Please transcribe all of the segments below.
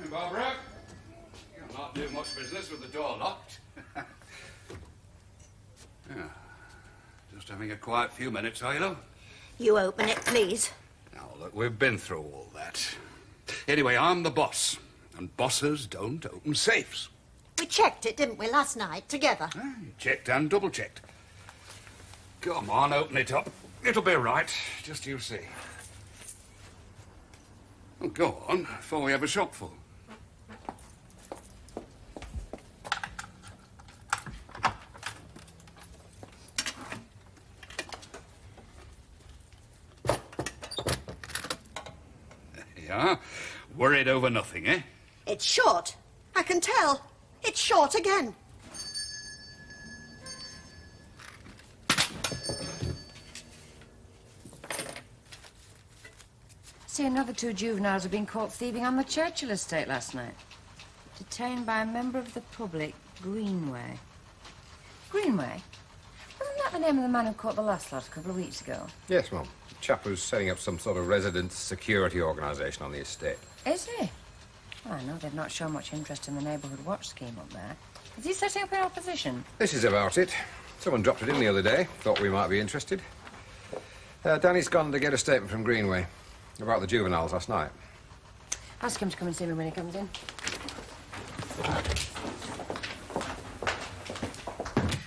Morning, Barbara. You're not doing much business with the door locked. Yeah. Just having a quiet few minutes, are you, love? You open it, please. Now, look, we've been through all that. Anyway, I'm the boss, and bosses don't open safes. We checked it, didn't we, last night, together? Checked and double-checked. Come on, open it up. It'll be right, just you see. Well, go on, before we have a shop full. Yeah, worried over nothing, eh? It's short. I can tell. It's short again. See, another 2 juveniles have been caught thieving on the Churchill estate last night. Detained by a member of the public, Greenway. Greenway? Wasn't that the name of the man who caught the last lot a couple of weeks ago? Yes, Mum. The chap who's setting up some sort of resident security organisation on the estate. Is he? Well, I know they've not shown much interest in the neighbourhood watch scheme up there. Is he setting up in opposition? This is about it. Someone dropped it in the other day. Thought we might be interested. Danny's gone to get a statement from Greenway about the juveniles last night. Ask him to come and see me when he comes in.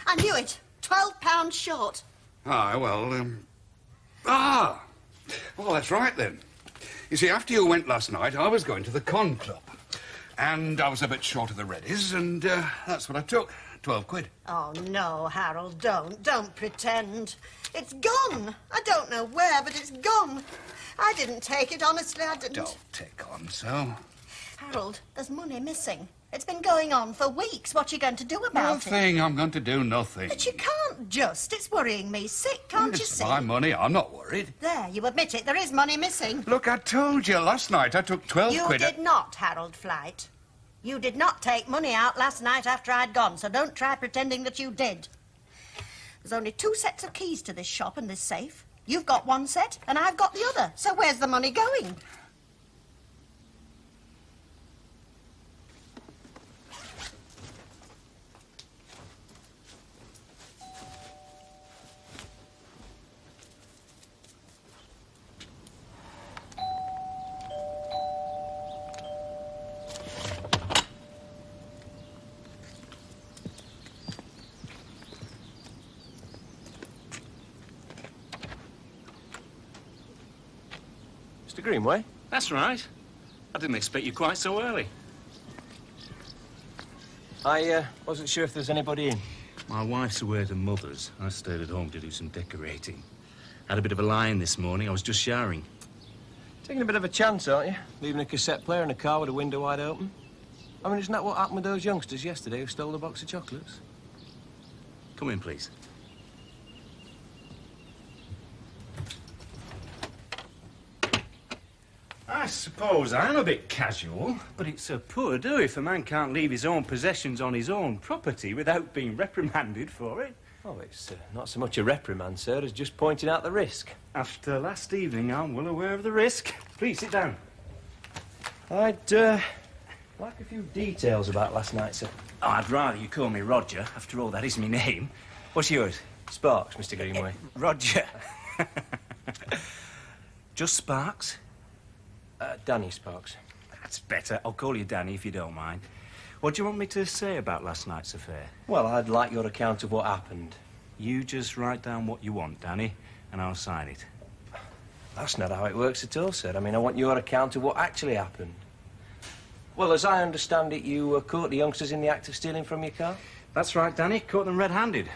I knew it. £12 short. Well, that's right, then. You see, after you went last night, I was going to the con club. And I was a bit short of the readies, and that's what I took. 12 quid. Oh, no, Harold, don't. Don't pretend. It's gone. I don't know where, but it's gone. I didn't take it, honestly, I didn't. Don't take on so. Harold, there's money missing. It's been going on for weeks. What are you going to do about it? Nothing. I'm going to do nothing. But you can't just. It's worrying me sick, can't you see? It's my money. I'm not worried. There, you admit it. There is money missing. Look, I told you last night I took 12 quid. You did not, Harold Flight. You did not take money out last night after I'd gone, so don't try pretending that you did. There's only 2 sets of keys to this shop and this safe. You've got 1 set, and I've got the other. So where's the money going? Mr. Greenway? That's right. I didn't expect you quite so early. I wasn't sure if there's anybody in. My wife's away at her mother's. I stayed at home to do some decorating. Had a bit of a lie-in this morning. I was just showering. Taking a bit of a chance, aren't you? Leaving a cassette player in a car with a window wide open. I mean, isn't that what happened with those youngsters yesterday who stole a box of chocolates? Come in, please. I suppose I'm a bit casual, but it's a poor do if a man can't leave his own possessions on his own property without being reprimanded for it. Oh, it's not so much a reprimand, sir, as just pointing out the risk. After last evening, I'm well aware of the risk. Please sit down. I'd like a few details about last night, sir. Oh, I'd rather you call me Roger. After all, that is my name. What's yours? Sparks, Mr. Greenway. Roger. Just Sparks? Danny Sparks. That's better. I'll call you Danny if you don't mind. What do you want me to say about last night's affair? Well, I'd like your account of what happened. You just write down what you want, Danny, and I'll sign it. That's not how it works at all, sir. I mean, I want your account of what actually happened. Well, as I understand it, you caught the youngsters in the act of stealing from your car? That's right, Danny. Caught them red-handed.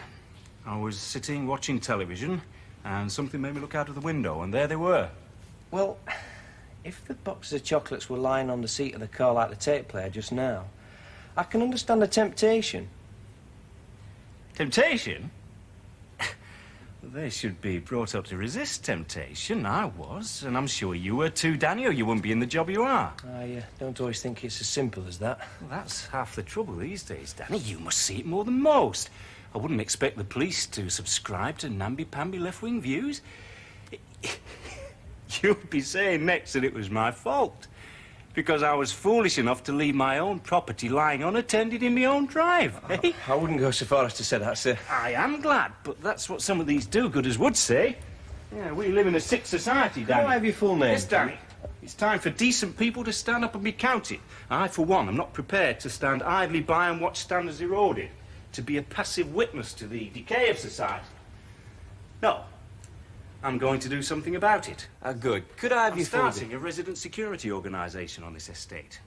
I was sitting watching television, and something made me look out of the window, and there they were. Well, if the boxes of chocolates were lying on the seat of the car like the tape player just now, I can understand the temptation. Temptation? They should be brought up to resist temptation. I was, and I'm sure you were too, Danny, or you wouldn't be in the job you are. I don't always think it's as simple as that. Well, that's half the trouble these days, Danny. You must see it more than most. I wouldn't expect the police to subscribe to namby-pamby left-wing views. You'd be saying next that it was my fault. because I was foolish enough to leave my own property lying unattended in my own drive, eh? I wouldn't go so far as to say that, sir. I am glad, but that's what some of these do-gooders would say. Yeah, we live in a sick society, Danny. Can I have your full name? Yes, Danny. It's time for decent people to stand up and be counted. I, for one, am not prepared to stand idly by and watch standards eroded, to be a passive witness to the decay of society. No, I'm going to do something about it. Good. Could I have I'm your full name? starting a resident security organisation on this estate.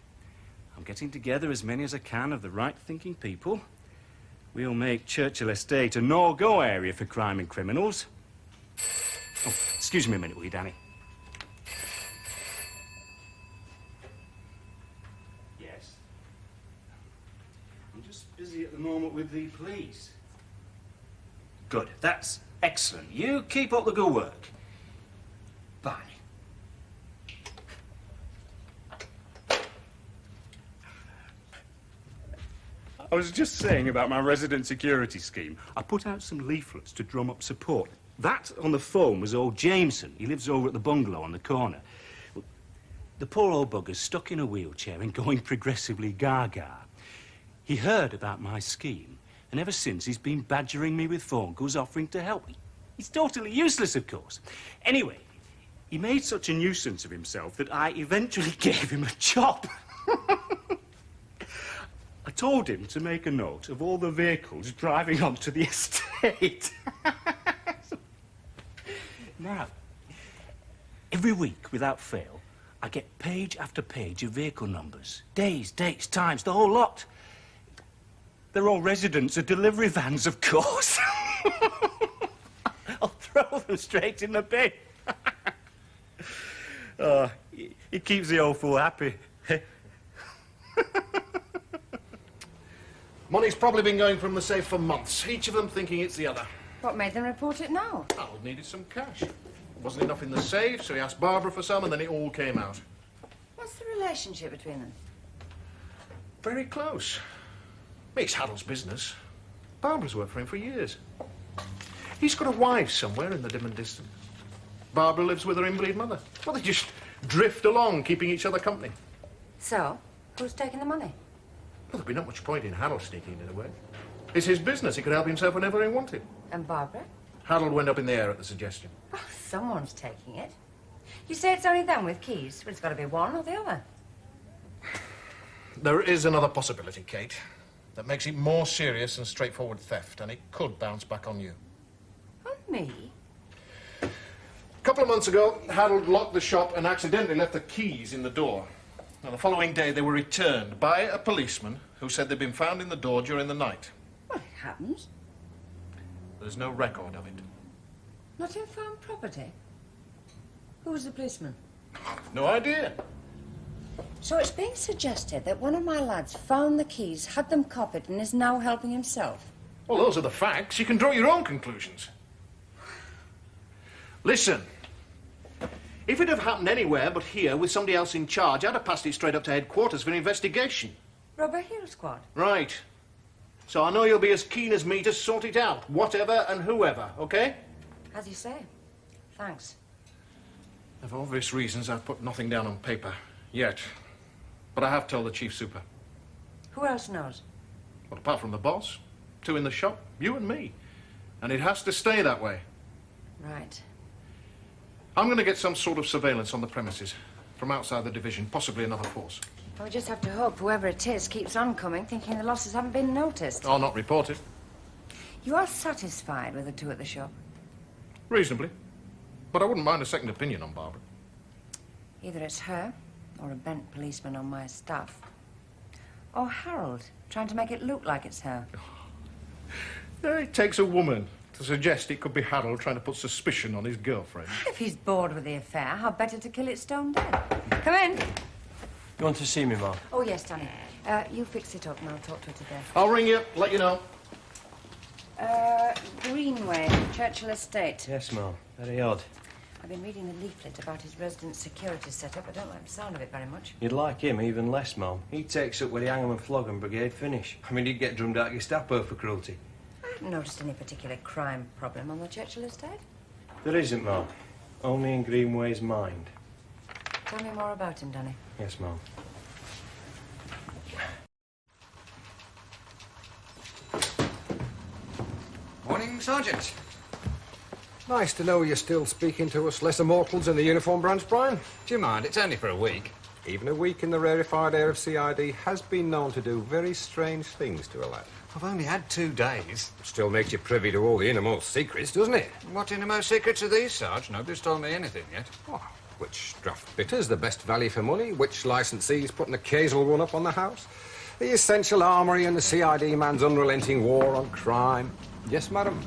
I'm getting together as many as I can of the right-thinking people. We'll make Churchill Estate a no-go area for crime and criminals. Oh, excuse me a minute, will you, Danny? Yes? I'm just busy at the moment with the police. Good, that's excellent. You keep up the good work. Bye. I was just saying about my resident security scheme. I put out some leaflets to drum up support. That on the phone was old Jameson. He lives over at the bungalow on the corner. The poor old bugger's stuck in a wheelchair and going progressively gaga. He heard about my scheme, and ever since he's been badgering me with phone calls offering to help me. He's totally useless, of course. Anyway, he made such a nuisance of himself that I eventually gave him a chop. I told him to make a note of all the vehicles driving onto the estate. Now, every week, without fail, I get page after page of vehicle numbers. Days, dates, times, the whole lot. They're all residents of delivery vans, of course. I'll throw them straight in the bin. Oh, it keeps the old fool happy. Money's probably been going from the safe for months, each of them thinking it's the other. What made them report it now? Harold needed some cash. Wasn't enough in the safe, so he asked Barbara for some, and then it all came out. What's the relationship between them? Very close. It's Harold's business. Barbara's worked for him for years. He's got a wife somewhere in the dim and distant. Barbara lives with her invalid mother. Well, they just drift along, keeping each other company. So, who's taking the money? Well, there'd be not much point in Harold sneaking it away. It's his business. He could help himself whenever he wanted. And Barbara? Harold went up in the air at the suggestion. Well, someone's taking it. You say it's only them with keys, but it's got to be one or the other. There is another possibility, Kate, that makes it more serious than straightforward theft, and it could bounce back on you. On me? A couple of months ago, Harold locked the shop and accidentally left the keys in the door. Now, the following day, they were returned by a policeman who said they'd been found in the door during the night. Well, it happens. There's no record of it. Not in farm property. Who was the policeman? No idea. So it's being suggested that one of my lads found the keys, had them copied, and is now helping himself. Well, those are the facts. You can draw your own conclusions. Listen. If it had happened anywhere but here with somebody else in charge, I'd have passed it straight up to headquarters for an investigation. Robber Hill Squad? Right. So I know you'll be as keen as me to sort it out, whatever and whoever, okay? As you say. Thanks. For obvious reasons, I've put nothing down on paper yet. But I have told the chief super. Who else knows? Well, apart from the boss, two in the shop, you and me. And it has to stay that way. Right. I'm going to get some sort of surveillance on the premises from outside the division, possibly another force. Well, we just have to hope whoever it is keeps on coming, thinking the losses haven't been noticed. I'll not report it. You are satisfied with the two at the shop? Reasonably. But I wouldn't mind a second opinion on Barbara. Either it's her, or a bent policeman on my staff. Or Harold, trying to make it look like it's her. It takes a woman to suggest it could be Harold trying to put suspicion on his girlfriend. If he's bored with the affair, how better to kill it stone dead? Come in. You want to see me, Mom? Oh, yes, Danny. You fix it up and I'll talk to her today. I'll ring you, let you know. Greenway, Churchill Estate. Yes, Mom. Very odd. I've been reading the leaflet about his resident security setup. I don't like the sound of it very much. You'd like him even less, Mom. He takes up where the hang 'em and flog 'em brigade finish. I mean, he'd get drummed out Gestapo for cruelty. I haven't noticed any particular crime problem on the Churchill Estate. There isn't, Mom. Only in Greenway's mind. Tell me more about him, Danny. Yes, Mom. Morning, Sergeant. Nice to know you're still speaking to us lesser mortals in the uniform branch, Brian. Do you mind? It's only for a week. Even a week in the rarefied air of CID has been known to do very strange things to a lad. I've only had 2 days. Still makes you privy to all the innermost secrets, doesn't it? What innermost secrets are these, Sarge? Nobody's told me anything yet. Oh, which draft bitter's the best value for money? Which licensee's putting the occasional one up on the house? The essential armoury and the CID man's unrelenting war on crime. Yes, madam.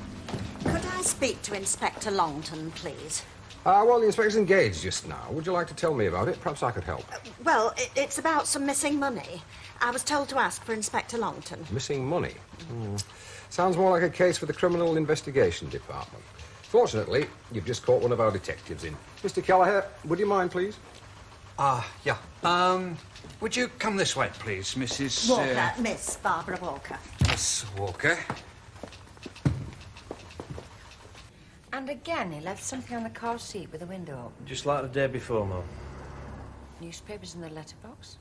Could I speak to Inspector Longton, please? Well, the inspector's engaged just now. Would you like to tell me about it? Perhaps I could help. Well, it's about some missing money. I was told to ask for Inspector Longton. Missing money? Sounds more like a case for the Criminal Investigation Department. Fortunately, you've just caught one of our detectives in. Mr. Kelleher, would you mind, please? Yeah. Would you come this way, please, Mrs... Walker, Miss Barbara Walker. Miss Walker. And again, he left something on the car seat with the window open. Just like the day before, Mum. Newspapers in the letterbox,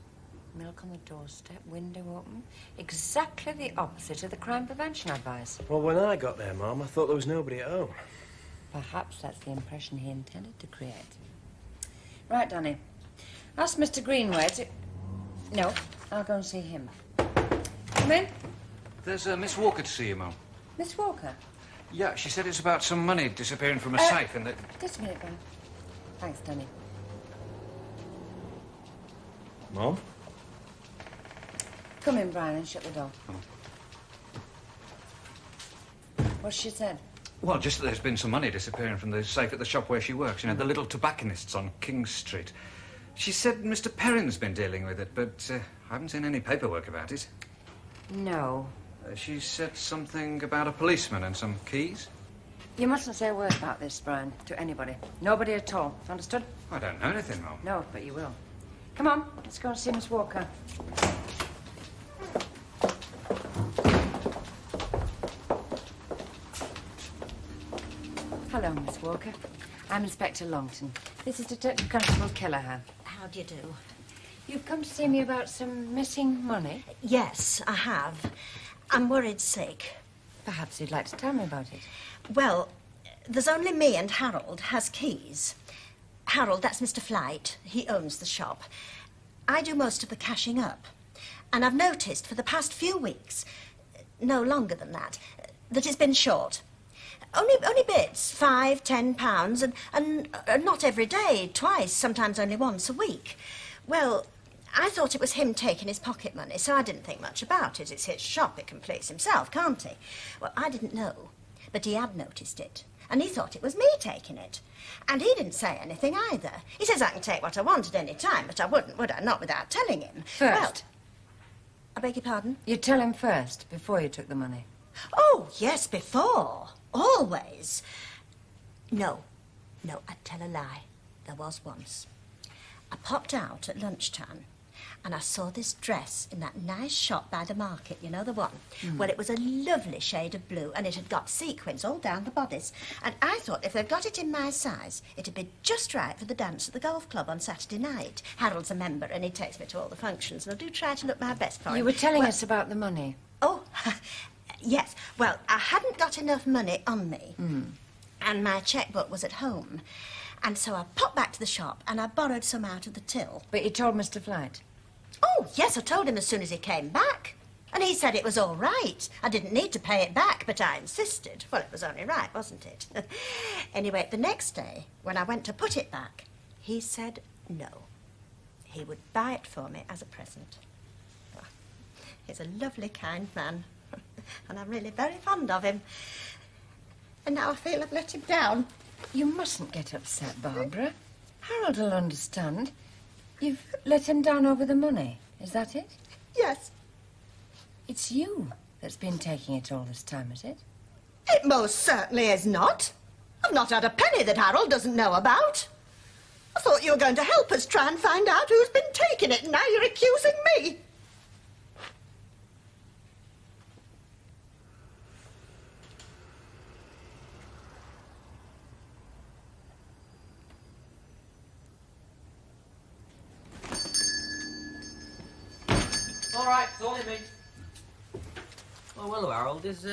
milk on the doorstep, window open. Exactly the opposite of the crime prevention advice. Well, when I got there, Mum, I thought there was nobody at home. Perhaps that's the impression he intended to create. Right, Danny. Ask Mr. Greenway to... No, I'll go and see him. Come in. There's Miss Walker to see you, Mum. Miss Walker. Yeah, she said it's about some money disappearing from a safe in the... Just a minute, Brian. Thanks, Danny. Mum? Come in, Brian, and shut the door. What's she said? Well, just that there's been some money disappearing from the safe at the shop where she works, you know, the little tobacconists on King Street. She said Mr. Perrin's been dealing with it, but I haven't seen any paperwork about it. No. She said something about a policeman and some keys. You mustn't say a word about this, Brian, to anybody. Nobody at all. Understood? I don't know anything, Mum. No, but you will. Come on, let's go and see Miss Walker. Hello, Miss Walker. I'm Inspector Longton. This is Detective Constable Kelleher. How do you do? You've come to see me about some missing money? Yes, I have. I'm worried sick. Perhaps you'd like to tell me about it. Well, there's only me and Harold has keys. Harold, that's Mr. Flight. He owns the shop. I do most of the cashing up. And I've noticed for the past few weeks, no longer than that it's been short. Only bits, £5, £10, and not every day, twice, sometimes only once a week. Well, I thought it was him taking his pocket money, so I didn't think much about it. It's his shop, it can please himself, can't he? Well, I didn't know, but he had noticed it, and he thought it was me taking it. And he didn't say anything either. He says I can take what I want at any time, but I wouldn't, would I? Not without telling him. First? Well, I beg your pardon? You'd tell him first, before you took the money. Oh, yes, before. Always. No, I'd tell a lie. There was once. I popped out at lunchtime and I saw this dress in that nice shop by the market, you know the one? Well, it was a lovely shade of blue and it had got sequins all down the bodice. And I thought if they'd got it in my size, it'd be just right for the dance at the golf club on Saturday night. Harold's a member and he takes me to all the functions and I do try to look my best for him. You were telling us about the money. Oh, yes. Well, I hadn't got enough money on me. And my checkbook was at home. And so I popped back to the shop and I borrowed some out of the till. But you told Mr. Flight? Oh, yes, I told him as soon as he came back. And he said it was all right. I didn't need to pay it back, but I insisted. Well, it was only right, wasn't it? Anyway, the next day, when I went to put it back, he said no. He would buy it for me as a present. Well, he's a lovely, kind man. And I'm really very fond of him. And now I feel I've let him down. You mustn't get upset, Barbara. Harold will understand. You've let him down over the money. Is that it? Yes. It's you that's been taking it all this time, is it? It most certainly is not. I've not had a penny that Harold doesn't know about. I thought you were going to help us try and find out who's been taking it, and now you're accusing me. All right, it's only me. Oh, hello, Harold. Is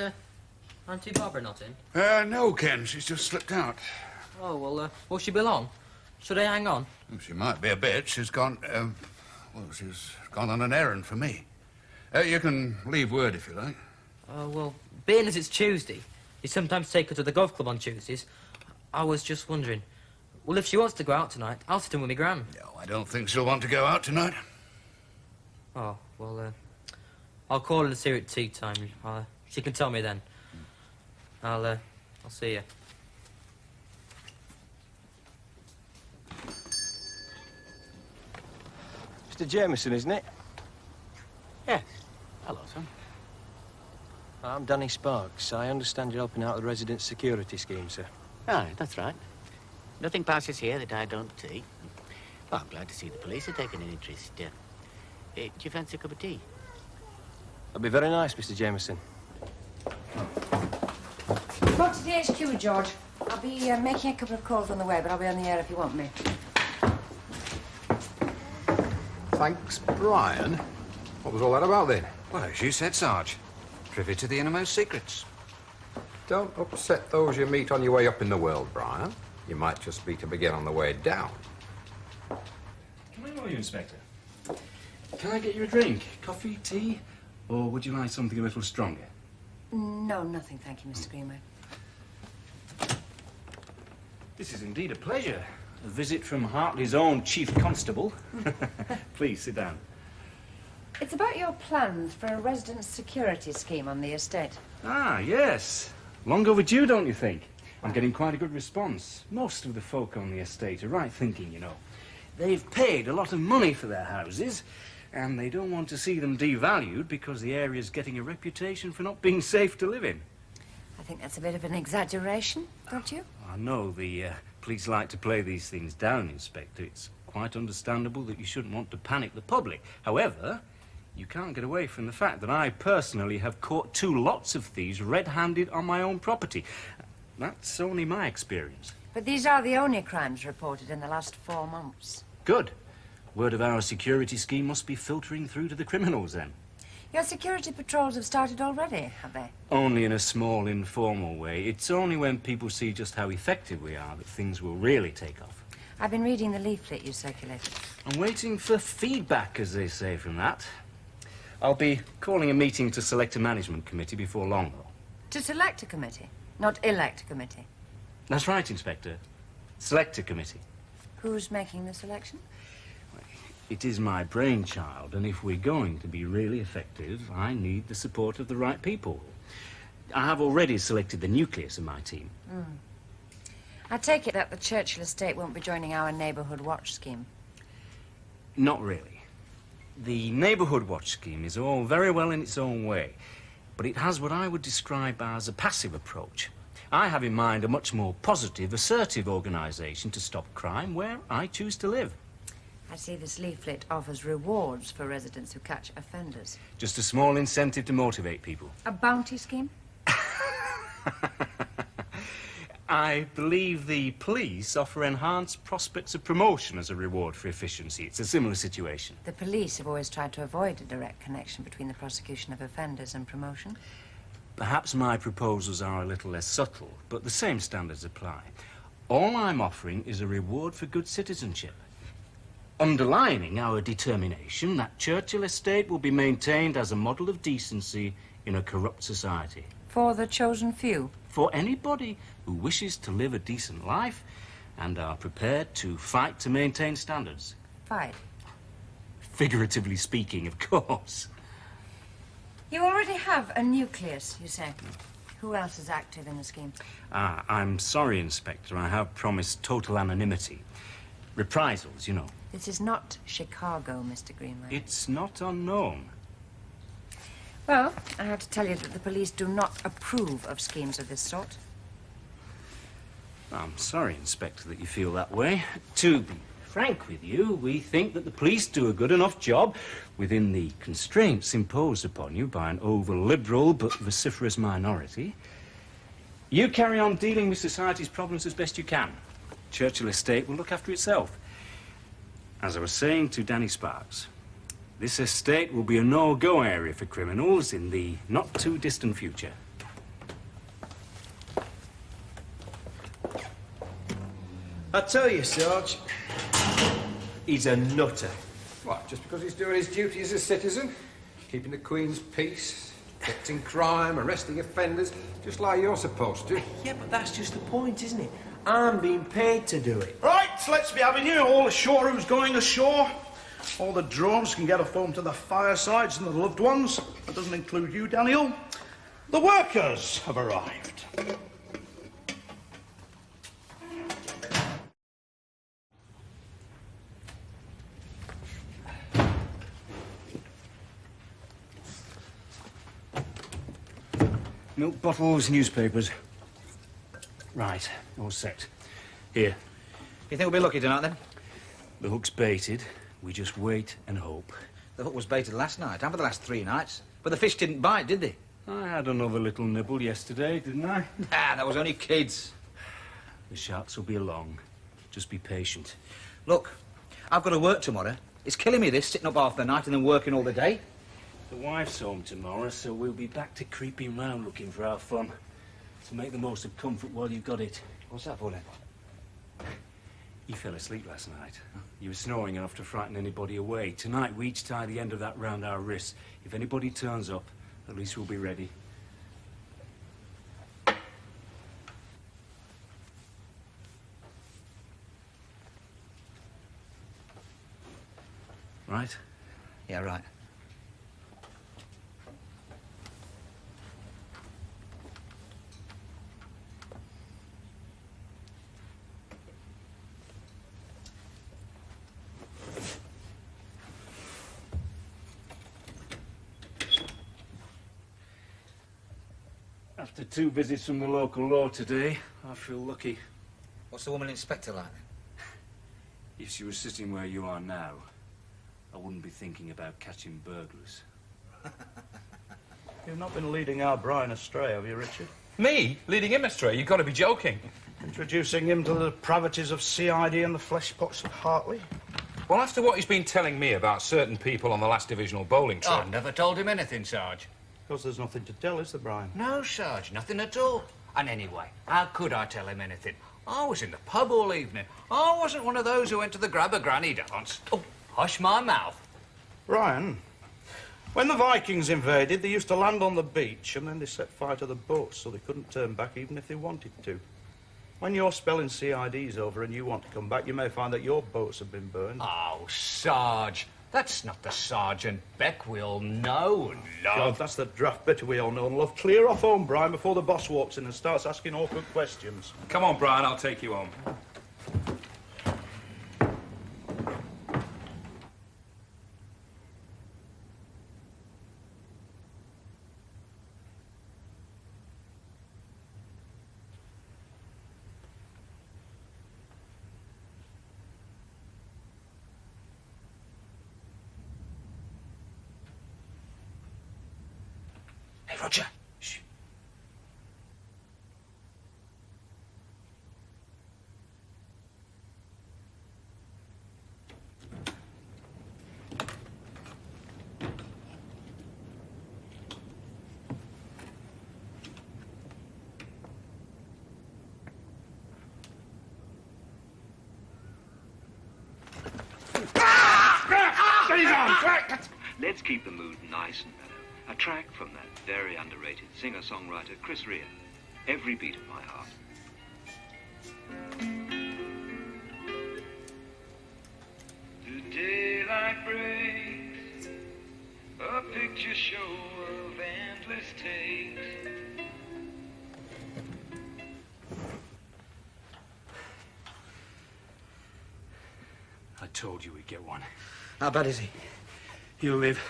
Auntie Barbara not in? No, Ken, she's just slipped out. Oh, well, will she be long? Should I hang on? She might be a bit. She's gone, she's gone on an errand for me. You can leave word if you like. Well, being as it's Tuesday, you sometimes take her to the golf club on Tuesdays. I was just wondering, well, if she wants to go out tonight, I'll sit in with me gran. No, I don't think she'll want to go out tonight. Oh, well, I'll call her and see her at tea time. She can tell me then. I'll see you. Mr. Jameson, isn't it? Yes. Hello, son. I'm Danny Sparks. I understand you're helping out the resident security scheme, sir. Aye, that's right. Nothing passes here that I don't see. Well, I'm glad to see the police are taking an interest. Do you fancy a cup of tea? That'd be very nice, Mr. Jameson. Go to the HQ, George. I'll be making a couple of calls on the way, but I'll be on the air if you want me. Thanks, Brian. What was all that about then? Well, as you said, Sarge. Privy to the innermost secrets. Don't upset those you meet on your way up in the world, Brian. You might just be to begin on the way down. Can I know you, Inspector? Can I get you a drink? Coffee, tea? Or would you like something a little stronger? No, nothing, thank you, Mr. Greenway. This is indeed a pleasure. A visit from Hartley's own Chief Constable. Please, sit down. It's about your plans for a resident security scheme on the estate. Ah, yes. Long overdue, don't you think? I'm getting quite a good response. Most of the folk on the estate are right thinking, you know. They've paid a lot of money for their houses, and they don't want to see them devalued because the area's getting a reputation for not being safe to live in. I think that's a bit of an exaggeration, don't you? I know the police like to play these things down, Inspector. It's quite understandable that you shouldn't want to panic the public. However, you can't get away from the fact that I personally have caught 2 lots of thieves red-handed on my own property. That's only my experience. But these are the only crimes reported in the last 4 months. Good. Word of our security scheme must be filtering through to the criminals, then. Your security patrols have started already, have they? Only in a small, informal way. It's only when people see just how effective we are that things will really take off. I've been reading the leaflet you circulated. I'm waiting for feedback, as they say, from that. I'll be calling a meeting to select a management committee before long, though. To select a committee, not elect a committee. That's right, Inspector. Select a committee. Who's making the selection? It is my brainchild, and if we're going to be really effective, I need the support of the right people. I have already selected the nucleus of my team. I take it that the Churchill estate won't be joining our neighbourhood watch scheme. Not really. The neighbourhood watch scheme is all very well in its own way, but it has what I would describe as a passive approach. I have in mind a much more positive, assertive organisation to stop crime where I choose to live. I see this leaflet offers rewards for residents who catch offenders. Just a small incentive to motivate people. A bounty scheme? I believe the police offer enhanced prospects of promotion as a reward for efficiency. It's a similar situation. The police have always tried to avoid a direct connection between the prosecution of offenders and promotion. Perhaps my proposals are a little less subtle, but the same standards apply. All I'm offering is a reward for good citizenship, underlining our determination that Churchill Estate will be maintained as a model of decency in a corrupt society. For the chosen few? For anybody who wishes to live a decent life and are prepared to fight to maintain standards. Fight? Figuratively speaking, of course. You already have a nucleus, you say. Who else is active in the scheme? I'm sorry, Inspector. I have promised total anonymity. Reprisals, you know. This is not Chicago, Mr. Greenway. It's not unknown. Well, I have to tell you that the police do not approve of schemes of this sort. I'm sorry, Inspector, that you feel that way. To be frank with you, we think that the police do a good enough job within the constraints imposed upon you by an over-liberal but vociferous minority. You carry on dealing with society's problems as best you can. Churchill Estate will look after itself. As I was saying to Danny Sparks, this estate will be a no-go area for criminals in the not-too-distant future. I tell you, Sarge, he's a nutter. What, just because he's doing his duty as a citizen? Keeping the Queen's peace, detecting crime, arresting offenders, just like you're supposed to. Yeah, but that's just the point, isn't it? I'm being paid to do it. Right, let's be having you. All ashore who's going ashore. All the drones can get off home to the firesides and the loved ones. That doesn't include you, Daniel. The workers have arrived. Milk bottles, newspapers. Right, all set. Here. You think we'll be lucky tonight, then? The hook's baited. We just wait and hope. The hook was baited last night, and for the last 3 nights. But the fish didn't bite, did they? I had another little nibble yesterday, didn't I? Ah, that was only kids. The sharks will be along. Just be patient. Look, I've got to work tomorrow. It's killing me, this, sitting up half the night and then working all the day. The wife's home tomorrow, so we'll be back to creeping round looking for our fun. To make the most of comfort while you've got it. What's that for, then? You fell asleep last night. You were snoring enough to frighten anybody away. Tonight, we each tie the end of that round our wrists. If anybody turns up, at least we'll be ready. Right? Yeah, right. After 2 visits from the local law today, I feel lucky. What's the woman inspector like, then? If she was sitting where you are now, I wouldn't be thinking about catching burglars. You've not been leading our Brian astray, have you, Richard? Me? Leading him astray? You've got to be joking. Introducing him to the depravities of CID and the flesh pots of Hartley? Well, after what he's been telling me about certain people on the last divisional bowling trip... I've never told him anything, Sarge. Because there's nothing to tell, is there, Brian? No, Sarge, nothing at all. And anyway, how could I tell him anything? I was in the pub all evening. I wasn't one of those who went to the grab-a-granny dance. Oh, hush my mouth. Brian, when the Vikings invaded, they used to land on the beach and then they set fire to the boats so they couldn't turn back even if they wanted to. When your spell in CID's over and you want to come back, you may find that your boats have been burned. Oh, Sarge, that's not the Sergeant Beck we all know and love. God, that's the draft bitter we all know and love. Clear off home, Brian, before the boss walks in and starts asking awkward questions. Come on, Brian, I'll take you home. Hey, Roger. Shh. Let's keep the mood nice and mellow. A track from that very underrated singer-songwriter Chris Rea. Every beat of my heart. The daylight breaks, a picture show of endless takes. I told you we'd get one. How bad is he? He'll live.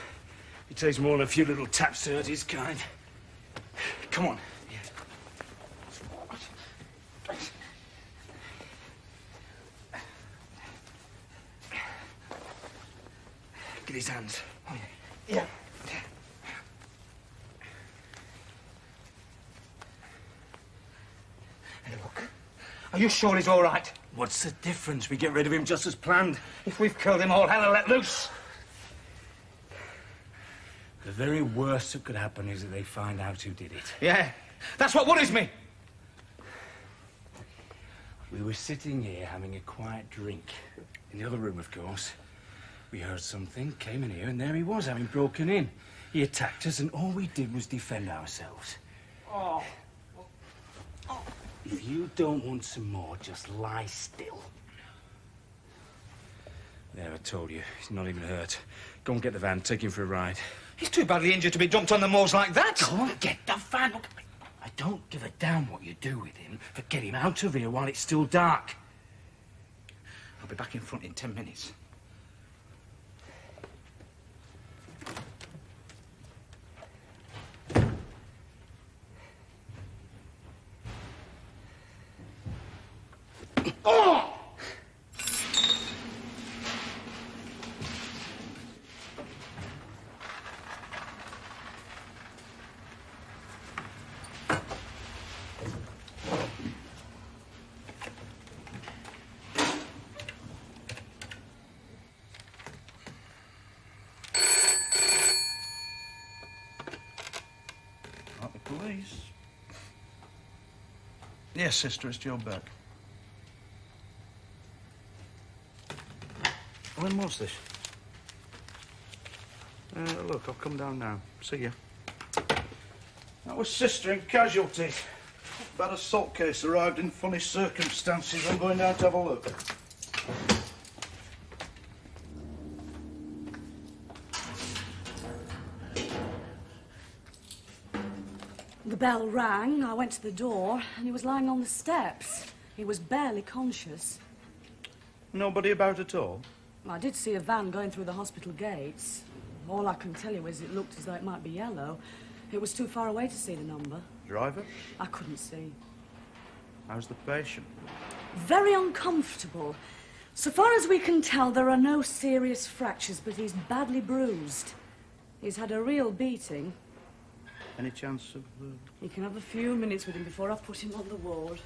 It takes more than a few little taps to hurt his kind. Come on. Get his hands. Yeah. Hey, look. Are you sure he's all right? What's the difference? We get rid of him just as planned. If we've killed him, all hell will let loose. The very worst that could happen is that they find out who did it. Yeah, that's what worries me. We were sitting here having a quiet drink. In the other room, of course. We heard something, came in here, and there he was, having broken in. He attacked us, and all we did was defend ourselves. Oh. If you don't want some more, just lie still. There, I told you. He's not even hurt. Go and get the van, take him for a ride. He's too badly injured to be dumped on the moors like that. Go and get the van. Look, I don't give a damn what you do with him, but get him out of here while it's still dark. I'll be back in front in 10 minutes. Oh! Not the police. Yes, sister, it's Joe Beck. When was this? Look, I'll come down now. See you. That was sister in casualty. Bad assault case arrived in funny circumstances. I'm going down to have a look. The bell rang, I went to the door, and he was lying on the steps. He was barely conscious. Nobody about at all? I did see a van going through the hospital gates. All I can tell you is it looked as though it might be yellow. It was too far away to see the number. Driver? I couldn't see. How's the patient? Very uncomfortable. So far as we can tell, there are no serious fractures, but he's badly bruised. He's had a real beating. Any chance of... You can have a few minutes with him before I put him on the ward.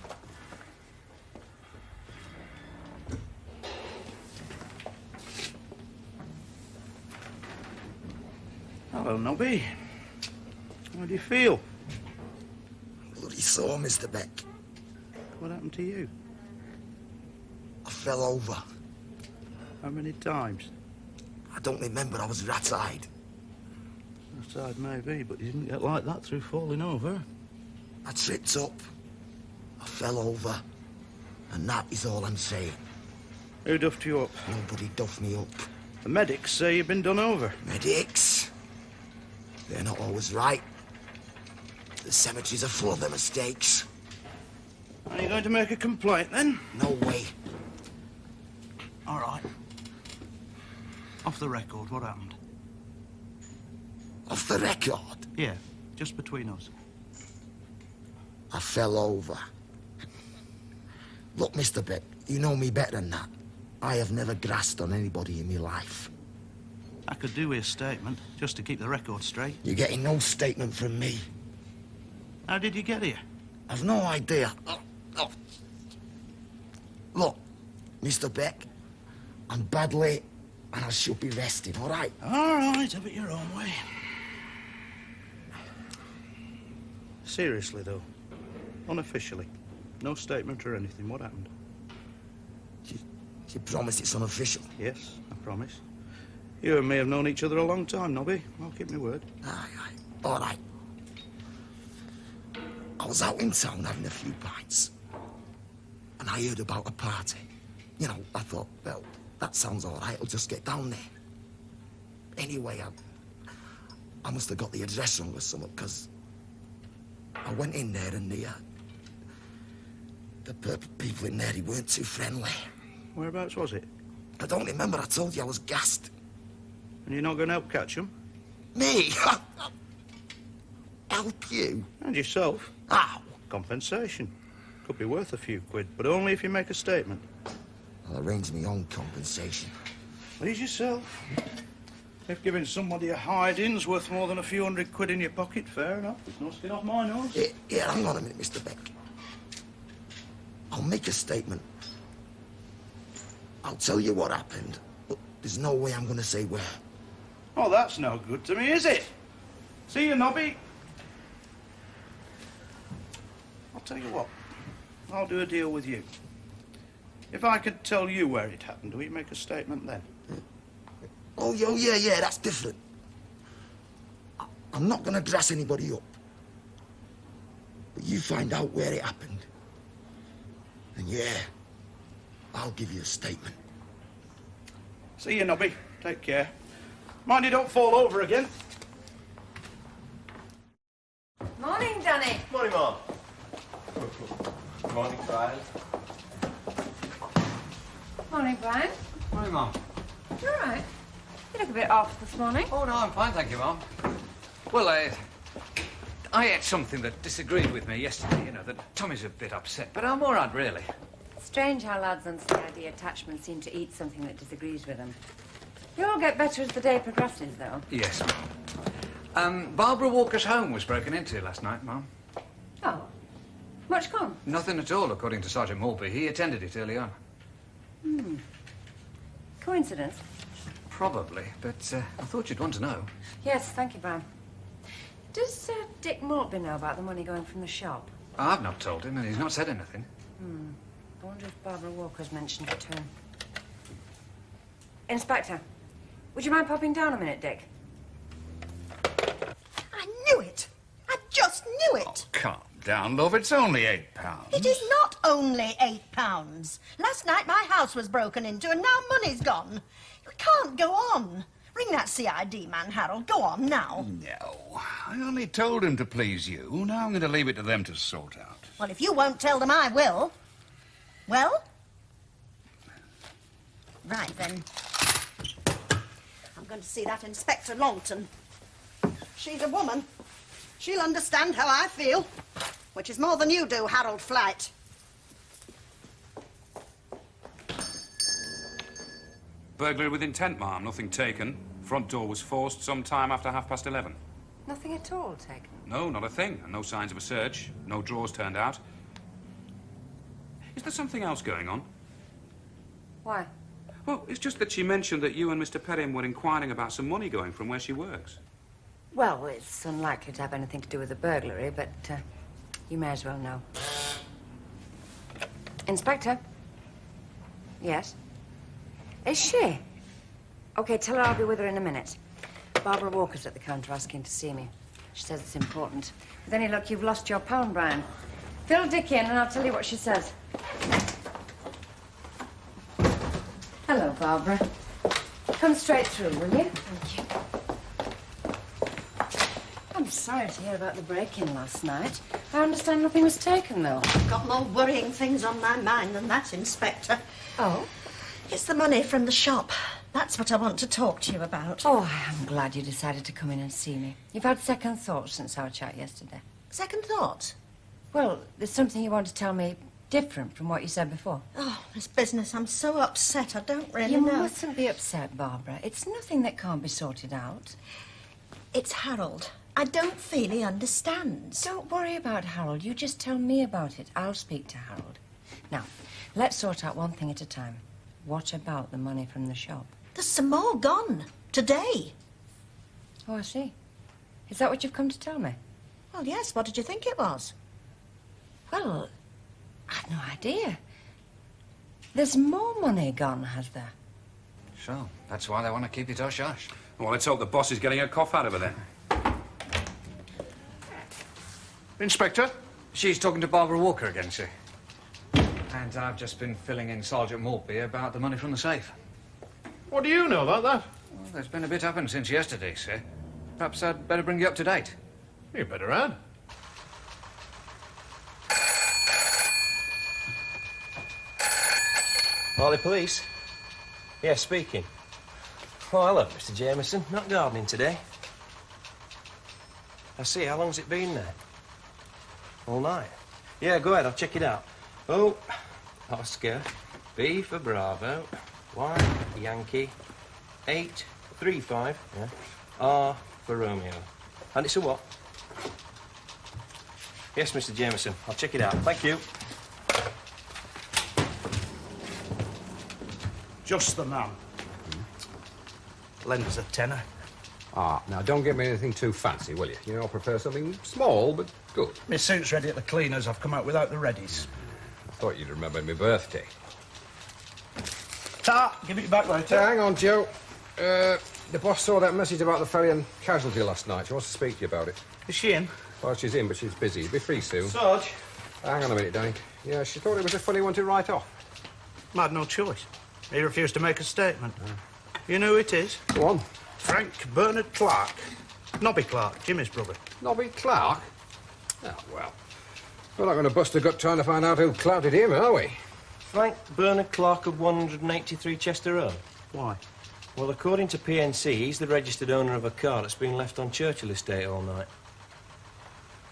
Hello, Nobby. How do you feel? Bloody sore, Mr. Beck. What happened to you? I fell over. How many times? I don't remember, I was rat-eyed. Rat-eyed maybe, but you didn't get like that through falling over. I tripped up. I fell over. And that is all I'm saying. Who duffed you up? Nobody duffed me up. The medics say you've been done over. Medics? They're not always right. The cemeteries are full of their mistakes. Are you going to make a complaint, then? No way. All right. Off the record, what happened? Off the record? Yeah, just between us. I fell over. Look, Mr. Beck, you know me better than that. I have never grasped on anybody in my life. I could do with a statement, just to keep the record straight. You're getting no statement from me. How did you get here? I've no idea. Look, Mr. Beck, I'm badly, and I should be resting, all right? All right, have it your own way. Seriously, though, unofficially, no statement or anything, what happened? You promise it's unofficial? Yes, I promise. You and me have known each other a long time, Nobby. I'll keep my word. Aye. All right. I was out in town having a few pints, and I heard about a party. You know, I thought, well, that sounds all right. I'll just get down there. Anyway, I must have got the address wrong or something, because I went in there and the people in there, they weren't too friendly. Whereabouts was it? I don't remember. I told you I was gassed. And you're not going to help catch them? Me? Help you? And yourself. How? Compensation. Could be worth a few quid, but only if you make a statement. I'll arrange my own compensation. Please yourself. If giving somebody a hiding's worth more than a few £100 in your pocket, fair enough. There's no skin off my nose. Here, hang on a minute, Mr. Beck. I'll make a statement. I'll tell you what happened, but there's no way I'm going to say where. Oh, that's no good to me, is it? See you, Nobby. I'll tell you what. I'll do a deal with you. If I could tell you where it happened, do we make a statement then? Oh, yeah, that's different. I'm not going to dress anybody up. But you find out where it happened. And yeah, I'll give you a statement. See you, Nobby. Take care. Mind you don't fall over again. Morning, Danny. Morning, Mom. Morning, Brian. Morning, Brian. Morning, Mum. You all right? You look a bit off this morning. Oh, no, I'm fine, thank you, Mum. Well, I ate something that disagreed with me yesterday, you know, that Tommy's a bit upset, but I'm all right, really. Strange how lads on CID attachment seem to eat something that disagrees with them. You all get better as the day progresses, though. Yes, Mum. Barbara Walker's home was broken into last night, Mum. Oh. Much gone? Nothing at all, according to Sergeant Morby. He attended it early on. Coincidence? Probably, but I thought you'd want to know. Yes, thank you, Brian. Does Dick Maltby know about the money going from the shop? I've not told him, and he's not said anything. I wonder if Barbara Walker's mentioned it to him. Inspector, would you mind popping down a minute, Dick? I knew it. I just knew it. Calm down, love. It's only £8. It is not only £8. Last night my house was broken into and now money's gone. We can't go on. Ring that CID man, Harold. Go on now. No, I only told him to please you. Now I'm going to leave it to them to sort out. Well, if you won't tell them, I will. Well? Right, then. I'm going to see that Inspector Longton. She's a woman. She'll understand how I feel, which is more than you do, Harold Flight. Burglary with intent, ma'am. Nothing taken. Front door was forced some time after 11:30. Nothing at all taken. No, not a thing. And no signs of a search. No drawers turned out. Is there something else going on? Why? Well, it's just that she mentioned that you and Mr. Perrin were inquiring about some money going from where she works. Well, it's unlikely to have anything to do with the burglary, but you may as well know. Inspector? Yes? Is she? Okay, tell her I'll be with her in a minute. Barbara Walker's at the counter asking to see me. She says it's important. With any luck, you've lost your pound, Brian. Fill Dick in and I'll tell you what she says. Hello, Barbara. Come straight through, will you? Thank you. I'm sorry to hear about the break-in last night. I understand nothing was taken, though. I've got more worrying things on my mind than that, Inspector. Oh? It's the money from the shop. That's what I want to talk to you about. Oh, I'm glad you decided to come in and see me. You've had second thoughts since our chat yesterday. Second thought? Well, there's something you want to tell me different from what you said before. Oh, this business, I'm so upset, I don't really You know. mustn't be upset, Barbara. It's nothing that can't be sorted out. It's Harold. I don't feel he understands. Don't worry about Harold. You just tell me about it. I'll speak to Harold. Now, let's sort out one thing at a time. What about the money from the shop? There's some more gone. Today. Oh, I see. Is that what you've come to tell me? Well, yes. What did you think it was? Well, I've no idea. There's more money gone, has there? So, that's why they want to keep it hush-hush. Well, let's hope the boss is getting a cough out of her then. Inspector? She's talking to Barbara Walker again, see? And I've just been filling in Sergeant Maltby about the money from the safe. What do you know about that? Well, there's been a bit happened since yesterday, sir. Perhaps I'd better bring you up to date. You better add. Morley Police? Yeah, speaking. Oh, hello, Mr. Jameson. Not gardening today. I see. How long's it been there? All night? Yeah, go ahead. I'll check it out. Oh, Oscar, B for Bravo, Y, Yankee, 835, yeah, R for Romeo. And it's a what? Yes, Mr. Jameson. I'll check it out. Thank you. Just the man. Lend us a tenner. Ah, now don't get me anything too fancy, will you? You know, I prefer something small but good. My suit's ready at the cleaners. I've come out without the readies. I thought you'd remember my birthday. Ta, give it back later. Hang on, Joe. The boss saw that message about the ferry and casualty last night. She wants to speak to you about it. Is she in? Well, she's in, but she's busy. You'll be free soon. Sarge? Hang on a minute, Danny. Yeah, she thought it was a funny one to write off. I had no choice. He refused to make a statement. You know who it is? Go on. Frank Bernard Clark. Nobby Clark, Jimmy's brother. Nobby Clark? Oh, well. We're not going to bust a gut trying to find out who clouted him, are we? Frank Bernard Clark of 183 Chester Road. Why? Well, according to PNC, he's the registered owner of a car that's been left on Churchill Estate all night.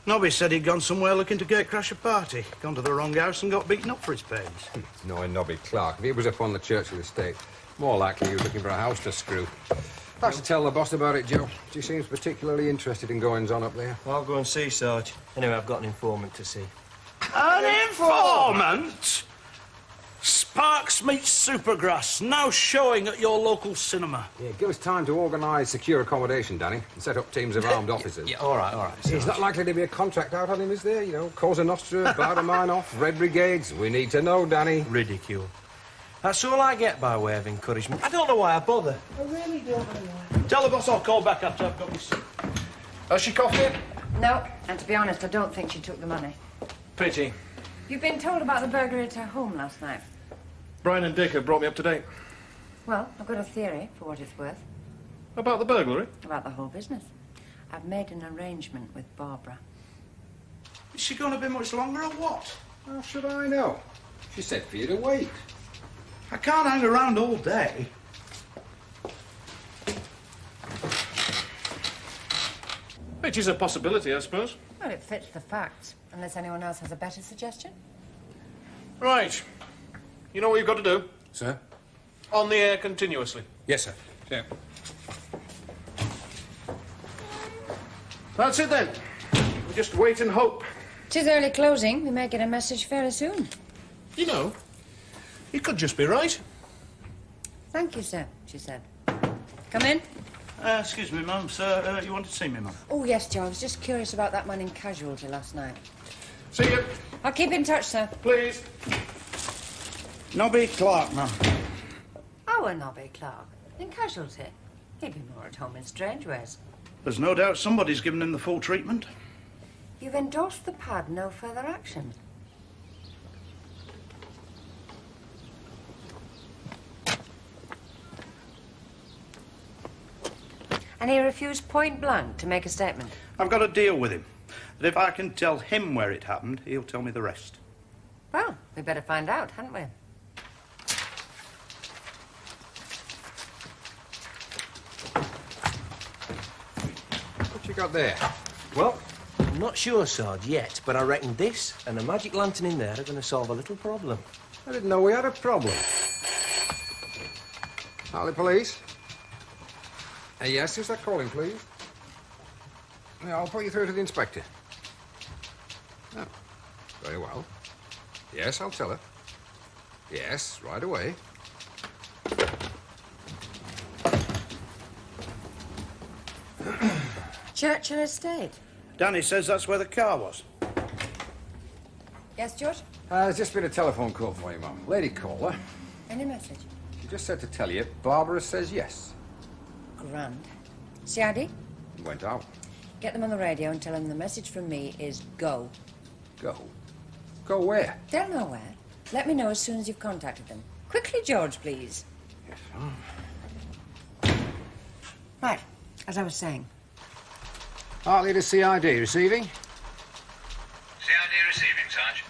Nobby said he'd gone somewhere looking to gate-crash a party, gone to the wrong house and got beaten up for his pains. Knowing Nobby Clark, if he was up on the Churchill Estate, more likely he was looking for a house to screw. I should tell the boss about it, Joe. She seems particularly interested in goings-on up there. I'll go and see, Sarge. Anyway, I've got an informant to see. An informant? Sparks meets Supergrass, now showing at your local cinema. Yeah, give us time to organise secure accommodation, Danny, and set up teams of armed officers. Yeah, all right. There's not likely to be a contract out on him, is there? You know, Cosa Nostra, Baader-Meinhof, Red Brigades. We need to know, Danny. Ridicule. That's all I get by way of encouragement. I don't know why I bother. I really don't know why. Tell the boss I'll call back after I've got my soup. Has she coughed in? No, and to be honest, I don't think she took the money. Pity. You've been told about the burglary at her home last night. Brian and Dick have brought me up to date. Well, I've got a theory, for what it's worth. About the burglary? About the whole business. I've made an arrangement with Barbara. Is she going to be much longer or what? How should I know? She said for you to wait. I can't hang around all day. Which is a possibility, I suppose. Well, it fits the facts, unless anyone else has a better suggestion. Right. You know what you've got to do? Sir? On the air continuously. Yes, sir. Yeah. That's it then. We just wait and hope. 'Tis early closing. We may get a message fairly soon. You know, you could just be right. Thank you, sir, she said. Come in. Excuse me, Mum. Sir, you wanted to see me, Mum? Oh, yes, Joe. I was just curious about that man in casualty last night. See you. I'll keep in touch, sir. Please. Nobby Clark, Mum. Our Nobby Clark. In casualty. He'd be more at home in strange ways. There's no doubt somebody's given him the full treatment. You've endorsed the pad, no further action. And he refused point blank to make a statement. I've got a deal with him. That if I can tell him where it happened, he'll tell me the rest. Well, we better find out, hadn't we? What you got there? Well, I'm not sure, Sarge, yet, but I reckon this and a magic lantern in there are going to solve a little problem. I didn't know we had a problem. Harley Police? Yes, who's that calling, please? Yeah, I'll put you through to the inspector. Oh, very well. Yes, I'll tell her. Yes, right away. Churchill Estate. Danny says that's where the car was. Yes, George? There's just been a telephone call for you, Mum. Lady caller. Any message? She just said to tell you, Barbara says yes. Grand. CID? Went out. Get them on the radio and tell them the message from me is go. Go? Go where? They'll know where. Let me know as soon as you've contacted them. Quickly, George, please. Yes, Mum. Right, as I was saying. Hartley to CID, receiving? CID receiving, Sarge.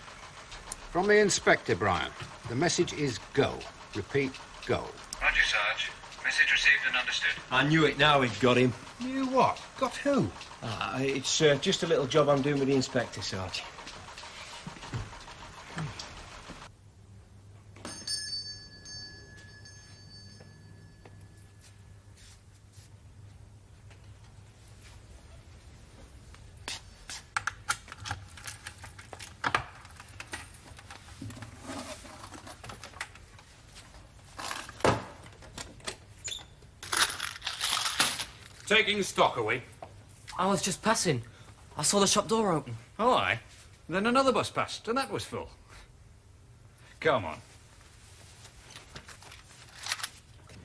From the inspector, Brian. The message is go. Repeat, go. Roger, Sarge. Message received and understood. I knew it now he'd got him. You what? Got who? It's just a little job I'm doing with the inspector, Sarge. Taking stock, are we? I was just passing. I saw the shop door open. Oh, aye. Then another bus passed, and that was full. Come on.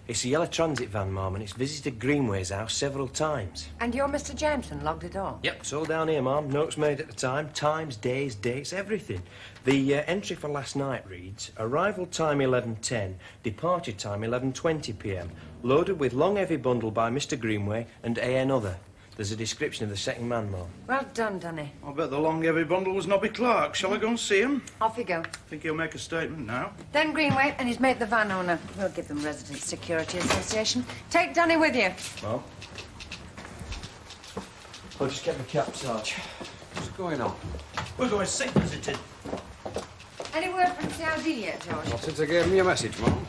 It's a yellow transit van, Ma'am, and it's visited Greenway's house several times. And you're Mr. Jameson, logged it all? Yep, it's all down here, Ma'am. Notes made at the time, times, days, dates, everything. The entry for last night reads, arrival time 11:10, departure time 11:20 p.m. Loaded with long heavy bundle by Mr. Greenway and A.N. other. There's a description of the second man, Ma'am. Well done, Danny. I bet the long heavy bundle was Nobby Clark. Shall I go and see him? Off you go. Think he'll make a statement now? Then Greenway and he's made the van owner. We'll give them Resident Security Association. Take Danny with you. Well, I'll just get the cap, Sarge. What's going on? We're going sick visiting. Any word from CID yet, George? Not since I gave him your message, Mum.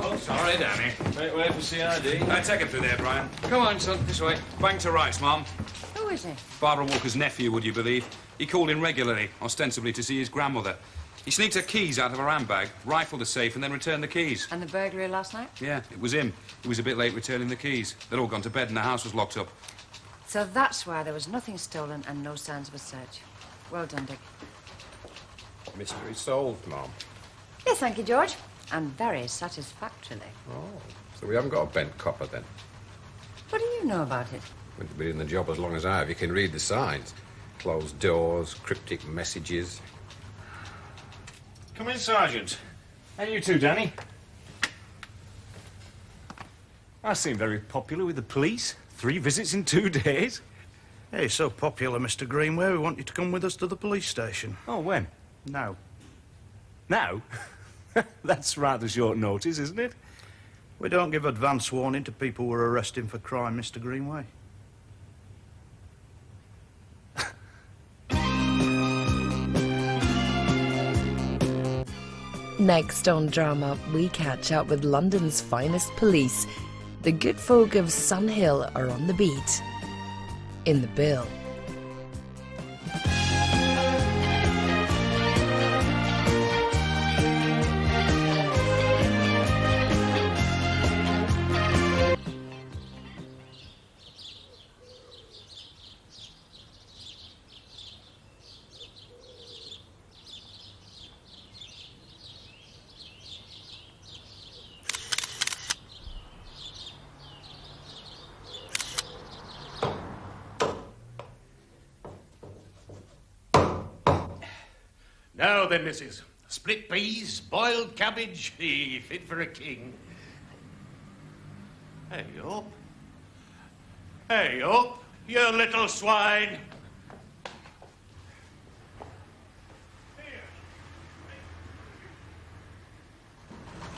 Oh, sorry, Danny. Make way for CID. Take him through there, Brian. Come on, son, this way. Bank to rights, Mum. Who is he? Barbara Walker's nephew, would you believe? He called in regularly, ostensibly to see his grandmother. He sneaked her keys out of her handbag, rifled the safe, and then returned the keys. And the burglary last night? Yeah, it was him. He was a bit late returning the keys. They'd all gone to bed and the house was locked up. So that's why there was nothing stolen and no signs of a search. Well done, Dick. Mystery solved, Mum. Yes, thank you, George. And very satisfactorily. Oh, so we haven't got a bent copper, then? What do you know about it? When you've been in the job as long as I have, you can read the signs. Closed doors, cryptic messages. Come in, Sergeant. And you too, Danny. I seem very popular with the police. 3 visits in 2 days. Hey, so popular, Mr. Greenway, we want you to come with us to the police station. Oh, when? Now. Now? That's rather short notice, isn't it? We don't give advance warning to people we're arresting for crime, Mr. Greenway. Next on Drama, we catch up with London's finest police. The good folk of Sun Hill are on the beat. In the bill. Now then, missus. Split peas, boiled cabbage, fit for a king. Hey up. Hey up, you little swine.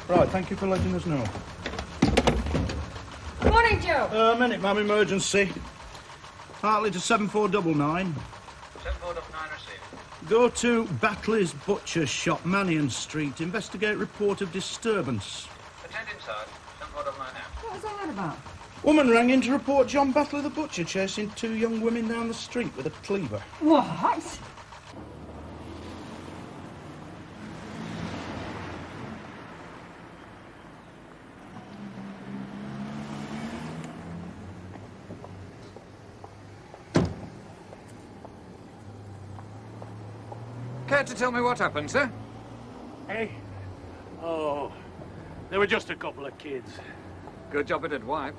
Right, thank you for letting us know. Morning, Joe. Minute, ma'am, emergency. Hartley to 7499. 7499 received. Go to Batley's Butcher Shop, Mannion Street. Investigate report of disturbance. Attend inside. 7499 now. What was that about? Woman rang in to report John Batley the Butcher chasing 2 young women down the street with a cleaver. What? Care to tell me what happened, sir? Hey? Oh, they were just a couple of kids. Good job it had wipe.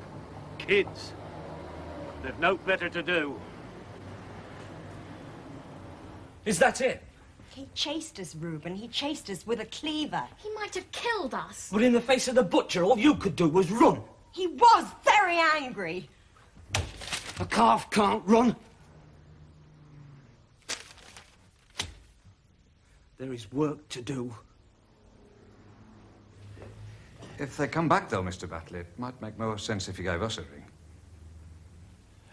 Kids. They've no better to do. Is that it? He chased us, Reuben. He chased us with a cleaver. He might have killed us. But in the face of the butcher, all you could do was run. He was very angry. A calf can't run. There is work to do. If they come back, though, Mr. Batley, it might make more sense if you gave us a ring.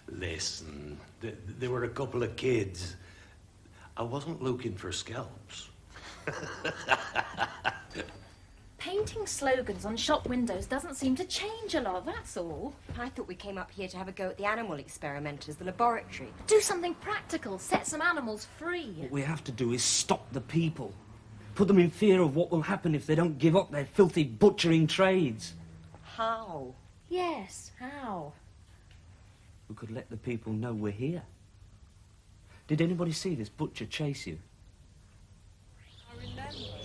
Listen, there were a couple of kids. I wasn't looking for scalps. Painting slogans on shop windows doesn't seem to change a lot, that's all. I thought we came up here to have a go at the animal experimenters, the laboratory. Do something practical, set some animals free. What we have to do is stop the people. Put them in fear of what will happen if they don't give up their filthy butchering trades. How? Yes, how? We could let the people know we're here. Did anybody see this butcher chase you? Remember,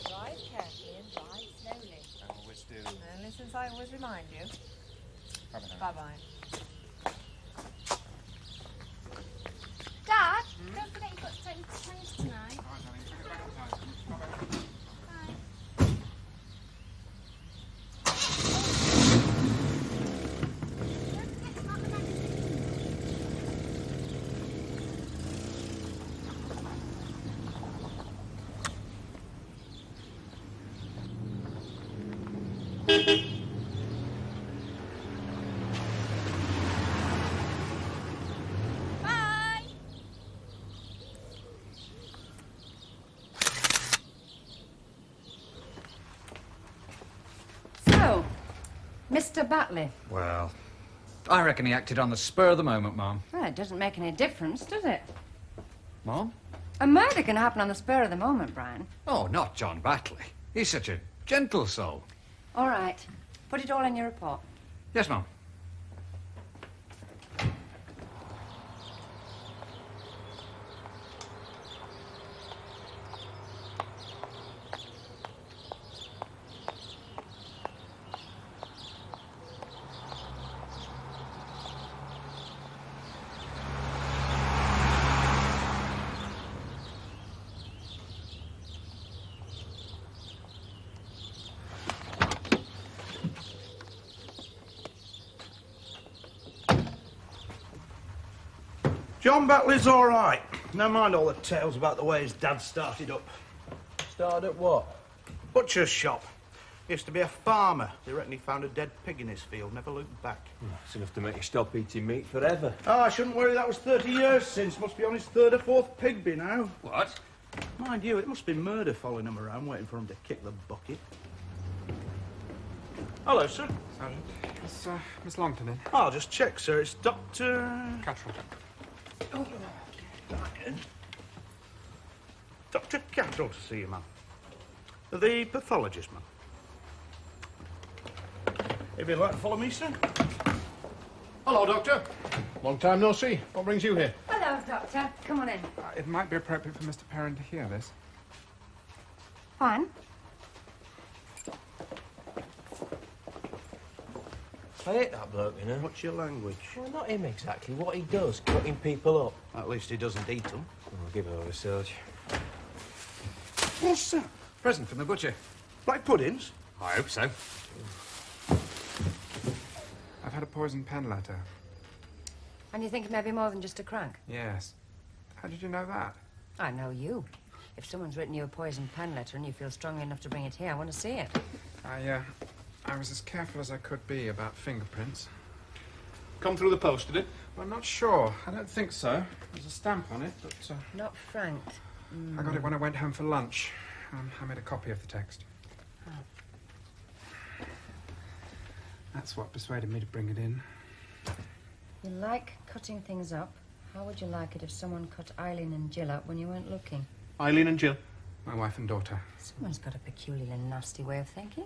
drive carefully and drive slowly. We're still. And listen since I always remind you. Bye-bye. Dad, don't forget you've got to take me to change tonight. Bye. So, Mr. Batley. Well, I reckon he acted on the spur of the moment, Mom. Well, it doesn't make any difference, does it? Mom? A murder can happen on the spur of the moment, Brian. Oh, not John Batley. He's such a gentle soul. All right. Put it all in your report. Yes, Mom. John Batley's all right. Never mind all the tales about the way his dad started up. Started at what? Butcher's shop. Used to be a farmer. They reckon he found a dead pig in his field, never looked back. It's enough to make you stop eating meat forever. Oh, I shouldn't worry, that was 30 years since. Must be on his third or fourth pig by now. What? Mind you, it must be murder following him around, waiting for him to kick the bucket. Hello, sir. Sergeant, is Miss Longton in? I'll just check, sir. It's Dr. Cattrall. Oh, Dr. Cattrall to see you, ma'am. The pathologist, ma'am. If you'd like to follow me, sir. Hello, Doctor. Long time no see. What brings you here? Hello, Doctor. Come on in. It might be appropriate for Mr. Perrin to hear this. Fine. I hate that bloke, you know. What's your language? Well, not him exactly. What he does, cutting people up. At least he doesn't eat them. I'll give it over, Sarge. What's that? Present from the butcher. Black puddings? I hope so. I've had a poisoned pen letter. And you think it may be more than just a crank? Yes. How did you know that? I know you. If someone's written you a poisoned pen letter and you feel strongly enough to bring it here, I want to see it. I was as careful as I could be about fingerprints. Come through the post, did it? Well, I'm not sure. I don't think so. There's a stamp on it, but... Not Frank. I got it when I went home for lunch. I made a copy of the text. Oh. That's what persuaded me to bring it in. You like cutting things up. How would you like it if someone cut Eileen and Jill up when you weren't looking? Eileen and Jill? My wife and daughter. Someone's got a peculiarly nasty way of thinking.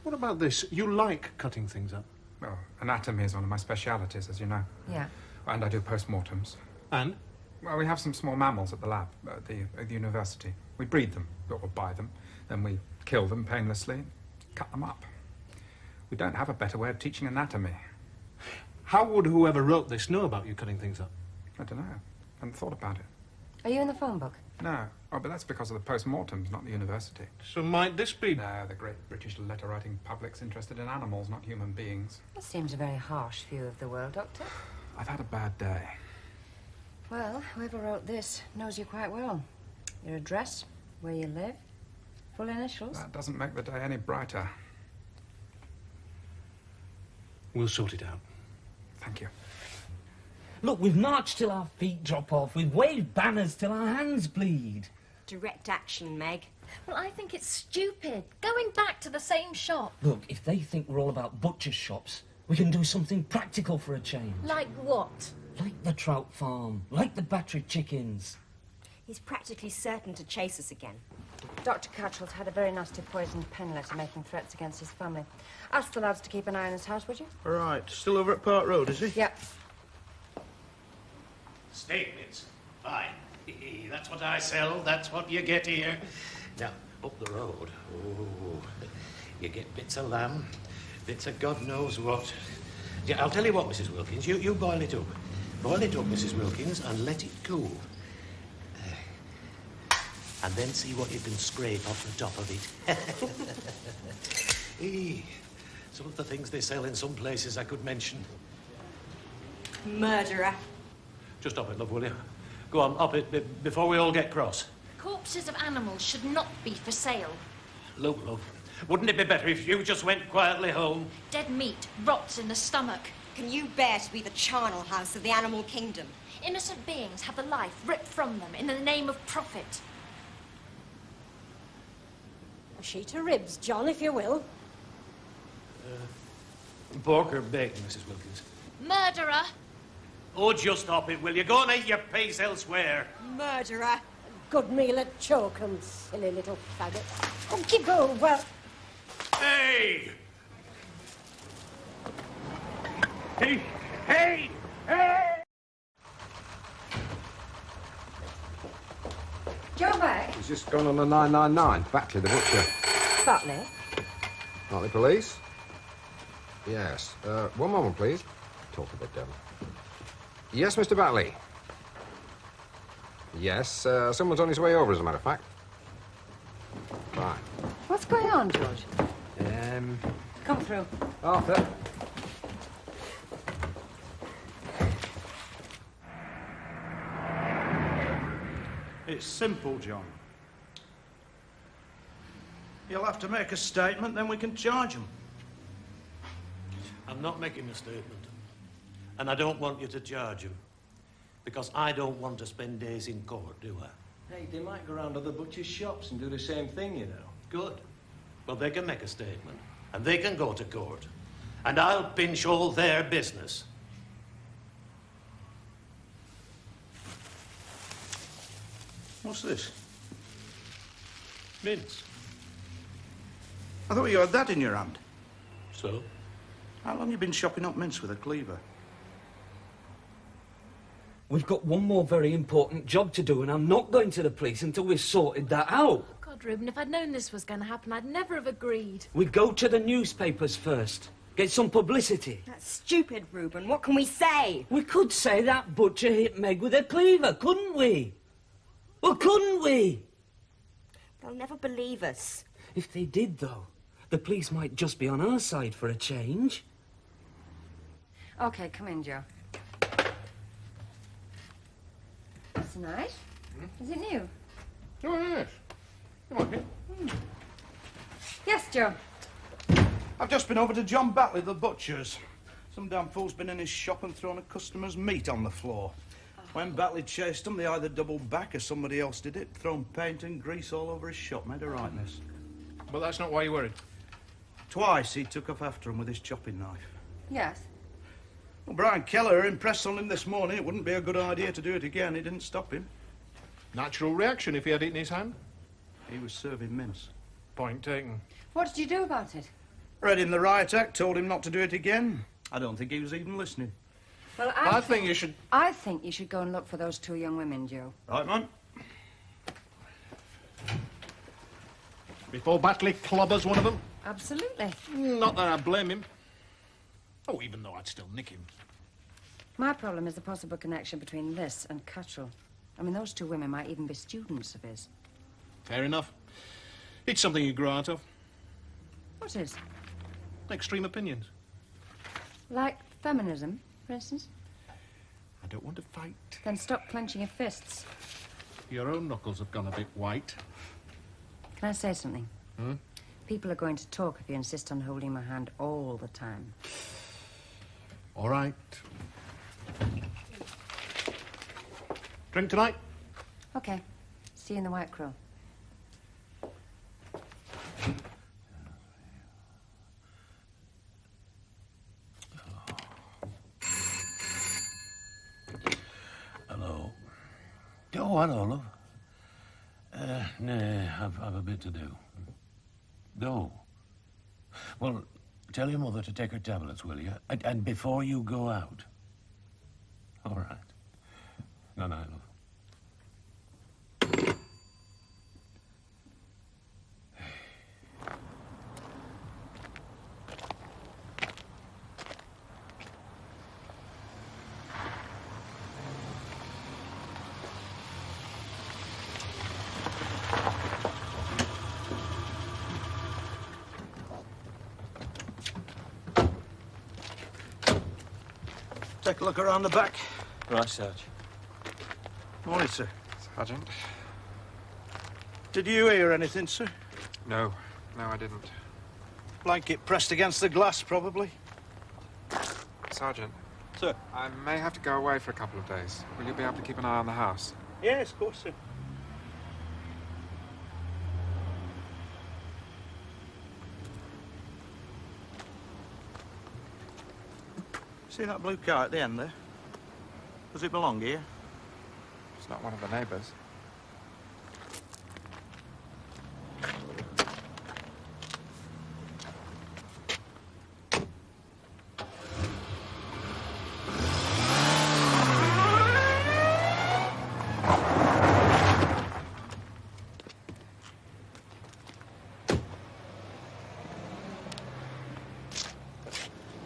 What about this? You like cutting things up? Well, anatomy is one of my specialities, as you know. Yeah. And I do post-mortems. And? Well, we have some small mammals at the lab, at the university. We breed them, or buy them. Then we kill them painlessly, cut them up. We don't have a better way of teaching anatomy. How would whoever wrote this know about you cutting things up? I don't know. I hadn't thought about it. Are you in the phone book? No. Oh, but that's because of the post-mortems, not the university. So might this be... No, the great British letter-writing public's interested in animals, not human beings. That seems a very harsh view of the world, Doctor. I've had a bad day. Well, whoever wrote this knows you quite well. Your address, where you live, full initials. That doesn't make the day any brighter. We'll sort it out. Thank you. Look, we've marched till our feet drop off. We've waved banners till our hands bleed. Direct action, Meg. Well, I think it's stupid. Going back to the same shop. Look, if they think we're all about butcher's shops, we can do something practical for a change. Like what? Like the trout farm, like the battery chickens. He's practically certain to chase us again. Dr. Cattrall's had a very nasty poisoned pen letter making threats against his family. Ask the lads to keep an eye on his house, would you? All right. Still over at Park Road, is he? Yep. Statements. Fine. That's what I sell. That's what you get here. Now, up the road. Oh, You get bits of lamb, bits of God knows what. Yeah, I'll tell you what, Mrs. Wilkins, you boil it up. Boil it up, Mrs. Wilkins, and let it cool. And then see what you can scrape off the top of it. Some of the things they sell in some places I could mention. Murderer. Just up it, love, will you? Go on, up it before we all get cross. Corpses of animals should not be for sale. Look, love, wouldn't it be better if you just went quietly home? Dead meat rots in the stomach. Can you bear to be the charnel house of the animal kingdom? Innocent beings have the life ripped from them in the name of profit. A sheet of ribs, John, if you will. Pork or bacon, Mrs. Wilkins? Murderer! Oh, just up it, will you? Go and eat your piece elsewhere. Murderer. Good meal at Chokum, silly little faggot. Oh, give over. Hey! Hey! Hey! Hey! Joe back. He's just gone on the 999. Batley, the butcher. Batley? Not the police? Yes. One moment, please. Talk a bit, devil. Yes, Mr. Batley. Yes, someone's on his way over, as a matter of fact. Fine. What's going on, George? Come through. Arthur. It's simple, John. You'll have to make a statement, then we can charge him. I'm not making a statement. And I don't want you to charge him. Because I don't want to spend days in court, do I? Hey, they might go round other butchers' shops and do the same thing, you know. Good. Well, they can make a statement. And they can go to court. And I'll pinch all their business. What's this? Mince. I thought you had that in your hand. So? How long you been chopping up mince with a cleaver? We've got one more very important job to do, and I'm not going to the police until we've sorted that out. God, Reuben, if I'd known this was going to happen, I'd never have agreed. We go to the newspapers first. Get some publicity. That's stupid, Reuben. What can we say? We could say that butcher hit Meg with a cleaver, couldn't we? Well, couldn't we? They'll never believe us. If they did, though, the police might just be on our side for a change. Okay, come in, Joe. That's nice. Is it new? Oh, yes. Come on, kid. Yes, Joe. I've just been over to John Batley, the butcher's. Some damn fool's been in his shop and thrown a customer's meat on the floor. When Batley chased them, they either doubled back or somebody else did it. Thrown paint and grease all over his shop, made a right mess. But that's not why you're worried. Twice he took off after him with his chopping knife. Yes. Well, Brian Keller impressed on him this morning. It wouldn't be a good idea to do it again. He didn't stop him. Natural reaction if he had it in his hand. He was serving mince. Point taken. What did you do about it? Read him the riot act, told him not to do it again. I don't think he was even listening. Well, I think you should... I think you should go and look for those two young women, Joe. Right, man. Before Batley clobbers one of them. Absolutely. Not that I blame him. Oh, even though I'd still nick him. My problem is the possible connection between this and Cuttrell. I mean, those two women might even be students of his. Fair enough. It's something you grow out of. What is? Extreme opinions. Like feminism, for instance? I don't want to fight. Then stop clenching your fists. Your own knuckles have gone a bit white. Can I say something? Hmm? People are going to talk if you insist on holding my hand all the time. All right. Drink tonight? Okay. See you in the White Crow. Hello. Oh, hello, love. Nah, I've a bit to do. Go. Well, tell your mother to take her tablets, will you? And before you go out. All right. Good night, love. take a look around the back. Right, Sarge. Morning, sir. Sergeant? Did you hear anything, sir? No. No, I didn't. Blanket pressed against the glass, probably. Sergeant? Sir? I may have to go away for a couple of days. Will you be able to keep an eye on the house? Yes, of course, sir. See that blue car at the end there? Does it belong here? It's not one of the neighbours.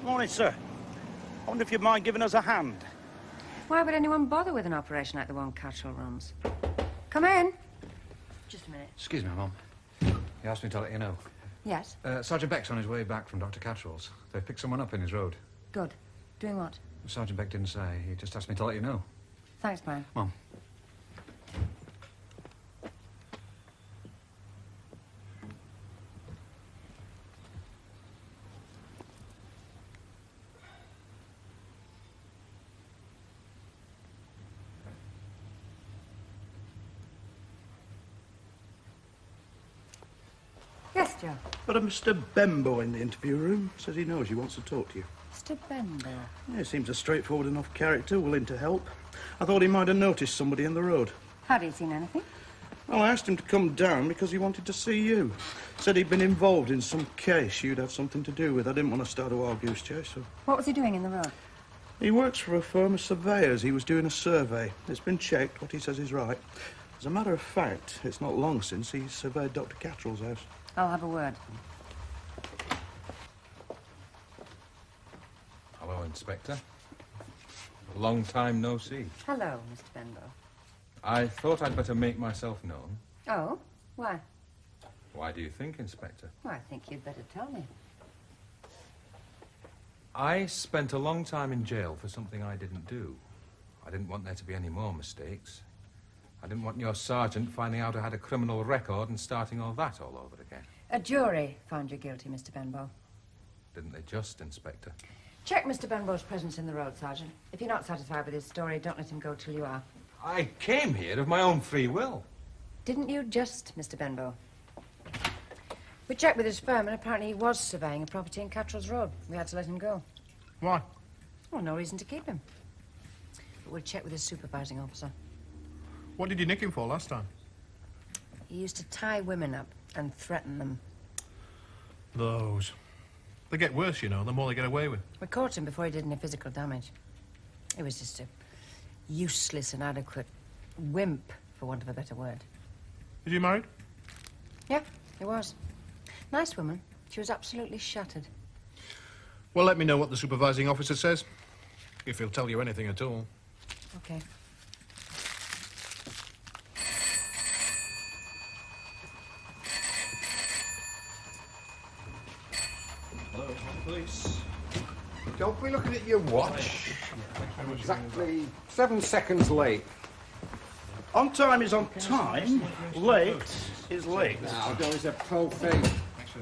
Morning, sir. I wonder if you'd mind giving us a hand. Why would anyone bother with an operation like the one Cattrall runs? Come in. Just a minute. Excuse me, Mum. He asked me to let you know. Yes? Sergeant Beck's on his way back from Dr. Cattrall's. They've picked someone up in his road. Good. Doing what? Sergeant Beck didn't say. He just asked me to let you know. Thanks, Brian. Mum. Yes, Joe. Got a Mr. Bembo in the interview room. Says he knows you, wants to talk to you. Mr. Bembo. Yeah, seems a straightforward enough character, willing to help. I thought he might have noticed somebody in the road. Had he seen anything? Well, I asked him to come down because he wanted to see you. Said he'd been involved in some case you'd had something to do with. I didn't want to start a wild goose chase, so... What was he doing in the road? He works for a firm of surveyors. He was doing a survey. It's been checked. What he says is right. As a matter of fact, it's not long since he surveyed Dr. Cattrall's house. I'll have a word. Hello, Inspector. Long time no see. Hello, Mr. Benbow. I thought I'd better make myself known. Oh? Why? Why do you think, Inspector? Well, I think you'd better tell me. I spent a long time in jail for something I didn't do. I didn't want there to be any more mistakes. I didn't want your sergeant finding out I had a criminal record and starting all that all over again. A jury found you guilty, Mr. Benbow. Didn't they just, Inspector? Check Mr. Benbow's presence in the road, Sergeant. If you're not satisfied with his story, don't let him go till you are. I came here of my own free will. Didn't you just, Mr. Benbow? We checked with his firm, and apparently he was surveying a property in Cattrall's Road. We had to let him go. Why? Well, no reason to keep him. But we'll check with his supervising officer. What did you nick him for last time? He used to tie women up and threaten them. Those. They get worse, you know, the more they get away with. We caught him before he did any physical damage. He was just a useless, inadequate wimp, for want of a better word. Is he married? Yeah, he was. Nice woman. She was absolutely shattered. Well, let me know what the supervising officer says, if he'll tell you anything at all. Okay. Hello, police. Don't be looking at your watch. Exactly 7 seconds late. On time is on time. Late is late. Now, there is a cold thing.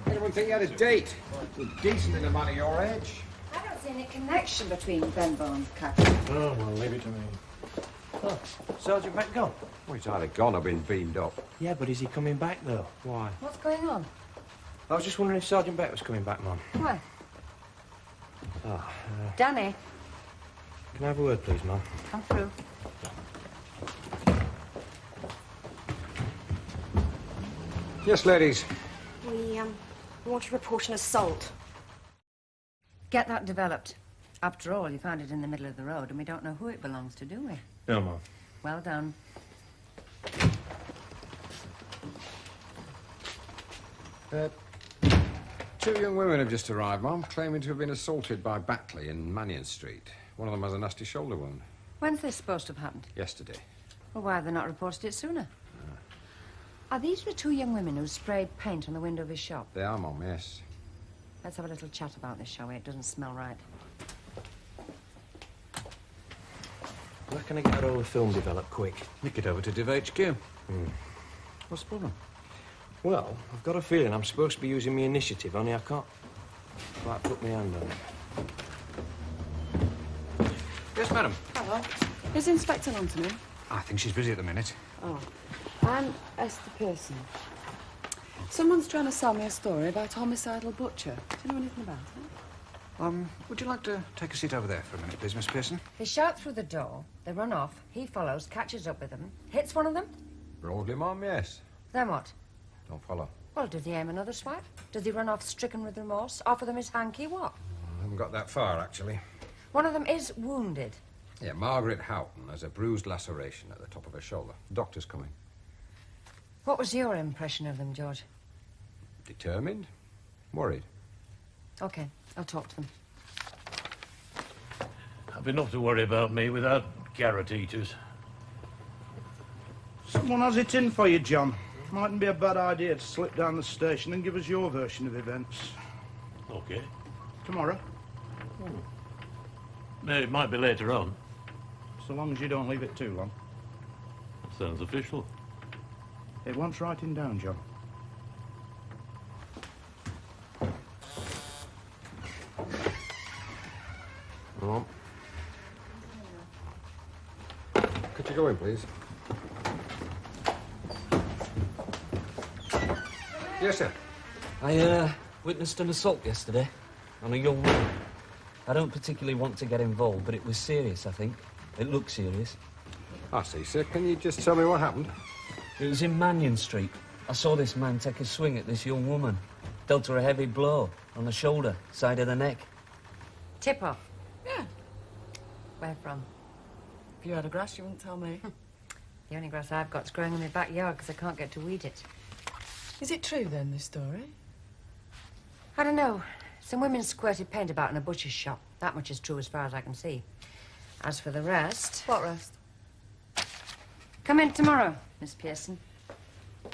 Anyone think you had a date? You're decent in a man of your age. I don't see any connection between Benbow and Cattrall. Oh, well, leave it to me. Oh, Sergeant Beck gone? Well, he's either gone or been beamed up. Yeah, but is he coming back, though? Why? What's going on? I was just wondering if Sergeant Beck was coming back, Mum. Why? Ah, Danny, can I have a word, please, Mum? come through. Yes, ladies. We want to report an assault. Get that developed. After all, you found it in the middle of the road, and we don't know who it belongs to, do we? No, Mum. Well done. Two young women have just arrived, Mum, claiming to have been assaulted by Batley in Mannion Street. One of them has a nasty shoulder wound. When's this supposed to have happened? Yesterday. Well, why have they not reported it sooner? Are these the two young women who sprayed paint on the window of his shop? They are, Mum, yes. Let's have a little chat about this, shall we? It doesn't smell right. Where can I get all the film developed quick? Nick it over to Div HQ. What's the problem? Well, I've got a feeling I'm supposed to be using my initiative, only I can't quite put my hand on it. Yes, madam. Hello. Is Inspector Lunton in? I think she's busy at the minute. Oh. I'm Esther Pearson. Someone's trying to sell me a story about a homicidal butcher. Do you know anything about it? Would you like to take a seat over there for a minute, please, Miss Pearson? They shout through the door, they run off, he follows, catches up with them, hits one of them. Broadly, Mum, yes. Then what? Don't follow. Well, did he aim another swipe? Does he run off stricken with remorse? Offer them his hanky? What? I haven't got that far, actually. One of them is wounded. Yeah, Margaret Houghton has a bruised laceration at the top of her shoulder. The doctor's coming. What was your impression of them, George? Determined? Worried? Okay, I'll talk to them. I've enough to worry about me without carrot eaters. Someone has it in for you, John. Mightn't be a bad idea to slip down the station and give us your version of events. Okay. Tomorrow. It might be later on. So long as you don't leave it too long. Sounds official. It wants writing down, John. Go on. Could you go in, please? Yes, sir. I witnessed an assault yesterday on a young woman. I don't particularly want to get involved, but it was serious, I think. It looked serious. I see, sir. Can you just tell me what happened? It was in Mannion Street. I saw this man take a swing at this young woman. Dealt her a heavy blow on the shoulder, side of the neck. Tip-off. Yeah. Where from? If you had a grass, you wouldn't tell me. The only grass I've got's growing in my backyard because I can't get to weed it. Is it true, then, this story? I don't know. Some women squirted paint about in a butcher's shop. That much is true as far as I can see. As for the rest... What rest? Come in tomorrow, Miss Pearson.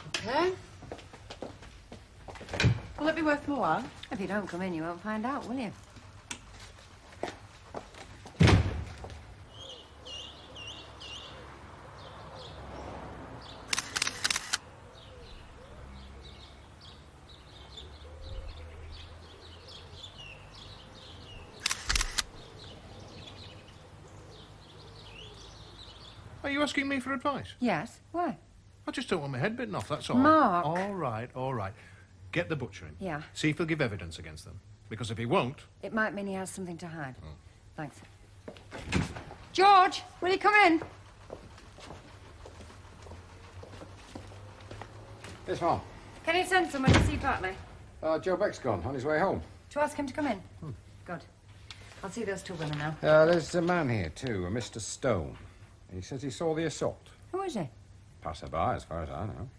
Okay. Will it be worth my while? If you don't come in, you won't find out, will you? Are you asking me for advice? Yes. Why? I just don't want my head bitten off, that's all. Mark. All right, all right. Get the butcher in. Yeah. See if he'll give evidence against them. Because if he won't... It might mean he has something to hide. Thanks. George, will you come in? Yes, Mom. Can you send someone to see Bartley? Joe Beck's gone, on his way home. To ask him to come in? Good. I'll see those two women now. There's a man here, too, a Mr. Stone. He says he saw the assault. Who is he? Passerby, as far as I know.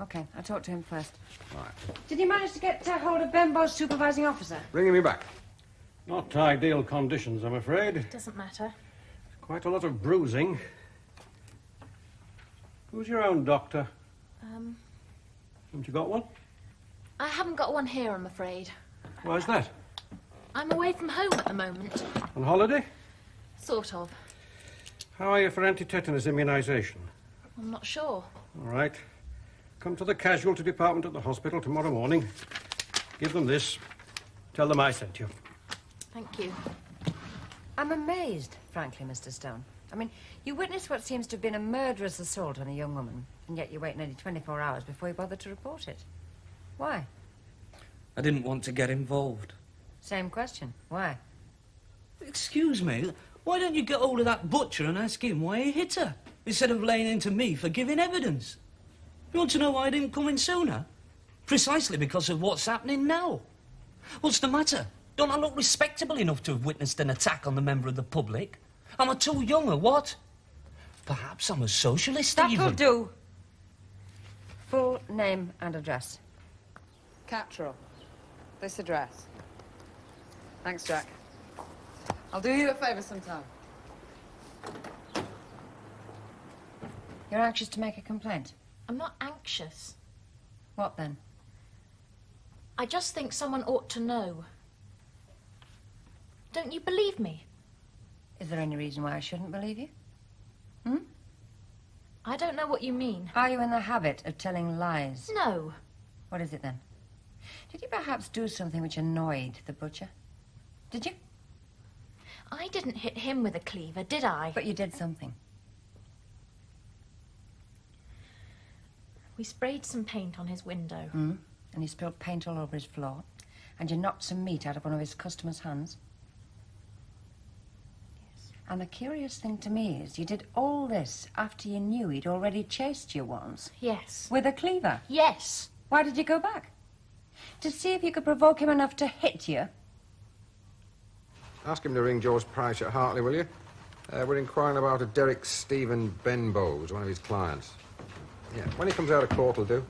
Okay, I'll talk to him first. Right. Did you manage to get hold of Benbow's supervising officer? Bringing me back. Not ideal conditions, I'm afraid. Doesn't matter. Quite a lot of bruising. Who's your own doctor? Haven't you got one? I haven't got one here, I'm afraid. Why's that? I'm away from home at the moment. On holiday? Sort of. How are you for anti-tetanus immunisation? I'm not sure. All right. Come to the casualty department at the hospital tomorrow morning. Give them this. Tell them I sent you. Thank you. I'm amazed, frankly, Mr. Stone. I mean, you witnessed what seems to have been a murderous assault on a young woman, and yet you wait nearly 24 hours before you bother to report it. Why? I didn't want to get involved. Same question. Why? Excuse me, why don't you get hold of that butcher and ask him why he hit her, instead of laying into me for giving evidence? You want to know why I didn't come in sooner? Precisely because of what's happening now. What's the matter? Don't I look respectable enough to have witnessed an attack on the member of the public? Am I too young or what? Perhaps I'm a socialist even. That'll do. Full name and address. Catrol. This address. Thanks, Jack. I'll do you a favour sometime. You're anxious to make a complaint? I'm not anxious. What then? I just think someone ought to know. Don't you believe me? Is there any reason why I shouldn't believe you? Hmm? I don't know what you mean. Are you in the habit of telling lies? No. What is it then? Did you perhaps do something which annoyed the butcher? Did you? I didn't hit him with a cleaver, did I? But you did something. We sprayed some paint on his window. And he spilled paint all over his floor. And you knocked some meat out of one of his customers' hands. Yes. And the curious thing to me is you did all this after you knew he'd already chased you once. Yes. With a cleaver? Yes. Why did you go back? To see if you could provoke him enough to hit you? Ask him to ring George Price at Hartley, will you? We're inquiring about a Derek Stephen Benbow, one of his clients. Yeah, when he comes out of court, will do.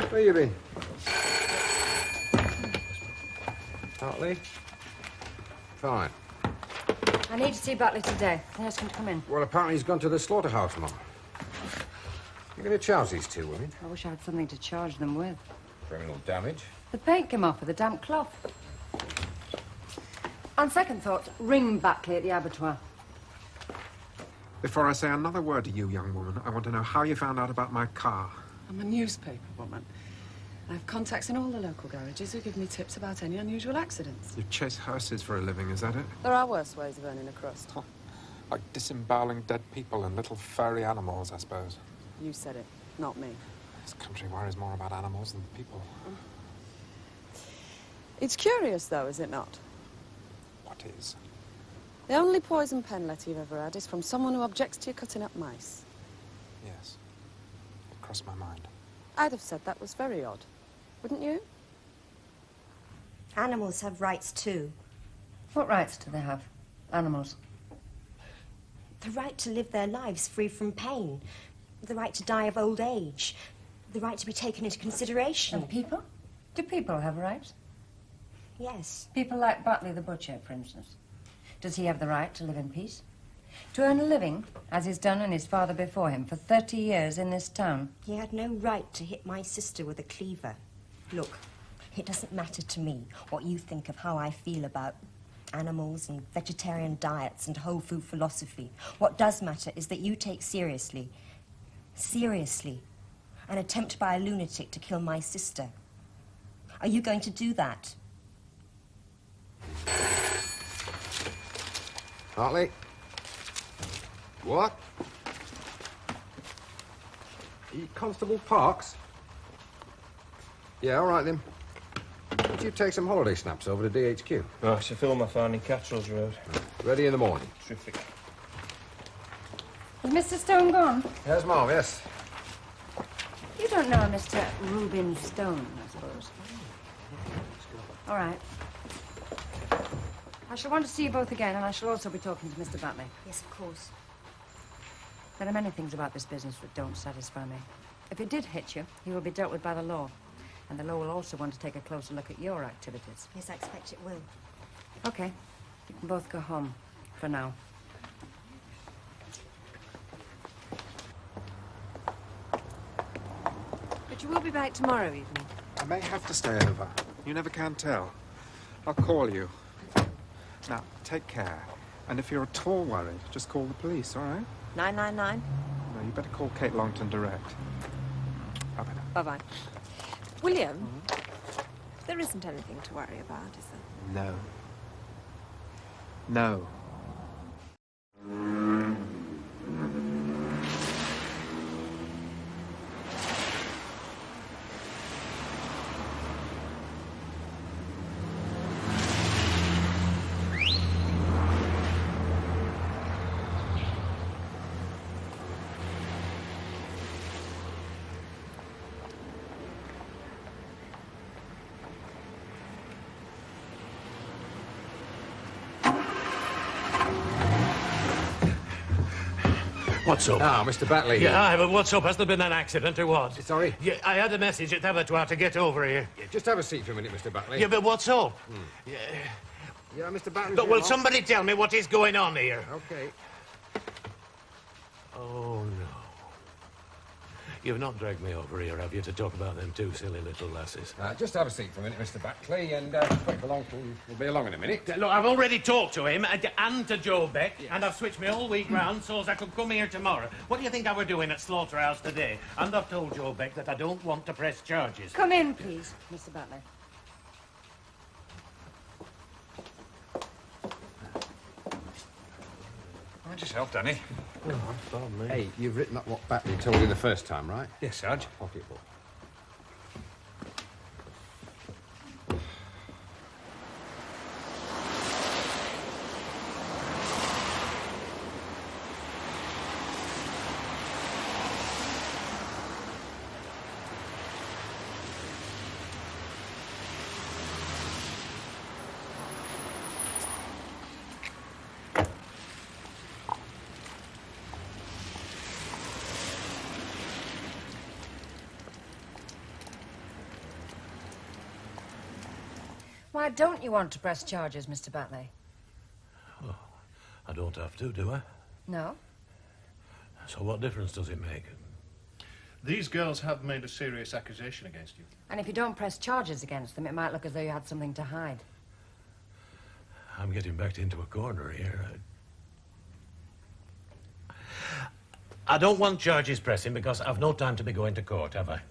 Where you been? Hartley? Fine. I need to see Batley today. Ask him to come in. Well, apparently he's gone to the slaughterhouse tomorrow. You're going to charge these two women? I wish I had something to charge them with. Criminal damage. The paint came off with a damp cloth. On second thought, ring Batley at the abattoir. Before I say another word to you, young woman, I want to know how you found out about my car. I'm a newspaper woman. I have contacts in all the local garages who give me tips about any unusual accidents. You chase hearses for a living, is that it? There are worse ways of earning a crust. Like disemboweling dead people and little furry animals, I suppose. You said it, not me. This country worries more about animals than people. It's curious, though, is it not? What is? The only poison pen letter you've ever had is from someone who objects to you cutting up mice. Yes. It crossed my mind. I'd have said that was very odd. Wouldn't you? Animals have rights too. What rights do they have? Animals? The right to live their lives free from pain. The right to die of old age. The right to be taken into consideration. And people? Do people have rights? Yes. People like Batley the butcher, for instance. Does he have the right to live in peace? To earn a living, as he's done and his father before him, for 30 years in this town? He had no right to hit my sister with a cleaver. Look, it doesn't matter to me what you think of how I feel about animals and vegetarian diets and whole food philosophy. What does matter is that you take seriously, an attempt by a lunatic to kill my sister. Are you going to do that? Hartley? What? Constable Parks? Yeah, all right then. Would you take some holiday snaps over to DHQ? Oh, I should fill my Farney Catrals Road. Ready in the morning. Terrific. Is Mr. Stone gone? Yes, Mom, yes. You don't know a Mr. Reuben Stone, I suppose. All right. I shall want to see you both again, and I shall also be talking to Mr. Batley. Yes, of course. There are many things about this business that don't satisfy me. If it did hit you, he will be dealt with by the law. And the law will also want to take a closer look at your activities. Yes, I expect it will. Okay. You can both go home, for now. But you will be back tomorrow evening. I may have to stay over. You never can tell. I'll call you. Now, take care. And if you're at all worried, just call the police, all right? 999. No, you better call Kate Longton direct. Bye-bye. Bye-bye. William, there isn't anything to worry about, is there? No. No. What's up? Ah, Mr. Batley. Yeah, aye, but what's up? Has there been an accident or what? Sorry? Yeah, I had a message at the abattoir to get over here. Yeah, just have a seat for a minute, Mr. Batley. Yeah, but what's up? Yeah. Yeah, Mr. Batley. But will somebody tell me what is going on here? Okay. Oh, no. You've not dragged me over here, have you, to talk about them two silly little lasses? Just have a seat for a minute, Mr. Batley, and wait for long. We'll be along in a minute. Look, I've already talked to him and to Joe Beck, and I've switched me all week round so as I could come here tomorrow. What do you think I were doing at Slaughterhouse today? And I've told Joe Beck that I don't want to press charges. Come in, please, Mr. Batley. I just help, Danny. Hey, you've written up what Batley told you the first time, right? Yes, Sarge. Pocketbook. Why don't you want to press charges, Mr. Batley? Oh, I don't have to, do I? No? So what difference does it make? These girls have made a serious accusation against you. And if you don't press charges against them, it might look as though you had something to hide. I'm getting backed into a corner here. I don't want charges pressing because I've no time to be going to court, have I?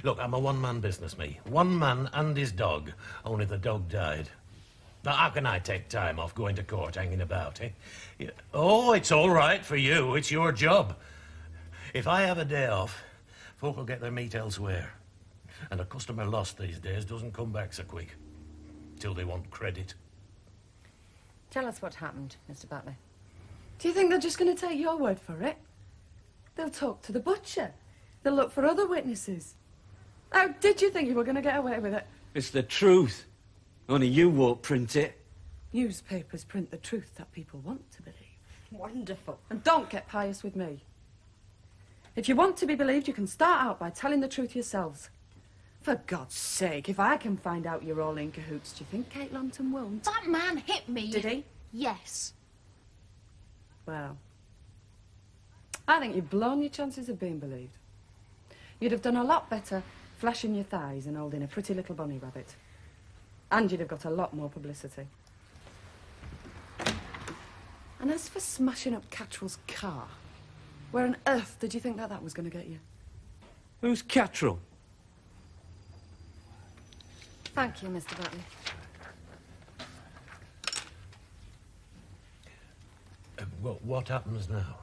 Look, I'm a one-man business, me. One man and his dog, only the dog died. Now, how can I take time off going to court hanging about, eh? Oh, it's all right for you. It's your job. If I have a day off, folk will get their meat elsewhere. And a customer lost these days doesn't come back so quick. Till they want credit. Tell us what happened, Mr. Batley. Do you think they're just going to take your word for it? They'll talk to the butcher. They'll look for other witnesses. How did you think you were going to get away with it? It's the truth. Only you won't print it. Newspapers print the truth that people want to believe. Wonderful. And don't get pious with me. If you want to be believed, you can start out by telling the truth yourselves. For God's sake, if I can find out you're all in cahoots, do you think Kate Lambton won't? That man hit me. Did he? Yes. Well, I think you've blown your chances of being believed. You'd have done a lot better flashing your thighs and holding a pretty little bunny rabbit. And you'd have got a lot more publicity. And as for smashing up Cattrall's car, where on earth did you think that was going to get you? Who's Cattrall? Thank you, Mr. Batley. What happens now?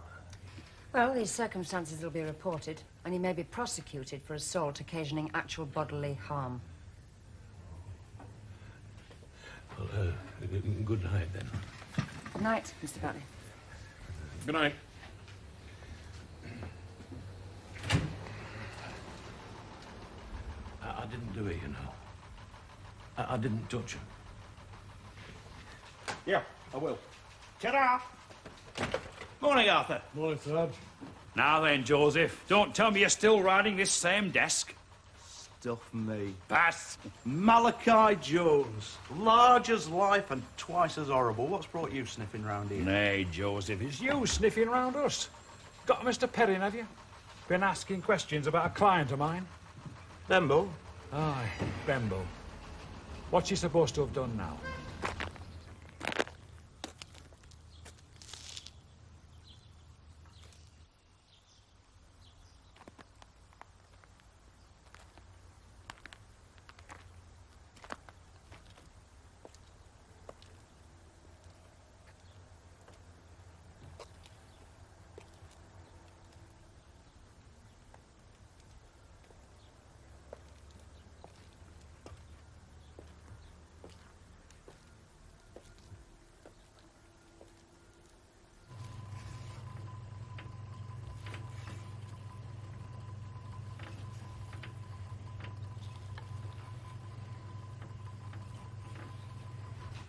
Well, these circumstances will be reported, and he may be prosecuted for assault occasioning actual bodily harm. Well, good night, then. Good night, Mr. Batley. Good night. I didn't do it, you know. I didn't touch him. Yeah, I will. Ta-da! Morning, Arthur. Morning, Sarge. Now then, Joseph, don't tell me you're still riding this same desk. Stuff me. Pass. Malachi Jones. Large as life and twice as horrible. What's brought you sniffing round here? Nay, Joseph, it's you sniffing round us. Got Mr. Perrin, have you? Been asking questions about a client of mine? Bembo? Aye, Bembo. What's he supposed to have done now?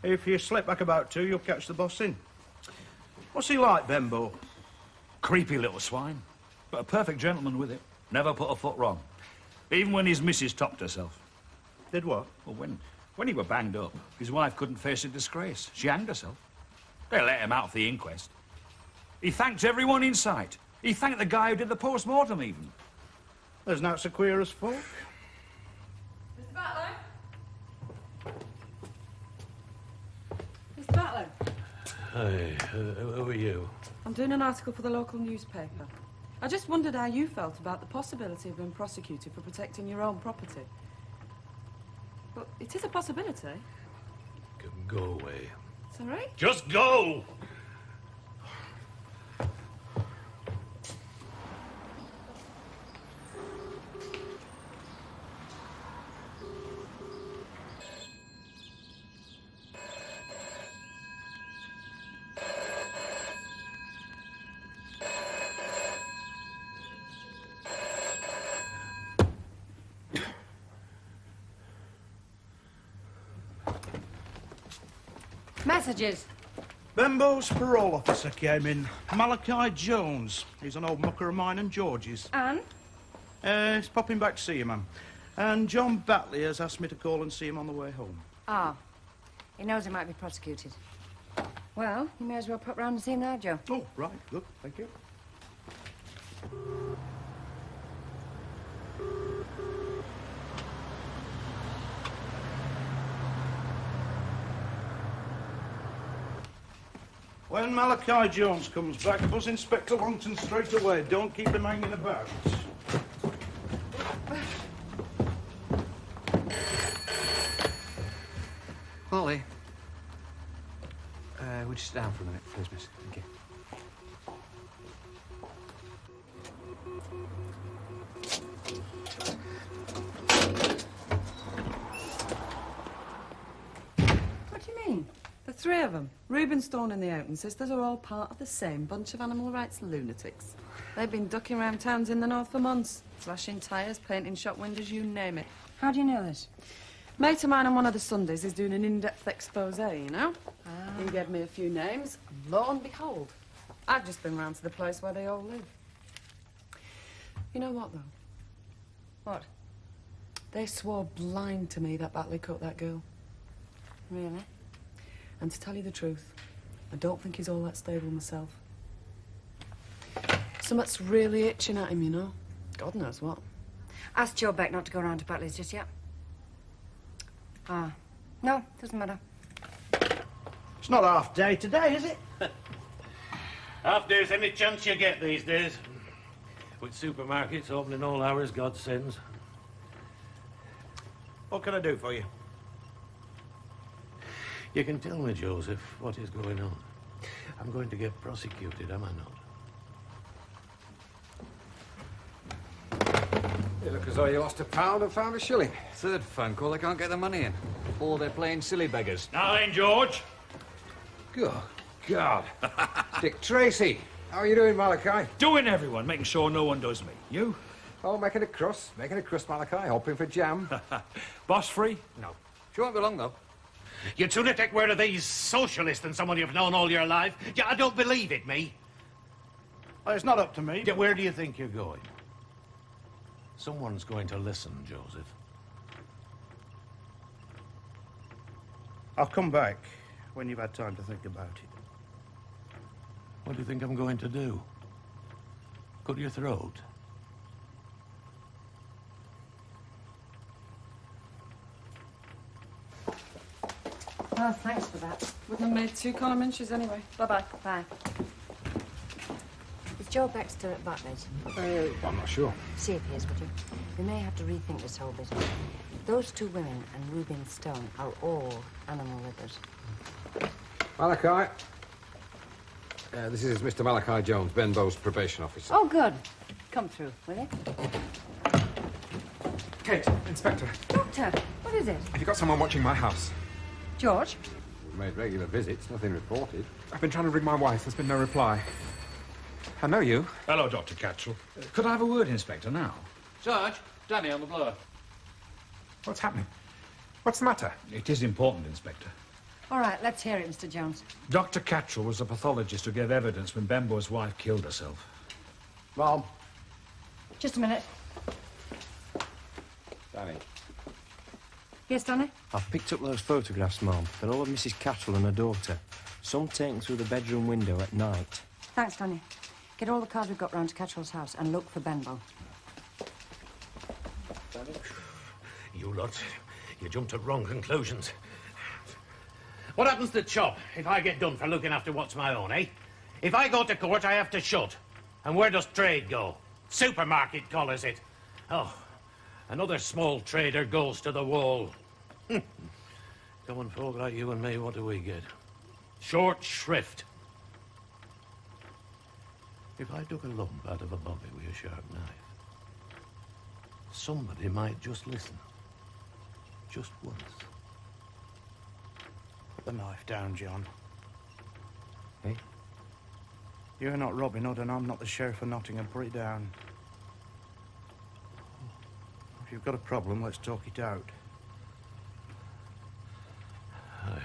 If you slip back about 2, you'll catch the boss in. What's he like, Bembo? Creepy little swine, but a perfect gentleman with it. Never put a foot wrong. Even when his missus topped herself. Did what? Well, when he were banged up, his wife couldn't face a disgrace. She hanged herself. They let him out of the inquest. He thanked everyone in sight. He thanked the guy who did the post-mortem, even. There's not so queer as folk. Mr. Butler? Mr. Butler? Hey, who are you? I'm doing an article for the local newspaper. I just wondered how you felt about the possibility of being prosecuted for protecting your own property. But it is a possibility. Go away. Sorry? Just go! Messages. Benbow's parole officer came in. Malachi Jones. He's an old mucker of mine and George's. Anne? He's popping back to see you, ma'am. And John Batley has asked me to call and see him on the way home. Ah. He knows he might be prosecuted. Well, you may as well pop round and see him now, Joe. Oh, right. Good. Thank you. When Malachi Jones comes back, buzz Inspector Longton straight away. Don't keep him hanging about. Holly. Would you sit down for a minute, please, miss? Thank you. What do you mean? The three of them, Reuben, Stone and the Outen sisters, are all part of the same bunch of animal rights lunatics. They've been ducking around towns in the north for months, slashing tyres, painting shop windows, you name it. How do you know this? Mate of mine on one of the Sundays is doing an in-depth expose, you know? He gave me a few names, and lo and behold, I've just been round to the place where they all live. You know what, though? What? They swore blind to me that Batley cut that girl. Really? And to tell you the truth, I don't think he's all that stable myself. Something's really itching at him, you know? God knows what. Ask Joe Beck not to go round to Batley's just yet. Ah. No, doesn't matter. It's not half day today, is it? Half day's any chance you get these days. With supermarkets opening all hours, God sends. What can I do for you? You can tell me, Joseph, what is going on. I'm going to get prosecuted, am I not? You look as though you lost £1 and found a shilling. Third phone call, they can't get the money in. Or they're playing silly beggars. Now then, George. Good God. Dick Tracy. How are you doing, Malachi? Doing everyone, making sure no one does me. You? Oh, making a crust, Malachi. Hoping for jam. Boss free? No. She won't be long, though. You'd sooner take word of these socialists than someone you've known all your life. Yeah, I don't believe it, me. Well, it's not up to me. Yeah, where do you think you're going? Someone's going to listen, Joseph. I'll come back when you've had time to think about it. What do you think I'm going to do? Cut your throat? Well, thanks for that. Wouldn't have made 2 column inches anyway. Bye-bye. Bye. Is Joe Beck still at Batley's? I'm not sure. See if he is, would you? We may have to rethink this whole business. Those 2 women and Reuben Stone are all animal rippers. Malachi. This is Mr. Malachi Jones, Benbow's probation officer. Oh, good. Come through, will you? Kate, Inspector, Doctor, what is it? have you got someone watching my house? George? Made regular visits, nothing reported. I've been trying to ring my wife. There's been no reply. I know you. Hello, Dr. Catchell. Could I have a word, Inspector, now? Sarge, Danny on the blower. What's happening? What's the matter? It is important, Inspector. All right, let's hear it, Mr. Jones. Dr. Catchell was a pathologist who gave evidence when Benbow's wife killed herself. Mom. Just a minute. Danny. Yes, Danny? I've picked up those photographs, Mom. They're all of Mrs. Catchell and her daughter. Some taken through the bedroom window at night. Thanks, Danny. Get all the cars we've got round to Catchell's house and look for Benbow. You lot, you jumped to wrong conclusions. What happens to Chop if I get done for looking after what's my own, eh? If I go to court, I have to shut. And where does trade go? Supermarket colours it. Oh, another small trader goes to the wall. Common folk like you and me, what do we get? Short shrift. If I took a lump out of a bobby with a sharp knife, somebody might just listen. Just once. Put the knife down, John. Eh? You're not Robin Hood and I'm not the Sheriff of Nottingham. Put it down. If you've got a problem, let's talk it out. Aye.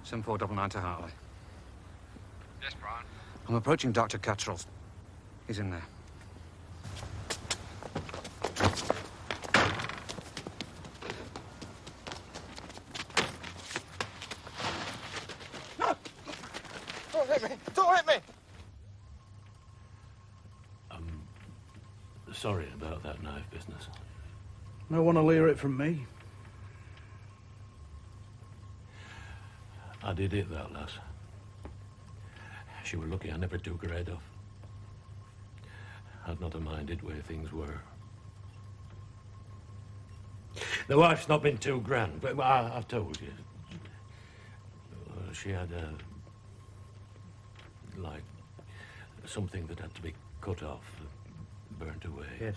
Some 499 to Hartley. Yes, Brian. I'm approaching Dr. Cattrall's. He's in there. No! Don't hit me! Don't hit me! I'm sorry about that knife business. No one will hear it from me. I did hit that lass. She were lucky I never took her head off. I'd not have minded where things were. The wife's not been too grand, but I've told you. She had like, something that had to be cut off, burnt away. Yes.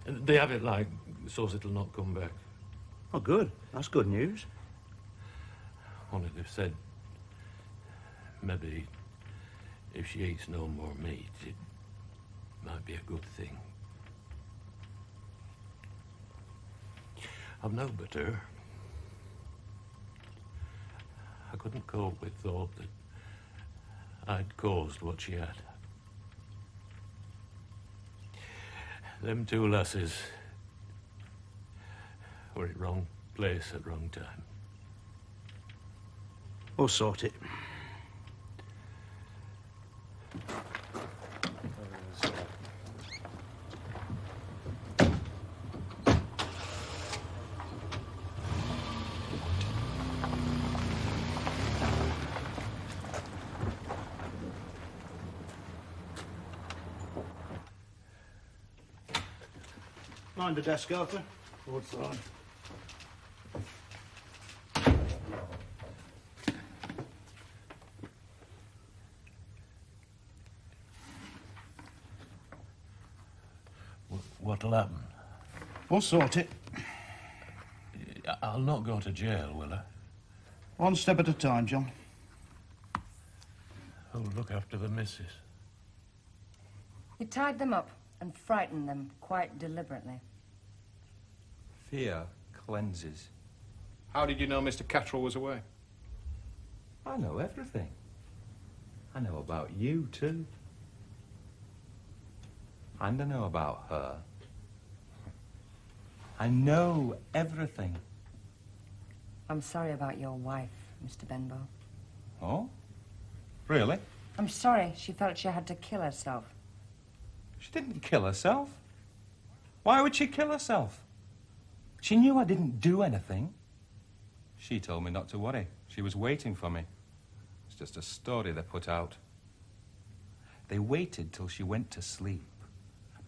They have it like, so it'll not come back. Oh, good. That's good news. Only they've said maybe if she eats no more meat, it might be a good thing. I've no but her. I couldn't cope with thought that I'd caused what she had. Them two lasses were at wrong place at wrong time. We'll sort it. Mind the desk, Arthur. What's on? What'll happen? We'll sort it. I'll not go to jail, will I? One step at a time, John. Who'll look after the missus? You tied them up and frightened them quite deliberately. Fear cleanses. How did you know Mr. Cattrall was away? I know everything. I know about you, too. And I know about her. I know everything. I'm sorry about your wife, Mr. Benbow. Oh? Really? I'm sorry she felt she had to kill herself. She didn't kill herself. Why would she kill herself? She knew I didn't do anything. She told me not to worry. She was waiting for me. It's just a story they put out. They waited till she went to sleep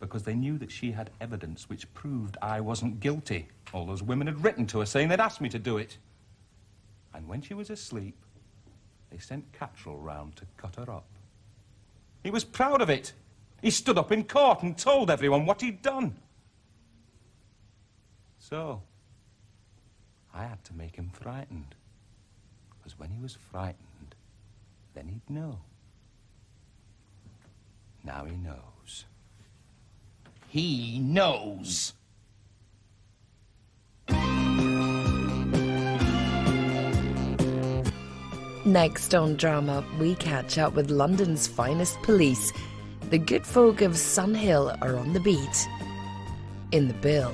because they knew that she had evidence which proved I wasn't guilty. All those women had written to her saying they'd asked me to do it. And when she was asleep, they sent Cattrall round to cut her up. He was proud of it. He stood up in court and told everyone what he'd done. So, I had to make him frightened. Because when he was frightened, then he'd know. Now he knows. He knows! Next on Drama, we catch up with London's finest police. The good folk of Sun Hill are on the beat. in the bill.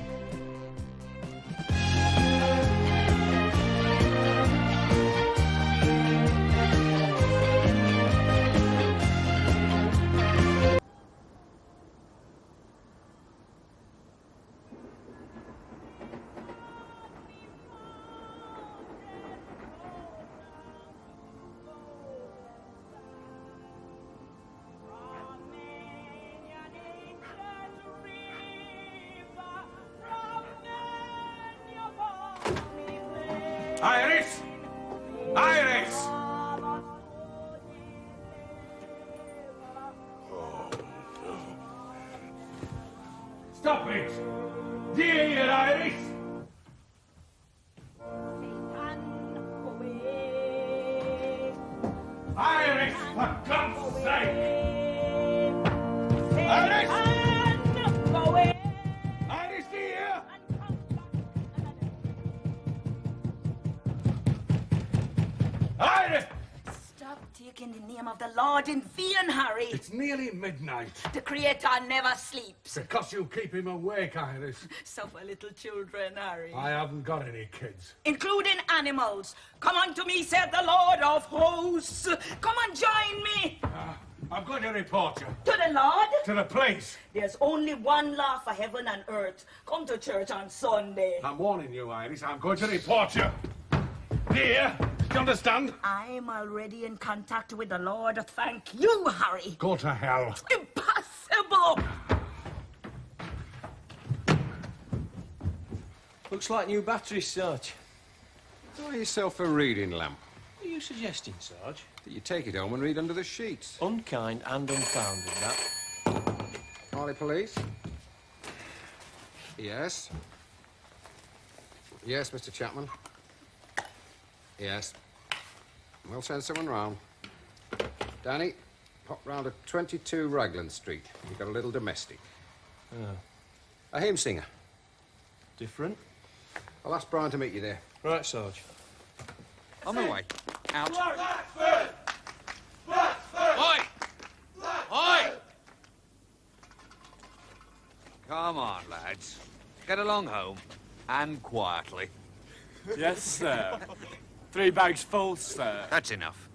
Iris! Iris! Stop it! Do you hear, Iris? Iris, for God's sake! Iris! Iris, do you hear? Iris! Stop taking the name of the Lord in vain, Harry. It's nearly midnight. The Creator never sleeps. Because you keep him awake, Iris. Suffer little children, Harry. I haven't got any kids. Including animals. Come unto me, said the Lord of hosts. Come and join me. I'm going to report you. To the Lord? To the police. There's only one law for heaven and earth. Come to church on Sunday. I'm warning you, Iris. I'm going to report you. Dear, do you understand? I'm already in contact with the Lord. Thank you, Harry. Go to hell. Impossible! Looks like new batteries, Sarge. Buy yourself a reading lamp. What are you suggesting, Sarge? That you take it home and read under the sheets. Unkind and unfounded, that. Harley Police? Yes. Yes, Mr. Chapman. Yes. We'll send someone round. Danny, pop round to 22 Raglan Street. You've got a little domestic. A hymn singer. Different? I'll ask Brian to meet you there. Right, Sarge. On my way. Out. Blackford! Blackford! Oi! Oi! Come on, lads. Get along home. And quietly. Yes, sir. 3 bags full, sir. That's enough.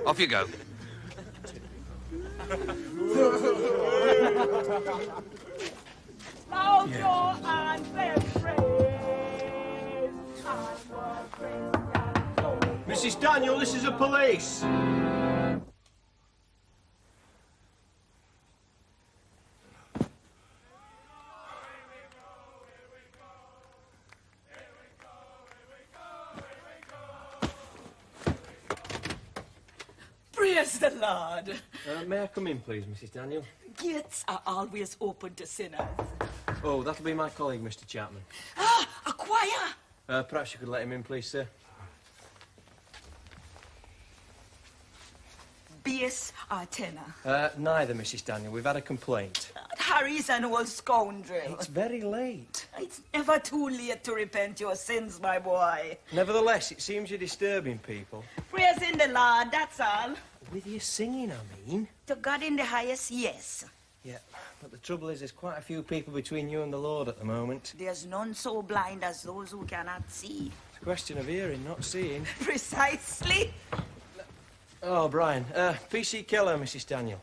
Off you go. Now your and Mrs. Daniel, this is the police. Praise the Lord. May I come in, please, Mrs. Daniel? Gates are always open to sinners. Oh, that'll be my colleague, Mr. Chapman. Ah, a choir. Perhaps you could let him in, please, sir. Bass or tenor? Neither, Mrs. Daniel. We've had a complaint. Harry's an old scoundrel. It's very late. It's never too late to repent your sins, my boy. Nevertheless, it seems you're disturbing people. Praising the Lord, that's all. With your singing, I mean. To God in the highest, yes. Yeah, but the trouble is there's quite a few people between you and the Lord at the moment. There's none so blind as those who cannot see. It's a question of hearing, not seeing. Precisely. Oh, Brian. PC Keller, Mrs. Daniel.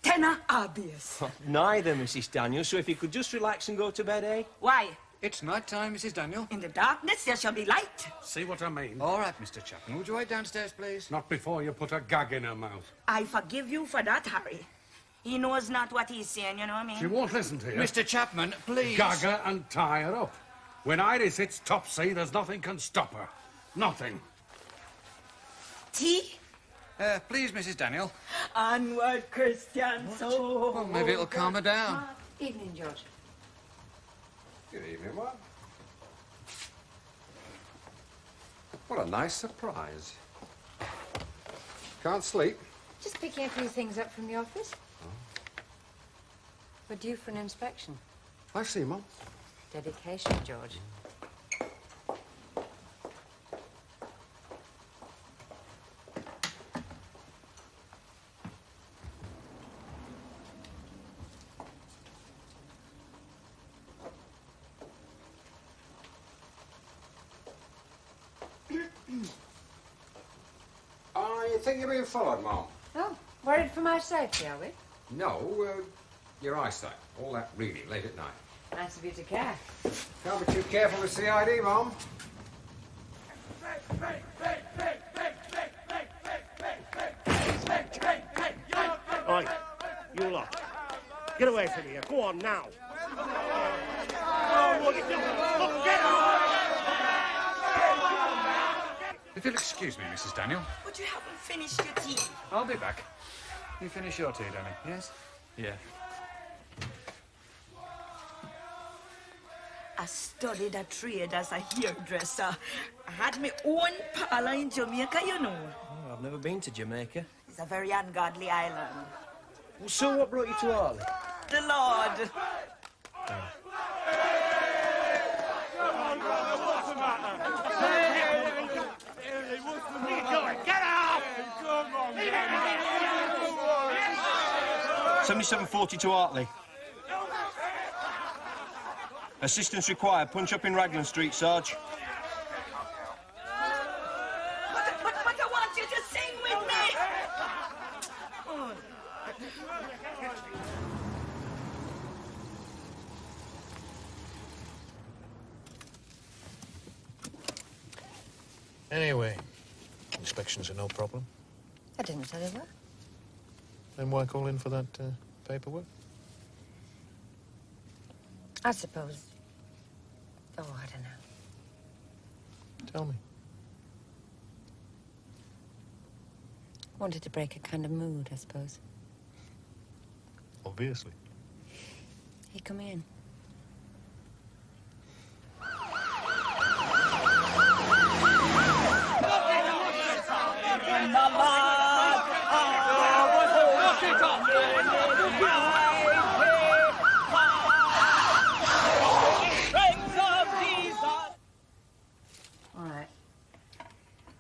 Tenor or bass? Neither, Mrs. Daniel, so if you could just relax and go to bed, eh? Why? It's night time, Mrs. Daniel. In the darkness there shall be light. See what I mean? All right, Mr. Chapman. Would you wait downstairs, please? Not before you put a gag in her mouth. I forgive you for that, Harry. He knows not what he's saying, you know what I mean? She won't listen to you. Mr. Chapman, please. Gag her and tie her up. When Iris hits top sea, there's nothing can stop her. Nothing. Tea? Please, Mrs. Daniel. Onward, Christian soul. Well, maybe it'll calm her down. Evening, George. Good evening, what? What a nice surprise. Can't sleep? Just picking a few things up from the office. We're due for an inspection. I see, Mum. Dedication, George. think you're being followed, Mom? Oh, worried for my safety, are we? No, your eyesight. All that reading late at night. Nice of you to care. Can't be too careful with CID, Mom. Oi, you lot. Get away from here. Go on now. Oh, what are you doing? Look, get out! If you'll excuse me, Mrs. Daniel. But you haven't finished your tea. I'll be back. You finish your tea, Danny, yes? Yeah. I studied a trade as a hairdresser. I had my own parlor in Jamaica, you know. Oh, I've never been to Jamaica. It's a very ungodly island. Well, so what brought you to Harley? The Lord. Get out! 7740 to Hartley. Assistance required. Punch up in Raglan Street, Sarge. But I want you to sing with me. Anyway, inspections are no problem. I didn't tell you that. Then why call in for that paperwork? I suppose. Oh, I don't know. Tell me. Wanted to break a kind of mood, I suppose. Obviously. He come in. All right.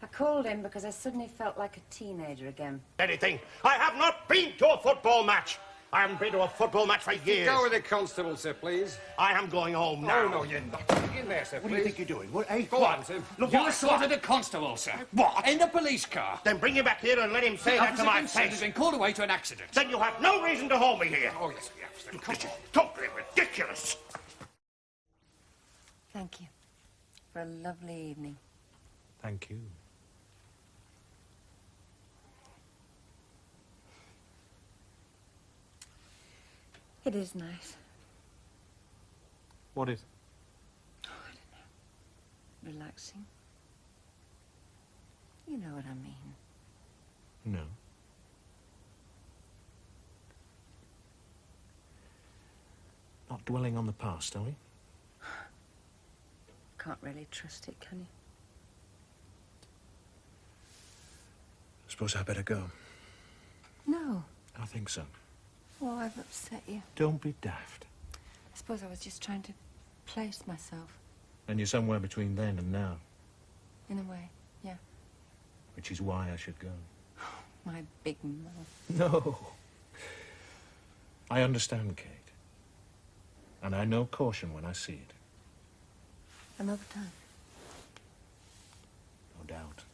I called him because I suddenly felt like a teenager again. Anything. I have not been to a football match. I haven't been to a football match for years. Go with the constable, sir, please. I am going home now. Oh, no, you're not. In there, sir, What do you think you're doing? What, eh? Go on, sir. Look, You assaulted a constable, sir. What? In the police car. Then bring him back here and let him say that to my Officer face. has been called away to an accident. Then you have no reason to hold me here. Oh, yes, we have. Come on. Don't be ridiculous. Thank you for a lovely evening. Thank you. It is nice. What is? Relaxing. You know what I mean. No. Not dwelling on the past, are we? Can't really trust it, can you? Suppose I better go. No. I think so. Oh, I've upset you. Don't be daft. I suppose I was just trying to place myself. And you're somewhere between then and now, In a way, yeah. which is why I should go. My big mouth. No. I understand, Kate. And I know caution when I see it. Another time. No doubt.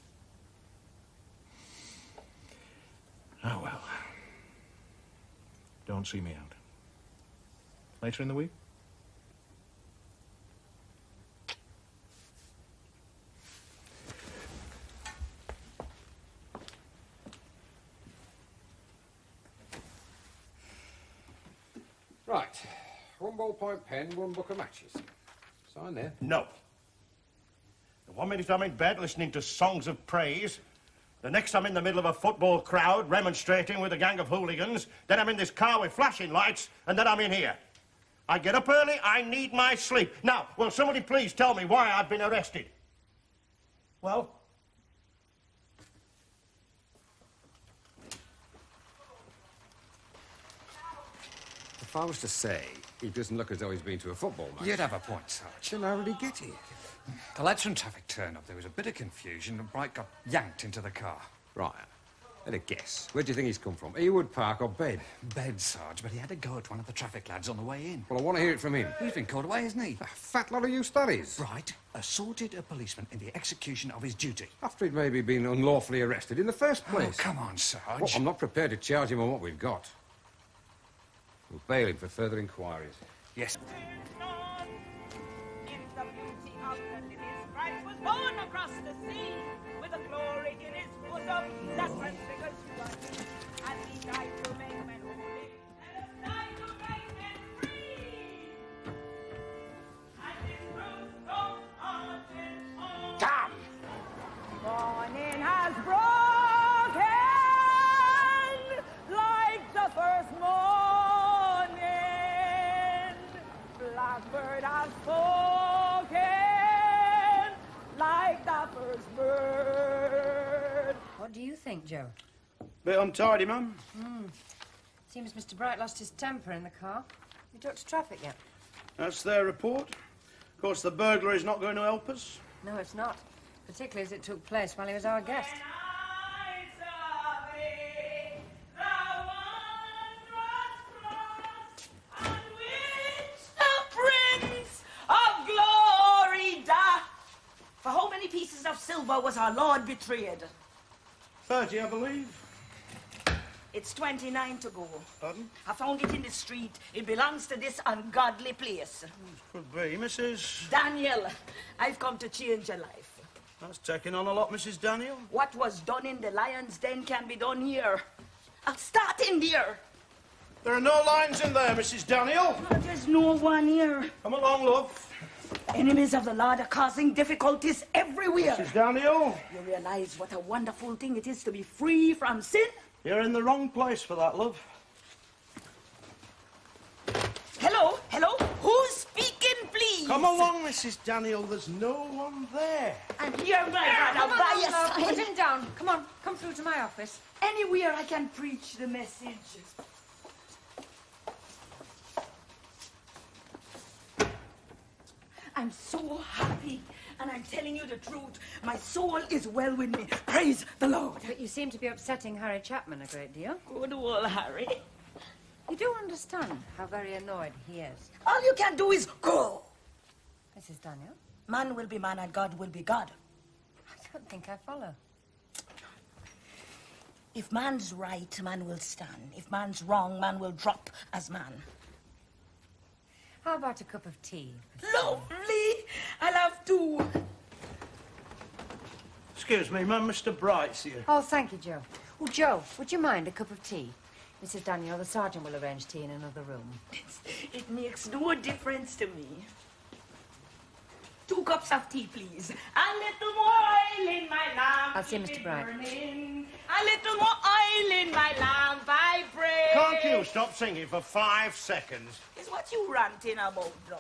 Ah, well. Don't see me out. Later in the week? Right. One ballpoint pen, one book of matches. Sign there. No. The 1 minute I'm in bed listening to songs of praise. The next I'm in the middle of a football crowd remonstrating with a gang of hooligans. Then I'm in this car with flashing lights. And then I'm in here. I get up early. I need my sleep. Now, will somebody please tell me why I've been arrested? Well? If I was to say he doesn't look as though he's been to a football match... You'd have a point, Sarge. Then how did he get here? The lads from traffic turned up. There was a bit of confusion and Bright got yanked into the car. Right. Let a guess. Where do you think he's come from? Ewood Park or Bed? Bed, Sarge, but he had a go at one of the traffic lads on the way in. Well, I want to hear it from him. He's been called away, hasn't he? A fat lot of use that is. Right. Assaulted a policeman in the execution of his duty. After he'd maybe been unlawfully arrested in the first place. Oh, come on, Sarge. Well, I'm not prepared to charge him on what we've got. We'll bail him for further inquiries. Yes. Christ was born across the sea with a glory in his bosom that transfigures humanity, and he died to make men holy, and has died to make men free. And his truth goes on and on. Damn! Morning has broken like the first morning. Blackbird has spoken like the first bird. What do you think, Joe? Bit untidy, ma'am. Seems Mr. Bright lost his temper in the car. You talked to traffic yet? That's their report. Of course, the burglar is not going to help us. No, it's not. Particularly as it took place while he was our guest. Prince of glory died. For how many pieces of silver was our Lord betrayed? 30, I believe. It's 29 to go. Pardon? I found it in the street. It belongs to this ungodly place. Could be, Mrs. Daniel, I've come to change your life. That's taking on a lot, Mrs. Daniel. What was done in the lion's den can be done here. I'll start in there. There are no lines in there, Mrs. Daniel. No, there's no one here. Come along, love. Enemies of the Lord are causing difficulties everywhere. Mrs. Daniel. You realize what a wonderful thing it is to be free from sin? You're in the wrong place for that, love. Hello? Hello? Who's speaking, please? Come along, Mrs. Daniel. There's no one there. I'm here, my brother, by your side. Put him down. Come on, come through to my office. Anywhere I can preach the message. I'm so happy, and I'm telling you the truth. My soul is well with me. Praise the Lord. But you seem to be upsetting Harry Chapman a great deal. Good old Harry. You do understand how very annoyed he is. All you can do is go. Mrs. Daniel? Man will be man and God will be God. I don't think I follow. If man's right, man will stand. If man's wrong, man will drop as man. How about a cup of tea? Lovely! I'll have two. Excuse me, ma'am, Mr. Bright's here. Oh, thank you, Joe. Oh, Joe, would you mind a cup of tea? Mrs. Daniel, the sergeant will arrange tea in another room. It makes no difference to me. 2 cups of tea, please. A little more oil in my lamp. I'll see Mr. Bright. Burning. A little more oil in my lamp, I pray. Can't you stop singing for 5 seconds? Is what you ranting about, though?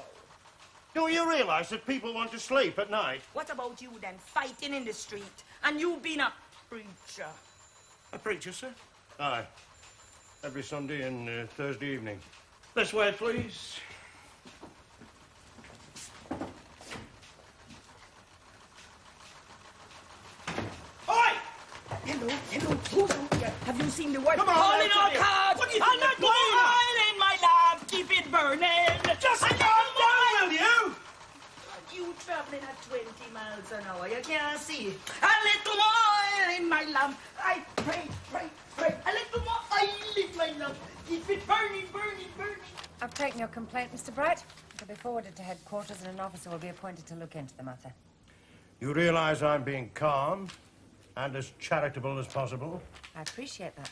Don't you realise that people want to sleep at night? What about you, then, fighting in the street? And you being a preacher? A preacher, sir? Aye. Every Sunday and Thursday evening. This way, please. Hello, who's out there? Have you seen the word? Come on, Calling our Anthony. cards! What are you A doing? little more oil in my lamp, keep it burning! Just A calm little down, will you? You traveling at 20 miles an hour, you can't see. A little more oil in my lamp. I pray. A little more oil in my lamp. Keep it burning. I've taken your complaint, Mr. Bright. It'll be forwarded to headquarters and an officer will be appointed to look into the matter. You realise I'm being calm and as charitable as possible? I appreciate that.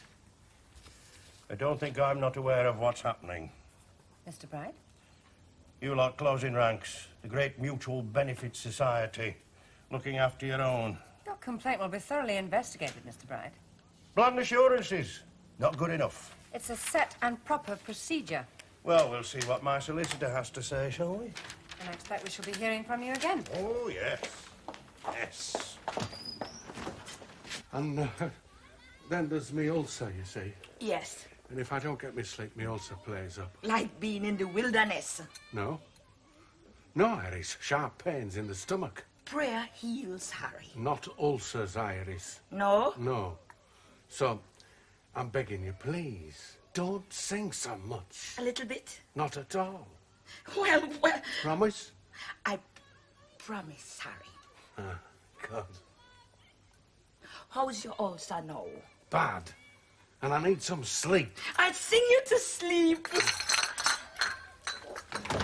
I don't think I'm not aware of what's happening. Mr. Bright? You lot closing ranks, the great mutual benefit society, looking after your own. Your complaint will be thoroughly investigated, Mr. Bright. Blunt assurances, not good enough. It's a set and proper procedure. Well, we'll see what my solicitor has to say, shall we? And I expect we shall be hearing from you again. Oh, yes. Yes. And then there's me ulcer, you see. Yes, And if I don't get me sleep, me ulcer plays up. like being in the wilderness. No? No, Iris. Sharp pains in the stomach. Prayer heals, Harry. Not ulcers, Iris. No? No. Son, I'm begging you, please, don't sing so much. A little bit. Not at all. Well, Promise? I promise, Harry. Ah, God. How's your ulcer now? Bad. And I need some sleep. I'll sing you to sleep.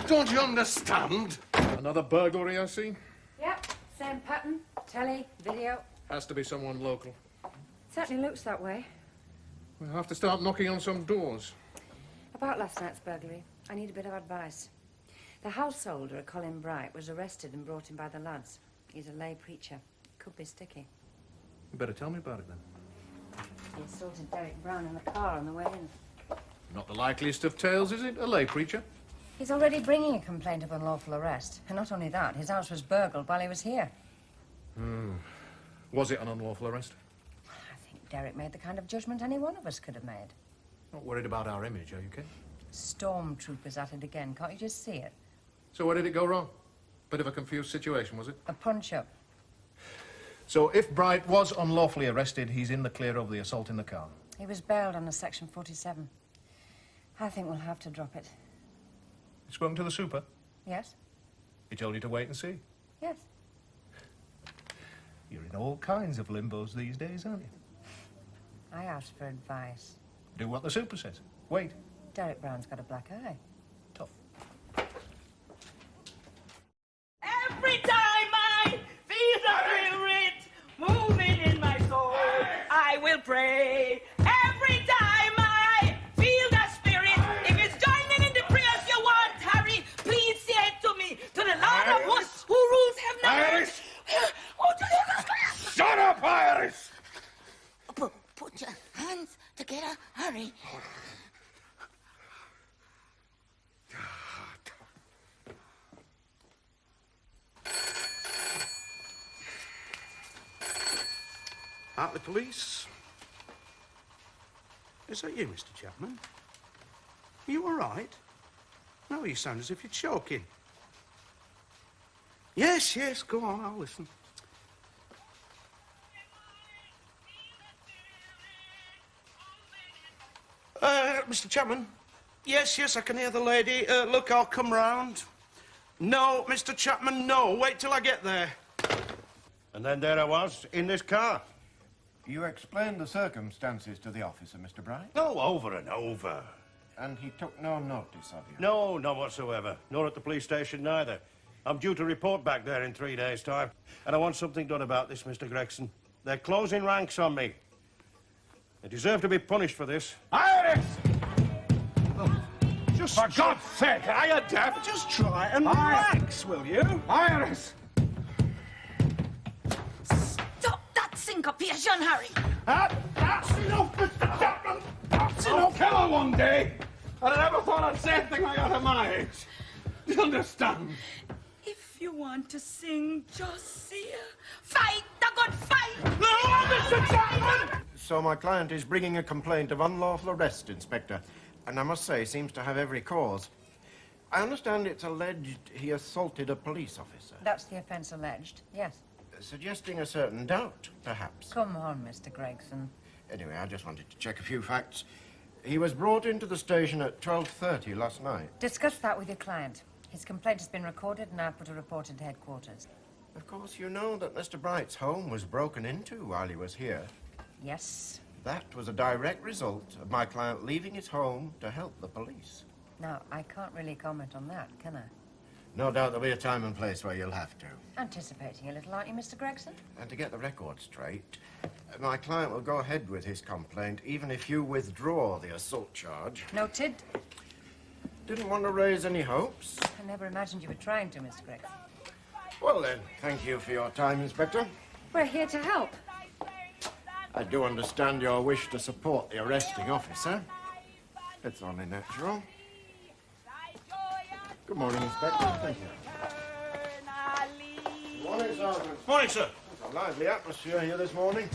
Don't you understand? Another burglary, I see. Yep, same pattern. Telly, video. Has to be someone local. Certainly looks that way. We'll have to start knocking on some doors. About last night's burglary, I need a bit of advice. The householder at Colin Bright was arrested and brought in by the lads. He's a lay preacher. Could be sticky. You better tell me about it then. He assaulted Derek Brown in the car on the way in. Not the likeliest of tales, is it? A lay preacher? He's already bringing a complaint of unlawful arrest. And not only that, his house was burgled while he was here. Was it an unlawful arrest? I think Derek made the kind of judgment any one of us could have made. Not worried about our image, are you, Kate? Stormtroopers at it again. Can't you just see it? So where did it go wrong? Bit of a confused situation, was it? A punch-up. So if Bright was unlawfully arrested, he's in the clear over the assault in the car. He was bailed on a Section 47. I think we'll have to drop it. You spoken to the super? Yes? He told you to wait and see. Yes. You're in all kinds of limbos these days, aren't you? I asked for advice. Do what the super says. Wait. Derek Brown's got a black eye. Tough. Every time I feel the spirit moving in my soul, I will pray. Every time I feel the spirit, if it's joining in the prayers you want, Harry, please say it to me, to the Lord of hosts who rules heaven and earth. Oh, Juliet! Shut up, Iris! Put your hands together, Harry. Out the police. Is that you, Mr. Chapman? Are you all right? No, you sound as if you're choking. Yes, yes, go on, I'll listen. Mr. Chapman? Yes, yes, I can hear the lady. Look, I'll come round. No, Mr. Chapman, no. Wait till I get there. And then there I was, in this car. You explained the circumstances to the officer, Mr. Bright? Oh, over and over. And he took no notice of you? No, none whatsoever. Nor at the police station, neither. I'm due to report back there in 3 days' time. And I want something done about this, Mr. Gregson. They're closing ranks on me. They deserve to be punished for this. Iris! Just for God's sake, are you deaf? Just try and relax, will you? Iris! Stop that syncopation, Harry. That's enough, Mr. Chapman! That's enough! I'll kill her one day! And I never thought I'd say anything like that at my age. Do you understand? If you want to sing, just say fight the good fight. No, Mr. Chapman! So my client is bringing a complaint of unlawful arrest, Inspector. And I must say, seems to have every cause. I understand it's alleged he assaulted a police officer. That's the offence alleged, yes. Suggesting a certain doubt, perhaps. Come on, Mr. Gregson. Anyway, I just wanted to check a few facts. He was brought into the station at 12:30 last night. Discuss that with your client. His complaint has been recorded and I've put a report into headquarters. Of course, you know that Mr. Bright's home was broken into while he was here. Yes. That was a direct result of my client leaving his home to help the police. Now, I can't really comment on that, can I? No doubt there'll be a time and place where you'll have to. Anticipating a little, aren't you, Mr. Gregson? And to get the record straight, my client will go ahead with his complaint even if you withdraw the assault charge. Noted. Didn't want to raise any hopes. I never imagined you were trying to, Mr. Gregson. Well then, thank you for your time, Inspector. We're here to help. I do understand your wish to support the arresting officer. It's only natural. Good morning, Inspector. Thank you. Good morning, Sergeant. Morning, sir. It's a lively atmosphere here this morning.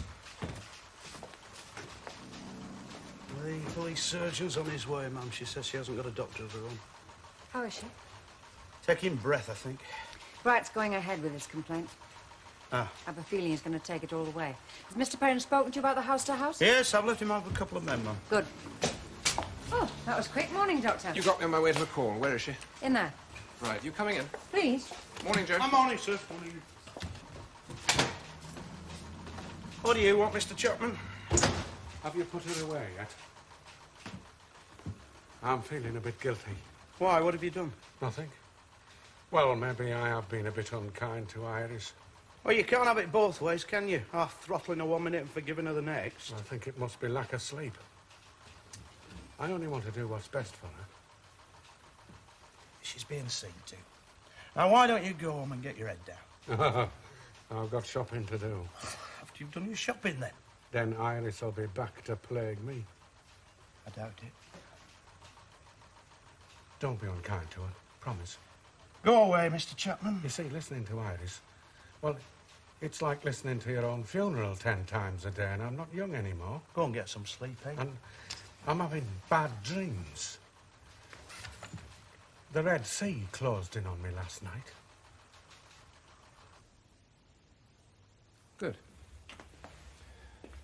The police surgeon's on his way, Mum. She says she hasn't got a doctor of her own. How is she? Taking breath, I think. Bright's going ahead with his complaint. Ah. I have a feeling he's going to take it all away. Has Mr. Perrin spoken to you about the house-to-house? Yes, I've let him have a couple of men, ma'am. Good. Oh, that was quick. Morning, Doctor. You got me on my way to a call. Where is she? In there. Right, you coming in? Please. Morning, Joe. Morning, sir. Morning. What do you want, Mr. Chapman? Have you put her away yet? I'm feeling a bit guilty. Why? What have you done? Nothing. Well, maybe I have been a bit unkind to Iris. Well, you can't have it both ways, can you? Half throttling her 1 minute and forgiving her the next. I think it must be lack of sleep. I only want to do what's best for her. She's being seen to. Now, why don't you go home and get your head down? I've got shopping to do. After you've done your shopping, then? Then Iris will be back to plague me. I doubt it. Don't be unkind to her. Promise. Go away, Mr. Chapman. You see, listening to Iris, well, it's like listening to your own funeral 10 times a day, and I'm not young anymore. Go and get some sleep, eh? And I'm having bad dreams. The Red Sea closed in on me last night. Good.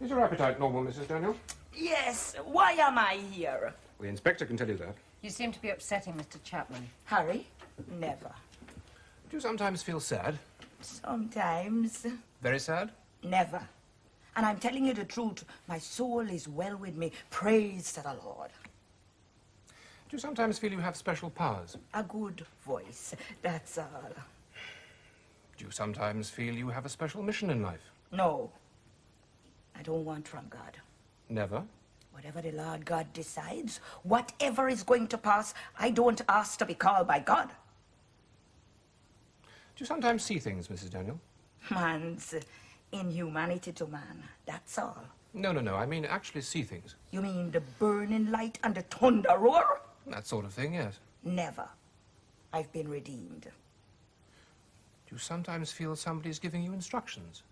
Is your appetite normal, Mrs. Daniel? Yes, why am I here? The inspector can tell you that. You seem to be upsetting Mr. Chapman. Harry? Never. Do you sometimes feel sad? Sometimes. Very sad? Never. And I'm telling you the truth. My soul is well with me. Praise to the Lord. Do you sometimes feel you have special powers? A good voice, that's all. Do you sometimes feel you have a special mission in life? No. I don't want from God. Never? Whatever the Lord God decides, whatever is going to pass, I don't ask to be called by God. Do you sometimes see things, Mrs. Daniel? Man's inhumanity to man, that's all. No, no, no. I mean actually see things. You mean the burning light and the thunder roar? That sort of thing, yes. Never. I've been redeemed. Do you sometimes feel somebody's giving you instructions?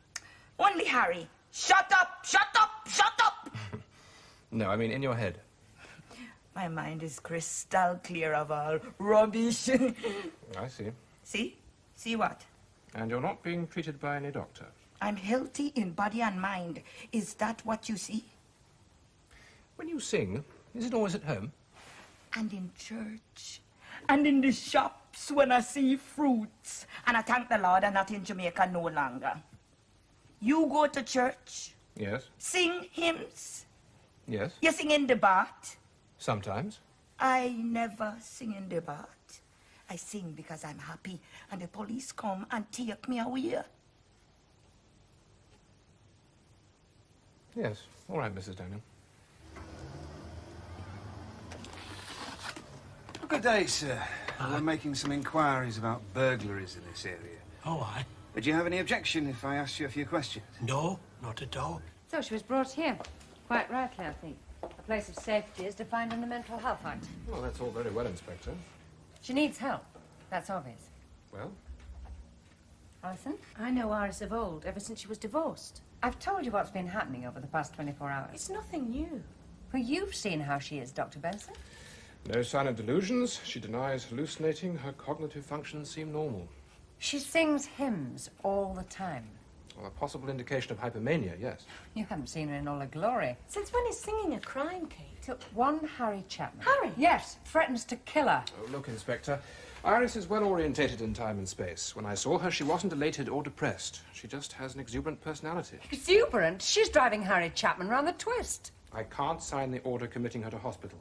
Only Harry. Shut up! Shut up! Shut up! No, I mean in your head. My mind is crystal clear of all rubbish. I see. See? See what? And you're not being treated by any doctor? I'm healthy in body and mind. Is that what you see? When you sing, is it always at home? And in church. And in the shops when I see fruits. And I thank the Lord I'm not in Jamaica no longer. You go to church. Yes. Sing hymns. Yes. You sing in the bath. Sometimes. I never sing in the bath. I sing because I'm happy and the police come and take me away. Yes. All right, Mrs. Daniel. Good day, sir. We're making some inquiries about burglaries in this area. Oh, aye. Would you have any objection if I asked you a few questions? No, not at all. So she was brought here. Quite rightly, I think. A place of safety is defined in the Mental Health Act. Well, that's all very well, Inspector. She needs help. That's obvious. Well? Alison? I know Iris of old, ever since she was divorced. I've told you what's been happening over the past 24 hours. It's nothing new. Well, you've seen how she is, Dr. Benson. No sign of delusions. She denies hallucinating. Her cognitive functions seem normal. She sings hymns all the time. Well, a possible indication of hypomania, yes. You haven't seen her in all her glory. Since when is singing a crime, Kate? Took one Harry Chapman. Harry? Yes, threatens to kill her. Oh, look, Inspector. Iris is well orientated in time and space. When I saw her, she wasn't elated or depressed. She just has an exuberant personality. Exuberant? She's driving Harry Chapman round the twist. I can't sign the order committing her to hospital.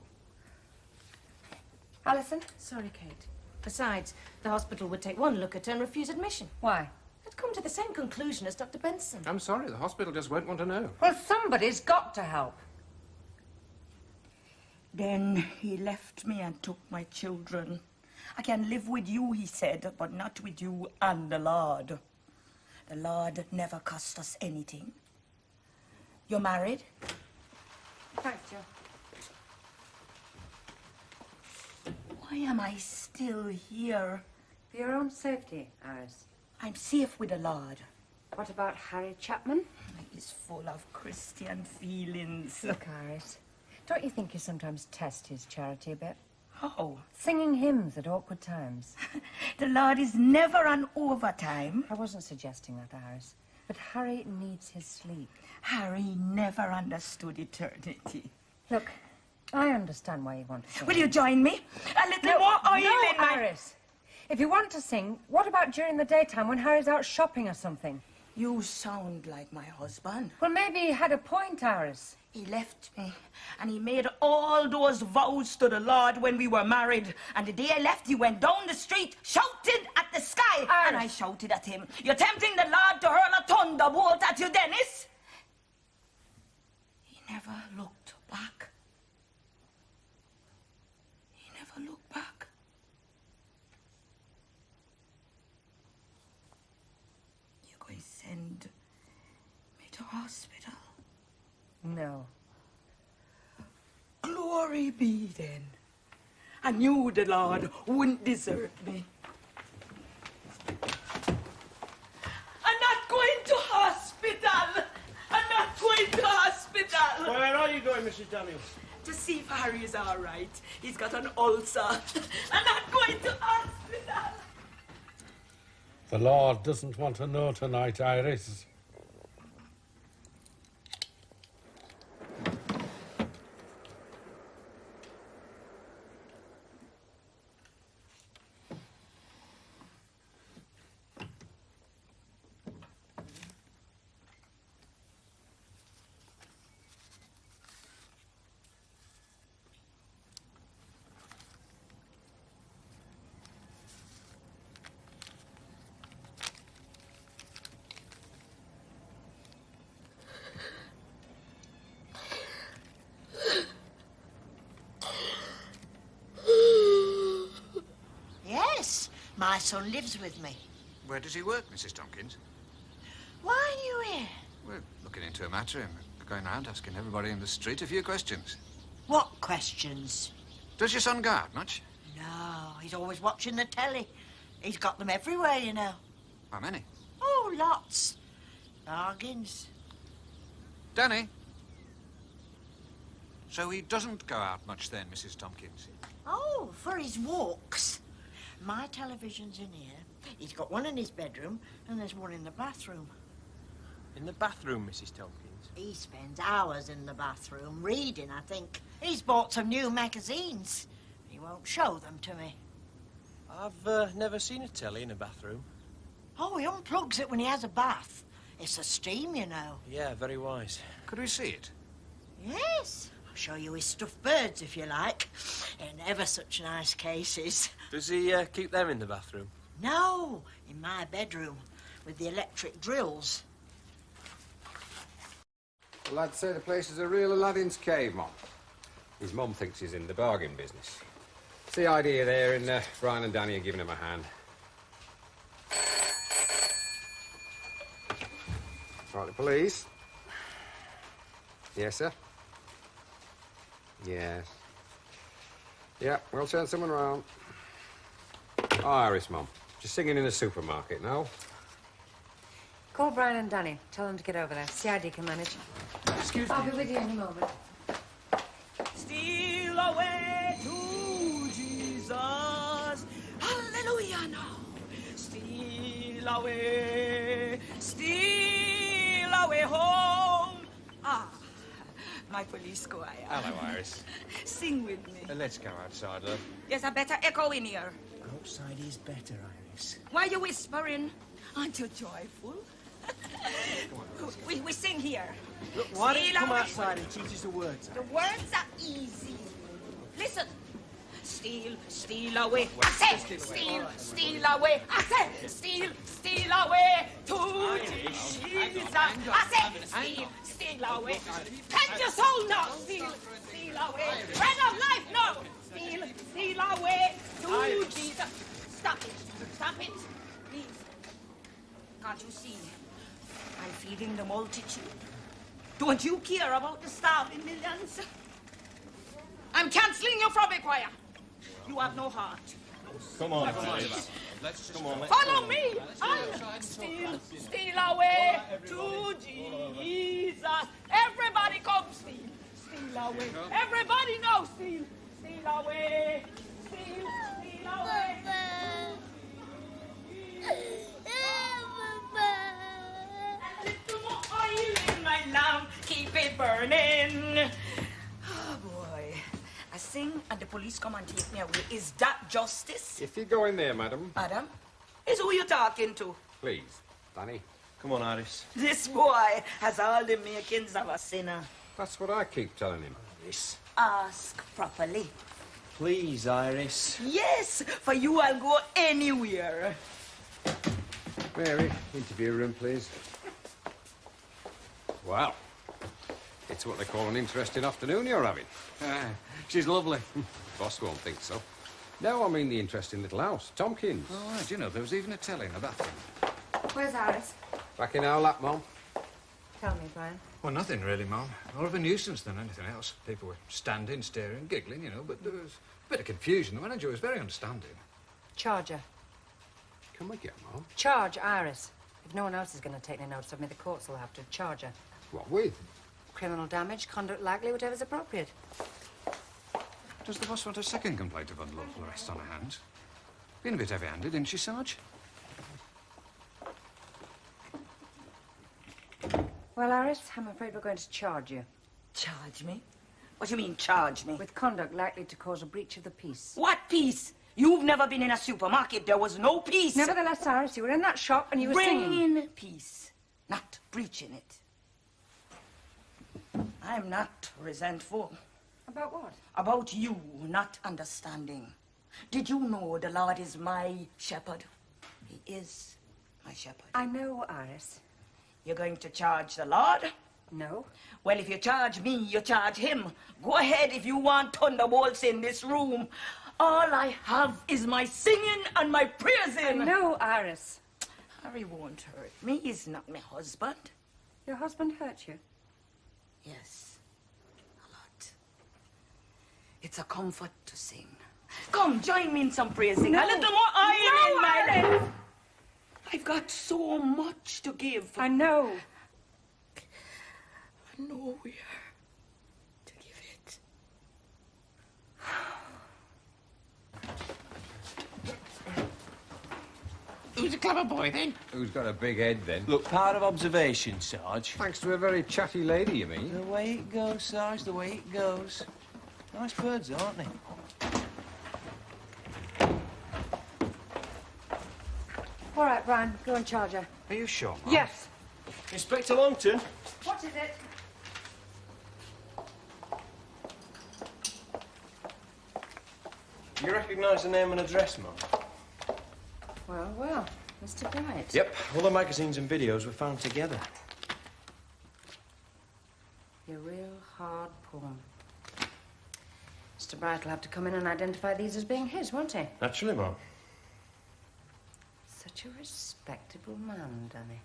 Alison? Sorry, Kate. Besides, the hospital would take one look at her and refuse admission. Why? They'd come to the same conclusion as Dr. Benson. I'm sorry, the hospital just won't want to know. Well, somebody's got to help. Then he left me and took my children. I can live with you, he said, but not with you and the Lord. The Lord never cost us anything. You're married? Thanks, Joe. Why am I still here? For your own safety, Iris. I'm safe with the Lord. What about Harry Chapman? He's full of Christian feelings. Look, Iris, don't you think you sometimes test his charity a bit? How? Singing hymns at awkward times. The Lord is never on overtime. I wasn't suggesting that, Iris. But Harry needs his sleep. Harry never understood eternity. Look, I understand why you want to sing. Will you join me? A little more oil in my... Iris. If you want to sing, what about during the daytime when Harry's out shopping or something? You sound like my husband. Well, maybe he had a point, Iris. He left me, and he made all those vows to the Lord when we were married. And the day I left, he went down the street, shouted at the sky, and I shouted at him. You're tempting the Lord to hurl a thunderbolt at you, Dennis. He never looked back. He never looked back. You're going to send me to hospital? No. Glory be then. I knew the Lord wouldn't desert me. I'm not going to hospital. I'm not going to hospital. Where are you going, Mrs. Daniels? To see if Harry is all right. He's got an ulcer. I'm not going to hospital. The Lord doesn't want to know tonight, Iris. Yes, my son lives with me. Where does he work, Mrs. Tompkins? Why are you here? We're looking into a matter and we're going round asking everybody in the street a few questions. What questions? Does your son go out much? No, he's always watching the telly. He's got them everywhere, you know. How many? Oh, lots. Bargains. Danny? So he doesn't go out much then, Mrs. Tompkins? Oh, for his walks. My television's in here. He's got one in his bedroom, and there's one in the bathroom. In the bathroom, Mrs. Tompkins? He spends hours in the bathroom, reading, I think. He's bought some new magazines. He won't show them to me. I've never seen a telly in a bathroom. Oh, he unplugs it when he has a bath. It's a steam, you know. Yeah, very wise. Could we see it? Yes. I'll show you his stuffed birds, if you like. In ever such nice cases. Does he keep them in the bathroom? No, in my bedroom, with the electric drills. The lads say the place is a real Aladdin's cave, Mom. His mum thinks he's in the bargain business. It's the idea there, and Brian and Danny are giving him a hand. Right, the police. Yes, sir? Yes. Yeah, we'll send someone round. Oh, Iris, Mum. Just singing in the supermarket, no? Call Brian and Danny. Tell them to get over there. CID can manage. Excuse I'll be with you in a moment. Steal away to Jesus. Hallelujah now. Steal away home. Ah, my police choir. Hello, Iris. Sing with me. Let's go outside, love. Yes, I better echo in here. Outside is better, Iris. Why are you whispering? Aren't you joyful? we sing here. Look, why don't you Steal come away. outside and teach us the words? The words are easy. Listen. Steal away. I said, steal away. I said, steal away to Jesus. I said, steal away. Take your soul now. Steal away. Bread of life, no. Steal away to Jesus. Stop it, please. Can't you see? I'm feeding the multitude. Don't you care about the starving millions? I'm cancelling you from a choir. You have no heart. Come on, Let's come on. Follow me. I'll steal away to Jesus. Everybody come steal away. Everybody know steal away police come and take me away. Is that justice? If you go in there, madam. Madam? Is who you talking to? Please, Danny. Come on, Iris. This boy has all the makings of a sinner. That's what I keep telling him. Iris. Ask properly. Please, Iris. Yes, for you I'll go anywhere. Mary, interview room, please. Wow. It's what they call an interesting afternoon you're having. She's lovely. Boss won't think so. No, I mean the interesting little house. Tompkins. Oh, right. You know, there was even a telly in the bathroom. Where's Iris? Back in our lap, Mum. Tell me, Brian. Well, nothing really, Mum. More of a nuisance than anything else. People were standing, staring, giggling, you know, but there was a bit of confusion. The manager was very understanding. Charge her. Come again, Mum? Charge Iris. If no one else is going to take any notice of me, the courts will have to charge her. What with? Criminal damage, conduct likely, whatever's appropriate. Does the boss want a second complaint of unlawful arrest on her hands? Been a bit heavy-handed, didn't she, Sarge? Well, Iris, I'm afraid we're going to charge you. Charge me? What do you mean, charge me? With conduct likely to cause a breach of the peace. What peace? You've never been in a supermarket. There was no peace. Nevertheless, Iris, you were in that shop and you were singing. Bringing peace, not breaching it. I'm not resentful. About what? About you not understanding. Did you know the Lord is my shepherd? He is my shepherd. I know, Iris. You're going to charge the Lord? No. Well, if you charge me, you charge him. Go ahead if you want thunderbolts in this room. All I have is my singing and my praising. No, Iris. Harry won't hurt me. He's not my husband. Your husband hurt you? Yes, a lot. It's a comfort to sing. Come, join me in some praising. No. A little more iron in my Iris. life. I've got so much to give. I know. I know where to give it. Who's a clever boy, then? Who's got a big head, then? Look, part of observation, Sarge. Thanks to a very chatty lady, you mean? The way it goes, Sarge, the way it goes. Nice birds, aren't they? All right, Brian, go and charge her. Are you sure, Mum? Yes. Inspector Longton. What is it? You recognise the name and address, Mum? Well, Mr. Bright. Yep. All the magazines and videos were found together. You're real hard porn. Mr. Bright will have to come in and identify these as being his, won't he? Naturally, Mum. Such a respectable man, Danny.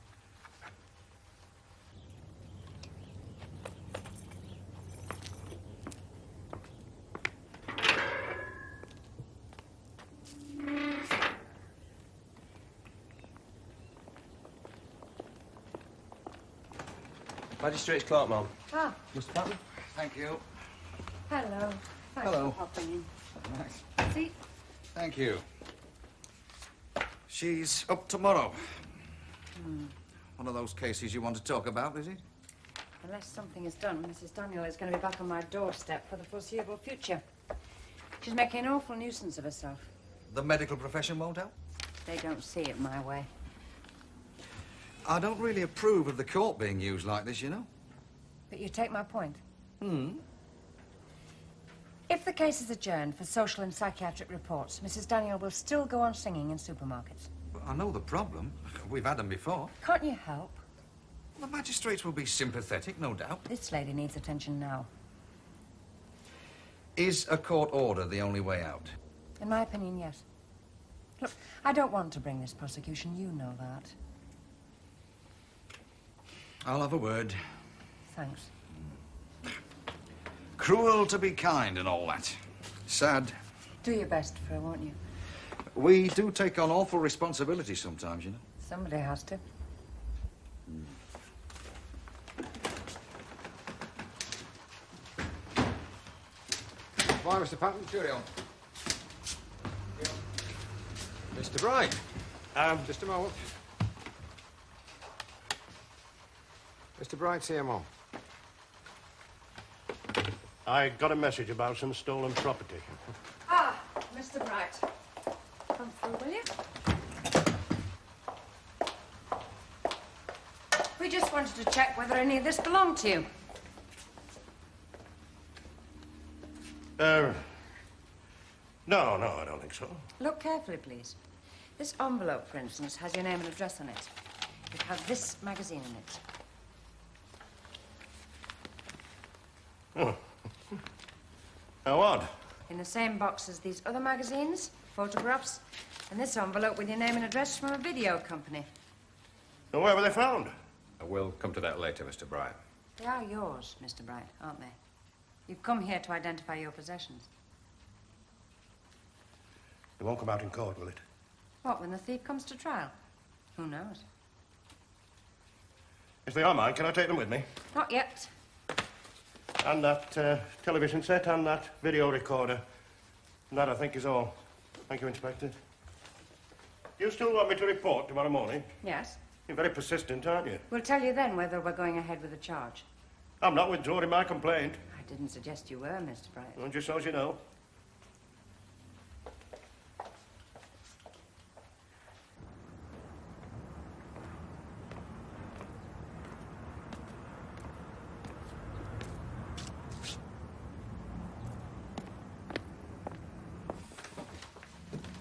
Magistrate's clerk, Mum. Ah, Mr. Patton. Thank you. hello. Thanks Hello. for popping in. Right. See? Thank you. She's up tomorrow. One of those cases you want to talk about, is it? Unless something is done, Mrs. Daniel is going to be back on my doorstep for the foreseeable future. She's making an awful nuisance of herself. The medical profession won't help? They don't see it my way. I don't really approve of the court being used like this, you know. But you take my point. Hmm. If the case is adjourned for social and psychiatric reports, Mrs. Daniel will still go on singing in supermarkets. I know the problem. We've had them before. Can't you help? The magistrates will be sympathetic, no doubt. This lady needs attention now. Is a court order the only way out? In my opinion, yes. Look, I don't want to bring this prosecution. You know that. I'll have a word. Thanks. Cruel to be kind and all that. Sad. Do your best for her, won't you? We do take on awful responsibility sometimes, you know. Somebody has to. Why, Mr. Patton? Cheerio. Mr. Bright. Just a moment. Mr. Bright's here, Mum. I got a message about some stolen property. Mr. Bright, come through, will you? We just wanted to check whether any of this belonged to you. No, I don't think so. Look carefully, please. This envelope, for instance, has your name and address on it. It has this magazine in it. Oh. How odd. In the same box as these other magazines, photographs, and this envelope with your name and address from a video company. Well, where were they found? We'll come to that later, Mr. Bright. They are yours, Mr. Bright, aren't they? You've come here to identify your possessions. It won't come out in court, will it? What, when the thief comes to trial? Who knows? If they are mine, can I take them with me? Not yet. And that television set and that video recorder. And that, I think, is all. Thank you, Inspector. You still want me to report tomorrow morning? Yes. You're very persistent, aren't you? We'll tell you then whether we're going ahead with the charge. I'm not withdrawing my complaint. I didn't suggest you were, Mr. Bright. Well, just so as you know.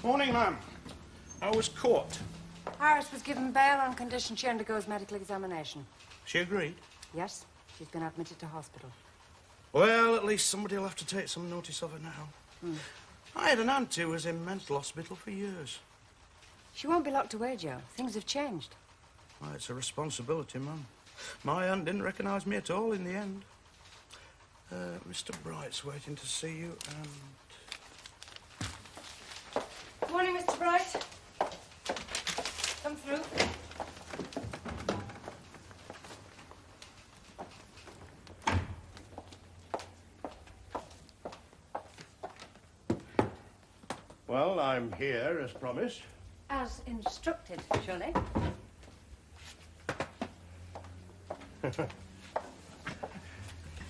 Morning, ma'am. I was caught. Iris was given bail on condition she undergoes medical examination. She agreed? Yes, she's been admitted to hospital. Well, at least somebody will have to take some notice of her now. I had an aunt who was in mental hospital for years. She won't be locked away, Joe. Things have changed. Well, it's a responsibility, ma'am. My aunt didn't recognise me at all in the end. Mr. Bright's waiting to see you, and... Morning, Mr. Bright. Come through. Well, I'm here, as promised. As instructed, surely.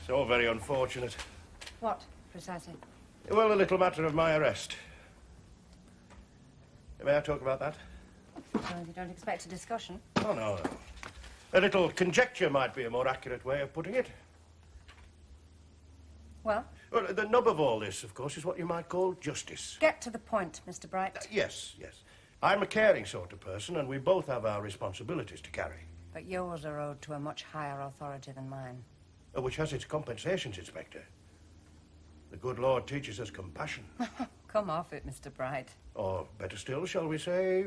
So very unfortunate. What, precisely? Well, the little matter of my arrest. May I talk about that? Well, you don't expect a discussion. Oh, no. A little conjecture might be a more accurate way of putting it. Well? Well, the nub of all this, of course, is what you might call justice. Get to the point, Mr. Bright. Yes. I'm a caring sort of person, and we both have our responsibilities to carry. But yours are owed to a much higher authority than mine. Which has its compensations, Inspector. The good Lord teaches us compassion. Come off it, Mr. Bright. Or, better still, shall we say,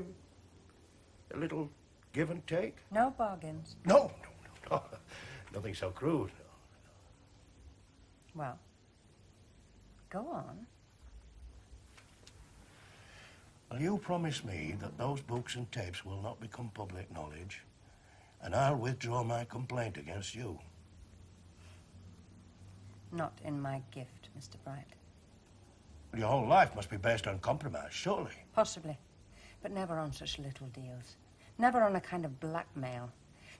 a little give and take? No bargains. No. Nothing so crude. Well, go on. Well, you promise me that those books and tapes will not become public knowledge, and I'll withdraw my complaint against you. Not in my gift, Mr. Bright. Your whole life must be based on compromise, surely. Possibly, but never on such little deals. Never on a kind of blackmail.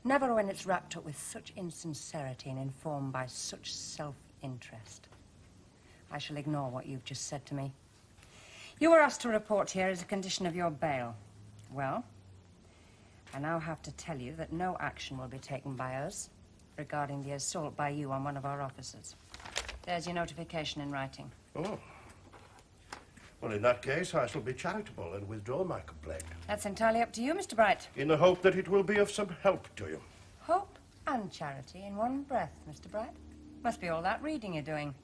Never when it's wrapped up with such insincerity and informed by such self-interest. I shall ignore what you've just said to me. You were asked to report here as a condition of your bail. Well, I now have to tell you that no action will be taken by us regarding the assault by you on one of our officers. There's your notification in writing. Oh. Well, in that case, I shall be charitable and withdraw my complaint. That's entirely up to you, Mr. Bright. In the hope that it will be of some help to you. Hope and charity in one breath, Mr. Bright. Must be all that reading you're doing.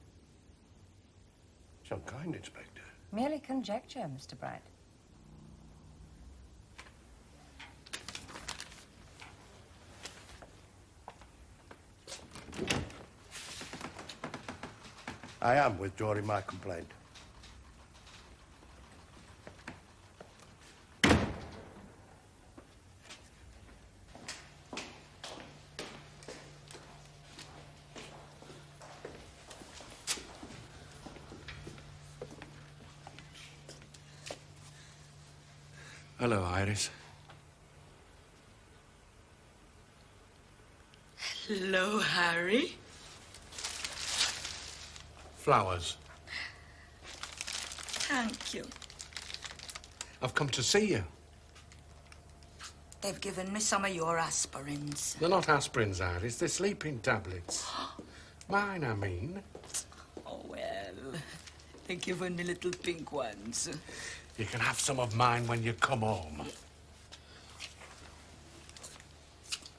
Some kind, Inspector. Merely conjecture, Mr. Bright. I am withdrawing my complaint. Hello, Iris. Hello, Harry. Flowers. Thank you. I've come to see you. They've given me some of your aspirins. They're not aspirins, Iris. They're sleeping tablets. Mine, I mean. Oh, well, they're given the little pink ones. You can have some of mine when you come home.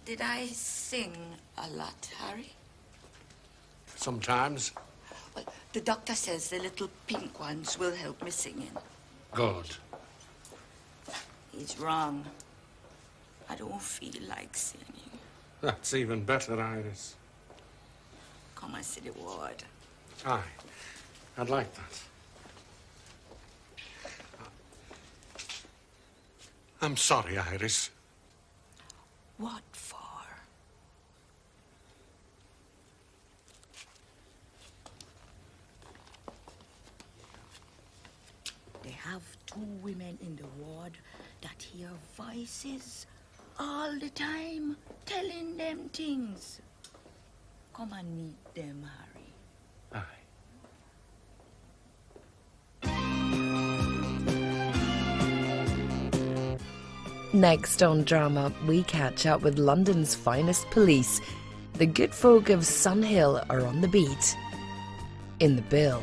Did I sing a lot, Harry? Sometimes. Well, the doctor says the little pink ones will help me singing. Good. He's wrong. I don't feel like singing. That's even better, Iris. Come and see the ward. Aye. I'd like that. I'm sorry, Iris. What for? They have 2 women in the ward that hear voices all the time telling them things. Come and meet them, Harry. Aye. Next on Drama, we catch up with London's finest police. The good folk of Sun Hill are on the beat. In the Bill.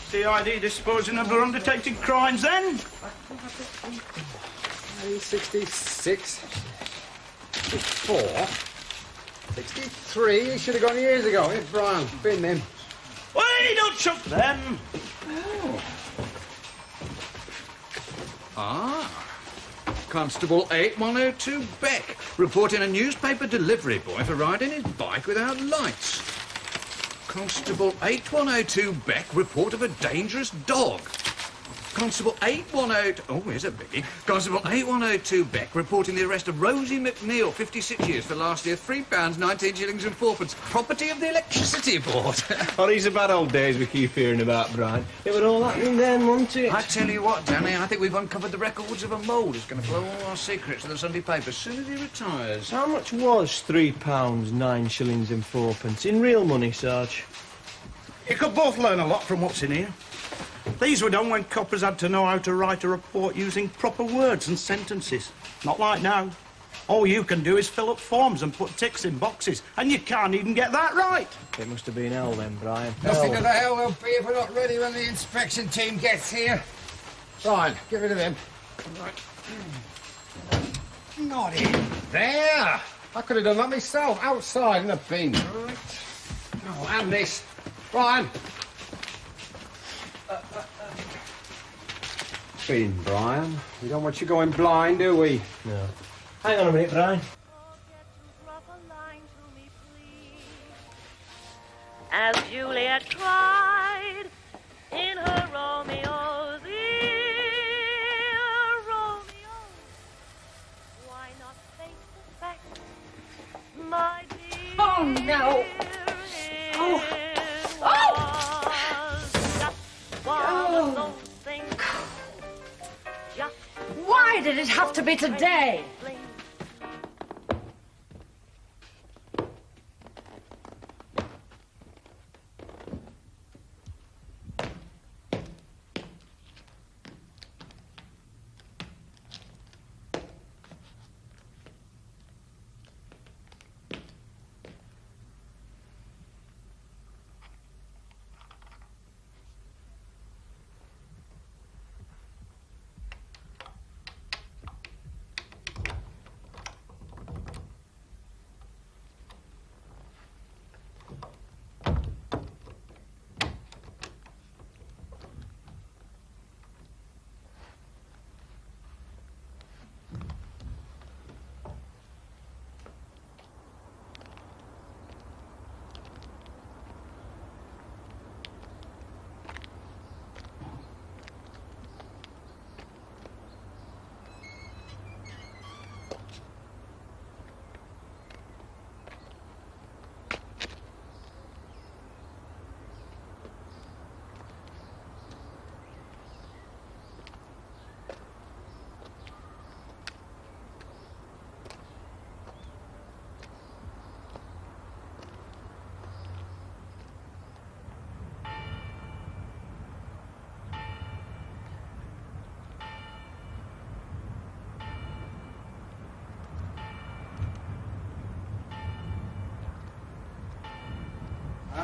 CID disposing of their undetected crimes then? 66, 64, 63. He should have gone years ago. It's Brian. Bin him. Wait, don't chuck them. Oh. Ah. Constable 8102 Beck reporting a newspaper delivery boy for riding his bike without lights. Constable 8102 Beck, report of a dangerous dog. Constable 8102... Oh, here's a biggie. Constable 8102 Beck reporting the arrest of Rosie McNeil, 56 years, for last year, £3, 19 shillings and fourpence. Property of the Electricity Board. Oh, these are bad old days we keep hearing about, Brian. It was all happening then, wasn't it? I tell you what, Danny, I think we've uncovered the records of a mole who's going to blow all our secrets to the Sunday paper as soon as he retires. How much was £3, 9 shillings and fourpence in real money, Sarge? You could both learn a lot from what's in here. These were done when coppers had to know how to write a report using proper words and sentences. Not like now. All you can do is fill up forms and put ticks in boxes, and you can't even get that right. It must have been hell then, Brian. Nothing to the hell they'll be if we're not ready when the inspection team gets here. Brian, get rid of them. Right. Not in there. I could have done that myself, outside in the bin. Right. Oh, and this. Brian. Bin, Brian. We don't want you going blind, do we? No. Hang on a minute, Brian. As Juliet cried in her Romeo's ear, Romeo, why not face the fact, my dear? Oh, no. Oh. Oh. Why did it have to be today?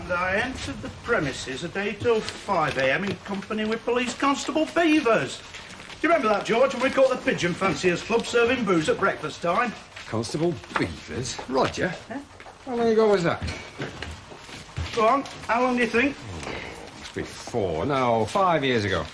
And I entered the premises at 8:05 a.m. in company with Police Constable Beavers. Do you remember that, George, when we caught the Pigeon Fanciers Club serving booze at breakfast time? Constable Beavers? Roger? How long ago was that? Go on, how long do you think? Must be 5 years ago.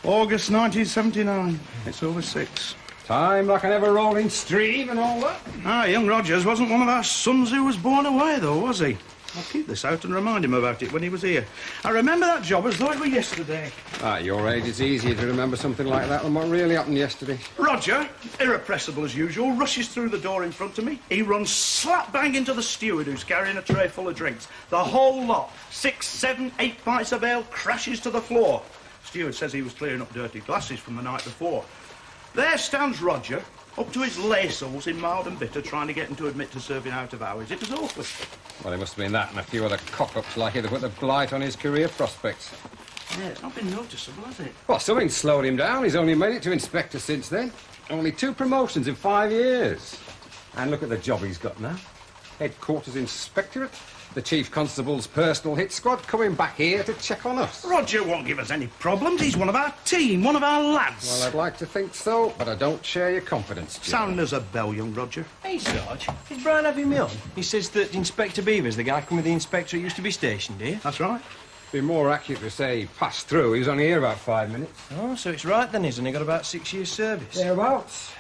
August 1979. It's over 6. Time like an ever-rolling stream and all that. Ah, young Rogers wasn't one of our sons who was born away, though, was he? I'll keep this out and remind him about it when he was here. I remember that job as though it were yesterday. At your age, it's easier to remember something like that than what really happened yesterday. Roger, irrepressible as usual, rushes through the door in front of me. He runs slap bang into the steward who's carrying a tray full of drinks. The whole lot, 6, 7, 8 pints of ale, crashes to the floor. Steward says he was clearing up dirty glasses from the night before. There stands Roger, up to his laceholes in mild and bitter, trying to get him to admit to serving out of hours. It was awful. Well, it must have been that and a few other cock-ups like it that put the blight on his career prospects. Yeah, it's not been noticeable, has it? Well, something slowed him down. He's only made it to inspector since then. Only 2 promotions in 5 years. And look at the job he's got now. Headquarters Inspectorate. The Chief Constable's personal hit squad coming back here to check on us. Roger won't give us any problems. He's one of our team, one of our lads. Well, I'd like to think so, but I don't share your confidence, Jim. Sound as a bell, young Roger. Hey, Sarge, is Brian having me on? He says that Inspector Beaver's the guy coming with the inspectorate used to be stationed here. That's right. Be more accurate to say he passed through. He was only here about 5 minutes. Oh, so it's right then, he's only got about 6 years' service. Thereabouts.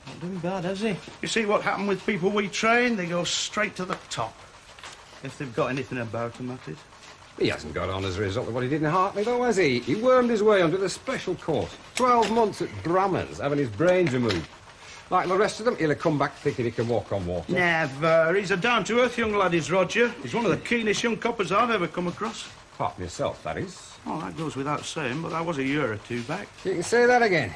Not doing bad, has he? You see what happened with people we train? They go straight to the top. If they've got anything about them, that is. He hasn't got on as a result of what he did in Hartley, though, has he? He wormed his way onto the special course. 12 months at Brammer's, having his brains removed. Like the rest of them, he'll have come back thinking he can walk on water. Never. He's a down-to-earth young lad, is Roger. He's one of the keenest young coppers I've ever come across. Apart from yourself, that is. Oh, that goes without saying, but that was a year or 2 back. You can say that again.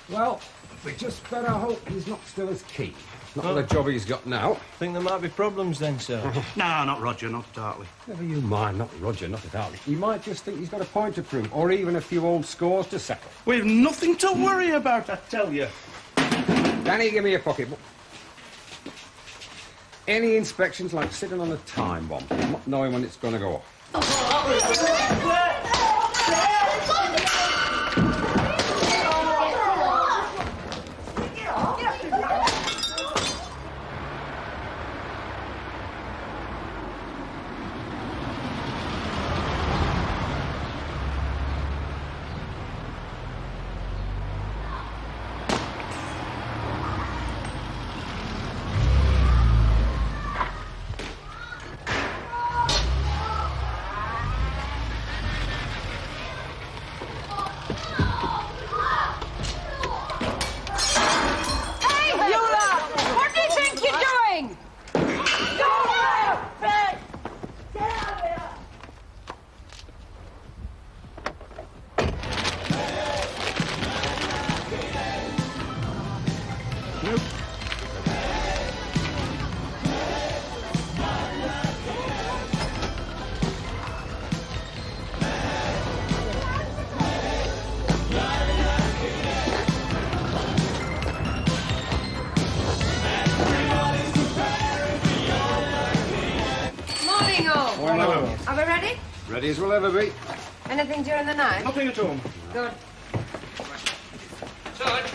Well, we just better hope he's not still as keen. Not with the job he's got now. Think there might be problems then, sir? No, not Roger, not at Hartley. Never you mind, not Roger, not at Hartley. He might just think he's got a point to prove, or even a few old scores to settle. We've nothing to worry about, I tell you. Danny, give me your pocketbook. Any inspections like sitting on a time bomb, not knowing when it's going to go off. Are we ready? Ready as we'll ever be. Anything during the night? Nothing at all. Good. Sarge,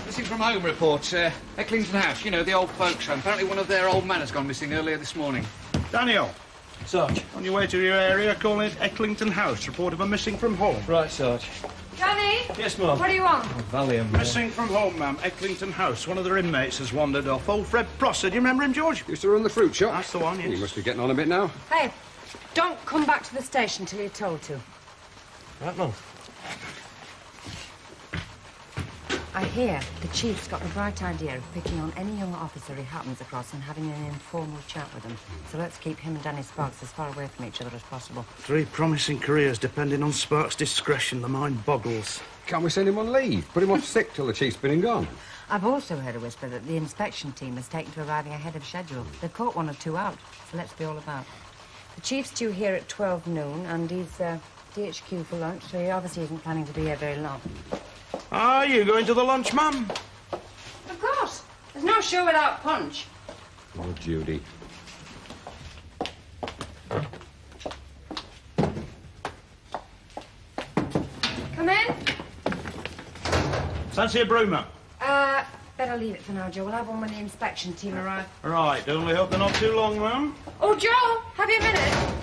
missing from home report. Ecklington House, you know, the old folks home. Apparently one of their old men has gone missing earlier this morning. Daniel. Sarge. On your way to your area, call it Ecklington House. Report of a missing from home. Right, Sarge. Johnny? Yes, Mum? What do you want? Valium. Missing from home, ma'am. Ecklington House. One of their inmates has wandered off. Old Fred Prosser. Do you remember him, George? Used to run the fruit shop. That's the one, yes. He must be getting on a bit now. Hey, don't come back to the station till you're told to. Right, Mum. I hear the chief's got the bright idea of picking on any young officer he happens across and having an informal chat with him. So let's keep him and Danny Sparks as far away from each other as possible. 3 promising careers depending on Sparks' discretion. The mind boggles. Can't we send him on leave? Put him off sick till the chief's been and gone. I've also heard a whisper that the inspection team has taken to arriving ahead of schedule. They've caught 1 or 2 out, so let's be all about. The chief's due here at 12 noon, and he's DHQ for lunch, so he obviously isn't planning to be here very long. Are you going to the lunch, ma'am? Of course. There's no show without punch. Oh, Judy. Fancy a brew, ma'am? Better leave it for now, Joe. We'll have one when the inspection team arrive. Right, only hope they're not too long, ma'am. Oh, Joe, have you a minute?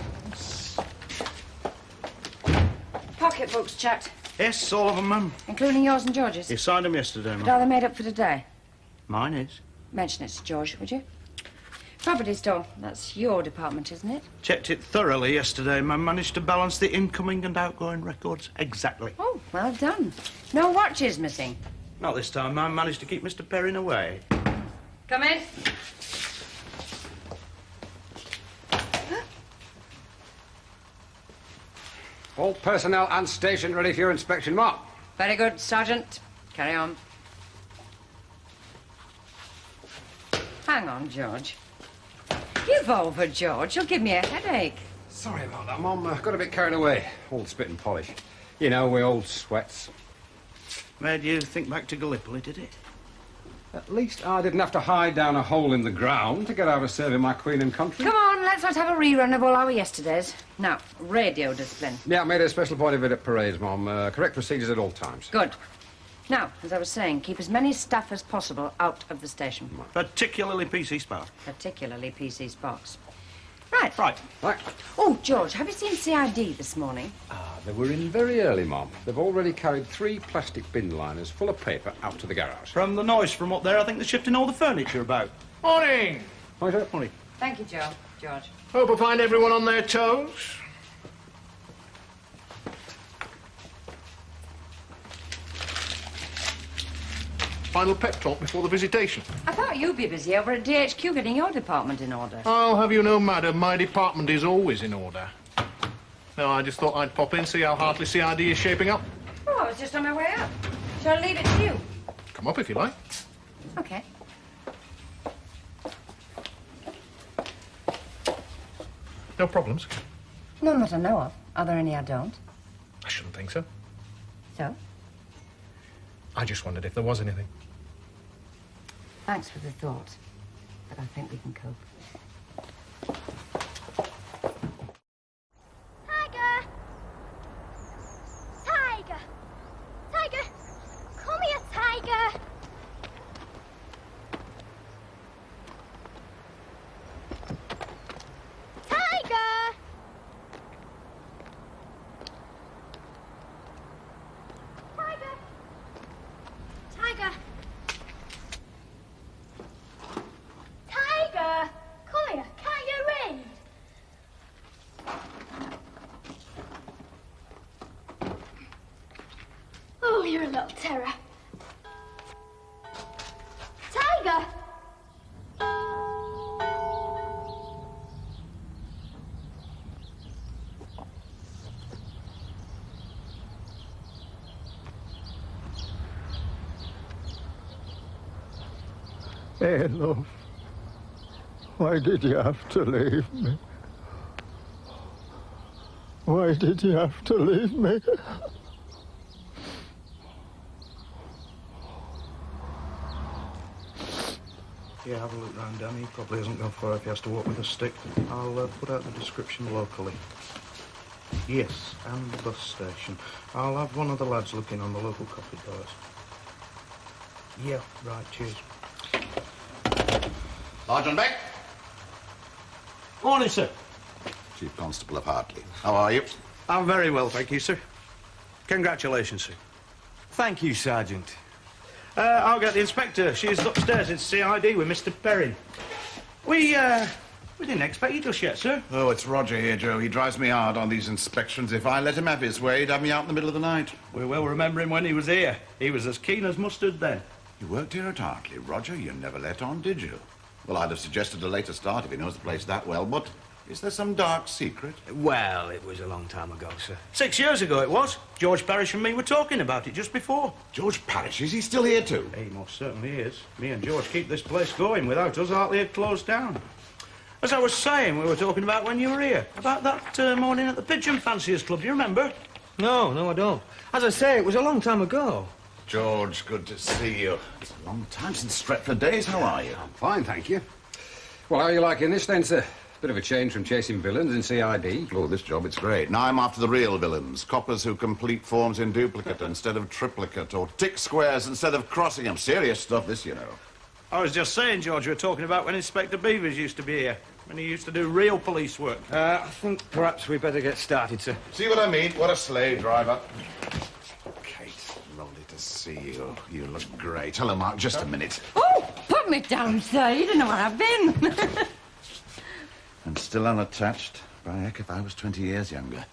Pocketbooks checked, Yes, all of them, ma'am. including yours and George's. You signed them yesterday, But ma'am. are they made up for today? Mine is. Mention it to George, would you? Property store. That's your department, isn't it? Checked it thoroughly yesterday, ma'am. Managed to balance the incoming and outgoing records exactly. Oh, well done. No watches missing. Not this time, ma'am. Managed to keep Mr. Perrin away. Come in. All personnel and station ready for your inspection, Mark. Very good, Sergeant. Carry on. Hang on, George. Give over, George. You'll give me a headache. Sorry about that, Mum. Got a bit carried away. Old spit and polish. You know, we old sweats. Made you think back to Gallipoli, did it? At least I didn't have to hide down a hole in the ground to get out of serving my queen and country. Come on, let's not have a rerun of all our yesterdays. Now, radio discipline. Yeah, I made a special point of it at parades, Mum. Correct procedures at all times. Good. Now, as I was saying, keep as many staff as possible out of the station. Particularly PC Spark. Particularly PC Sparks. Right. Right. Right. Oh, George, have you seen CID this morning? They were in very early, Mum. They've already carried 3 plastic bin liners full of paper out to the garage. From the noise from up there, I think they're shifting all the furniture about. Morning. Hi, sir. Morning. Thank you, Joe. George. Hope I find everyone on their toes. Final pep talk before the visitation. I thought you'd be busy over at DHQ getting your department in order. I'll have you know, madam, my department is always in order. No, I just thought I'd pop in, see how Hartley CID is shaping up. Oh, I was just on my way up. Shall I leave it to you? Come up if you like. Okay. No problems. None that I know of. Are there any I don't? I shouldn't think so. So? I just wondered if there was anything. Thanks for the thought. But I think we can cope. Tiger! Tiger! Tiger! Come here, Tiger! Tiger! Tiger! Tiger! Tiger! Come here, can't you read? Oh, you're a little terror. Tiger! Hey, love. Why did you have to leave me? Why did you have to leave me? Yeah, have a look round, Danny. He probably hasn't gone far if he has to walk with a stick. I'll put out the description locally. Yes, and the bus station. I'll have one of the lads looking on the local coffee bars. Yeah, right, cheers. Sergeant Beck. Morning, sir. Chief Constable of Hartley. How are you? I'm very well, thank you, sir. Congratulations, sir. Thank you, Sergeant. I'll get the inspector. She's upstairs in CID with Mr. Perrin. We didn't expect you just yet, sir. Oh, it's Roger here, Joe. He drives me hard on these inspections. If I let him have his way, he'd have me out in the middle of the night. We will remember him when he was here. He was as keen as mustard then. You worked here at Hartley, Roger. You never let on, did you? Well, I'd have suggested a later start if he knows the place that well, but is there some dark secret? Well, it was a long time ago, sir. 6 years ago it was. George Parrish and me were talking about it just before. George Parrish? Is he still here too? He most certainly is. Me and George keep this place going. Without us, Hartley had closed down. As I was saying, we were talking about when you were here. About that morning at the Pigeon Fanciers Club. Do you remember? No, I don't. As I say, it was a long time ago. George, good to see you. It's a long time since Stretford days. How are you? I'm fine, thank you. Well, how are you liking this then, sir? Bit of a change from chasing villains in CID. Oh, this job, it's great. Now I'm after the real villains. Coppers who complete forms in duplicate instead of triplicate, or tick squares instead of crossing them. Serious stuff, this, you know. I was just saying, George, you were talking about when Inspector Beavers used to be here, when he used to do real police work. I think perhaps we better get started, sir. See what I mean? What a slave driver. Kate, lovely to see you. You look great. Hello, Mark. Just a minute. Oh, put me down, sir. You don't know where I've been. And still unattached. By heck, if I was 20 years younger.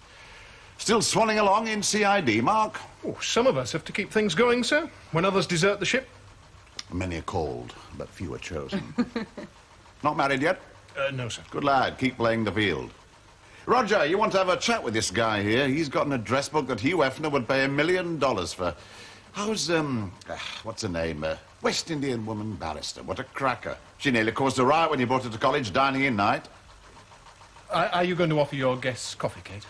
Still swanning along in CID, Mark? Oh, some of us have to keep things going, sir, when others desert the ship. Many are called, but few are chosen. Not married yet? No, sir. Good lad. Keep playing the field. Roger, you want to have a chat with this guy here? He's got an address book that Hugh Hefner would pay $1 million for. How's, what's her name? West Indian woman barrister. What a cracker. She nearly caused a riot when you brought her to college, dining in night. Are you going to offer your guests coffee, Kate?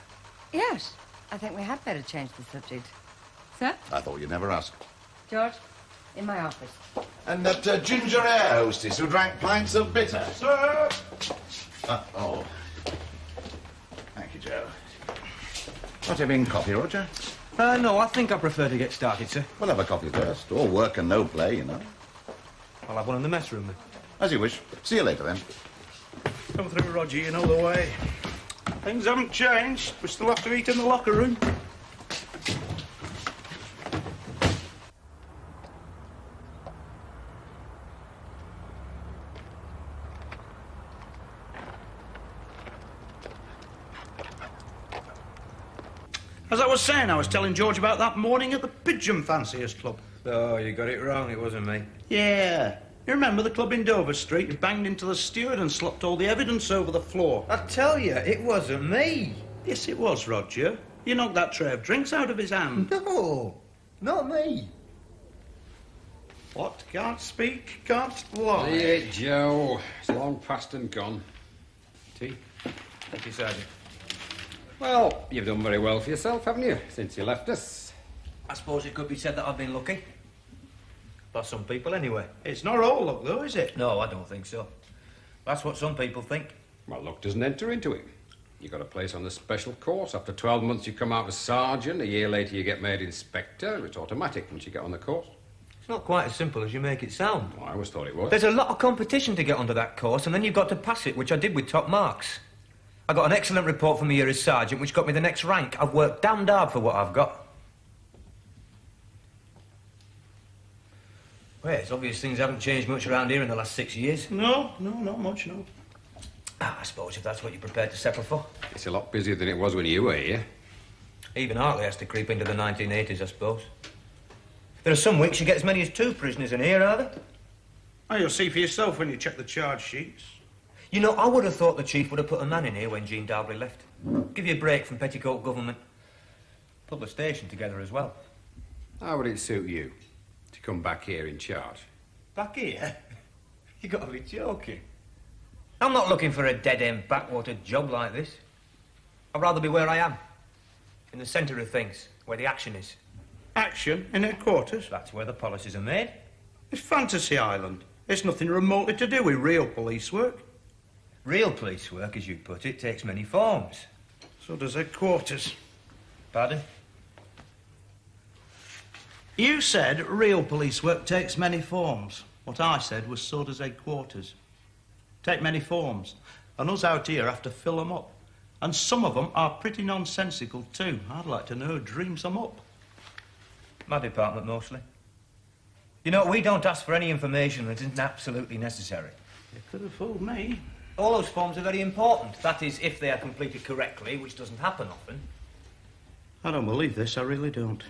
Yes, I think we had better change the subject. Sir? I thought you'd never ask. George, in my office. And that ginger ale hostess who drank pints of bitter. Sir! Oh. Thank you, Joe. Not having coffee, Roger? No, I think I prefer to get started, sir. We'll have a coffee first. All work and no play, you know. I'll have one in the mess room, then. As you wish. See you later, then. Come through, Roger, you know the way. Things haven't changed. We still have to eat in the locker room. As I was saying, I was telling George about that morning at the Pigeon Fanciers Club. Oh, you got it wrong. It wasn't me. Yeah. You remember the club in Dover Street? You banged into the steward and slopped all the evidence over the floor. I tell you, it wasn't me. Yes, it was, Roger. You knocked that tray of drinks out of his hand. No, not me. What? Can't speak, can't lie. Yeah, Joe. It's long past and gone. Tea? Thank you, Sergeant. Well, you've done very well for yourself, haven't you, since you left us? I suppose it could be said that I've been lucky. By some people, anyway. It's not all luck, though, is it? No, I don't think so. That's what some people think. Well, luck doesn't enter into it. You got a place on the special course. After 12 months, you come out as sergeant. A year later, you get made inspector. It's automatic once you get on the course. It's not quite as simple as you make it sound. Well, I always thought it was. There's a lot of competition to get onto that course, and then you've got to pass it, which I did with top marks. I got an excellent report from a year as sergeant, which got me the next rank. I've worked damned hard for what I've got. Well, it's obvious things haven't changed much around here in the last 6 years. No, not much, no. I suppose if that's what you're prepared to settle for. It's a lot busier than it was when you were here. Even Hartley has to creep into the 1980s, I suppose. There are some weeks you get as many as 2 prisoners in here, are there? Oh, you'll see for yourself when you check the charge sheets. You know, I would have thought the chief would have put a man in here when Jean Darby left. Give you a break from petticoat government. Put the station together as well. How would it suit you to come back here in charge? Back here? You got to be joking. I'm not looking for a dead-end backwater job like this. I'd rather be where I am. In the centre of things, where the action is. Action in headquarters? That's where the policies are made. It's Fantasy Island. It's nothing remotely to do with real police work. Real police work, as you put it, takes many forms. So does headquarters. Pardon? You said real police work takes many forms. What I said was so does headquarters. Take many forms. And us out here have to fill them up. And some of them are pretty nonsensical too. I'd like to know who dreams them up. My department, mostly. You know, we don't ask for any information that isn't absolutely necessary. You could have fooled me. All those forms are very important. That is, if they are completed correctly, which doesn't happen often. I don't believe this, I really don't.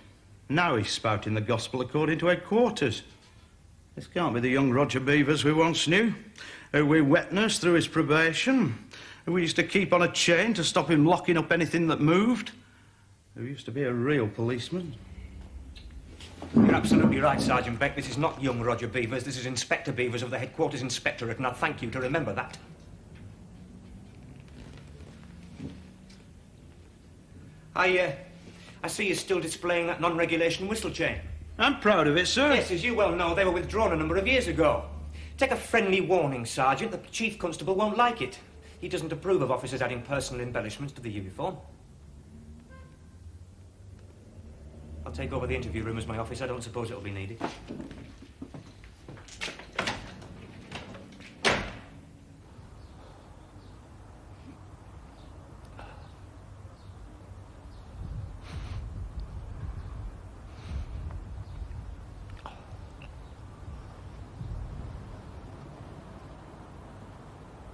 Now he's spouting the gospel according to headquarters. This can't be the young Roger Beavers we once knew, who we wet-nursed through his probation, who we used to keep on a chain to stop him locking up anything that moved, who used to be a real policeman. You're absolutely right, Sergeant Beck. This is not young Roger Beavers. This is Inspector Beavers of the Headquarters Inspectorate, and I thank you to remember that. I see you're still displaying that non-regulation whistle chain. I'm proud of it, sir. Yes, as you well know, they were withdrawn a number of years ago. Take a friendly warning, Sergeant. The Chief Constable won't like it. He doesn't approve of officers adding personal embellishments to the uniform. I'll take over the interview room as my office. I don't suppose it'll be needed.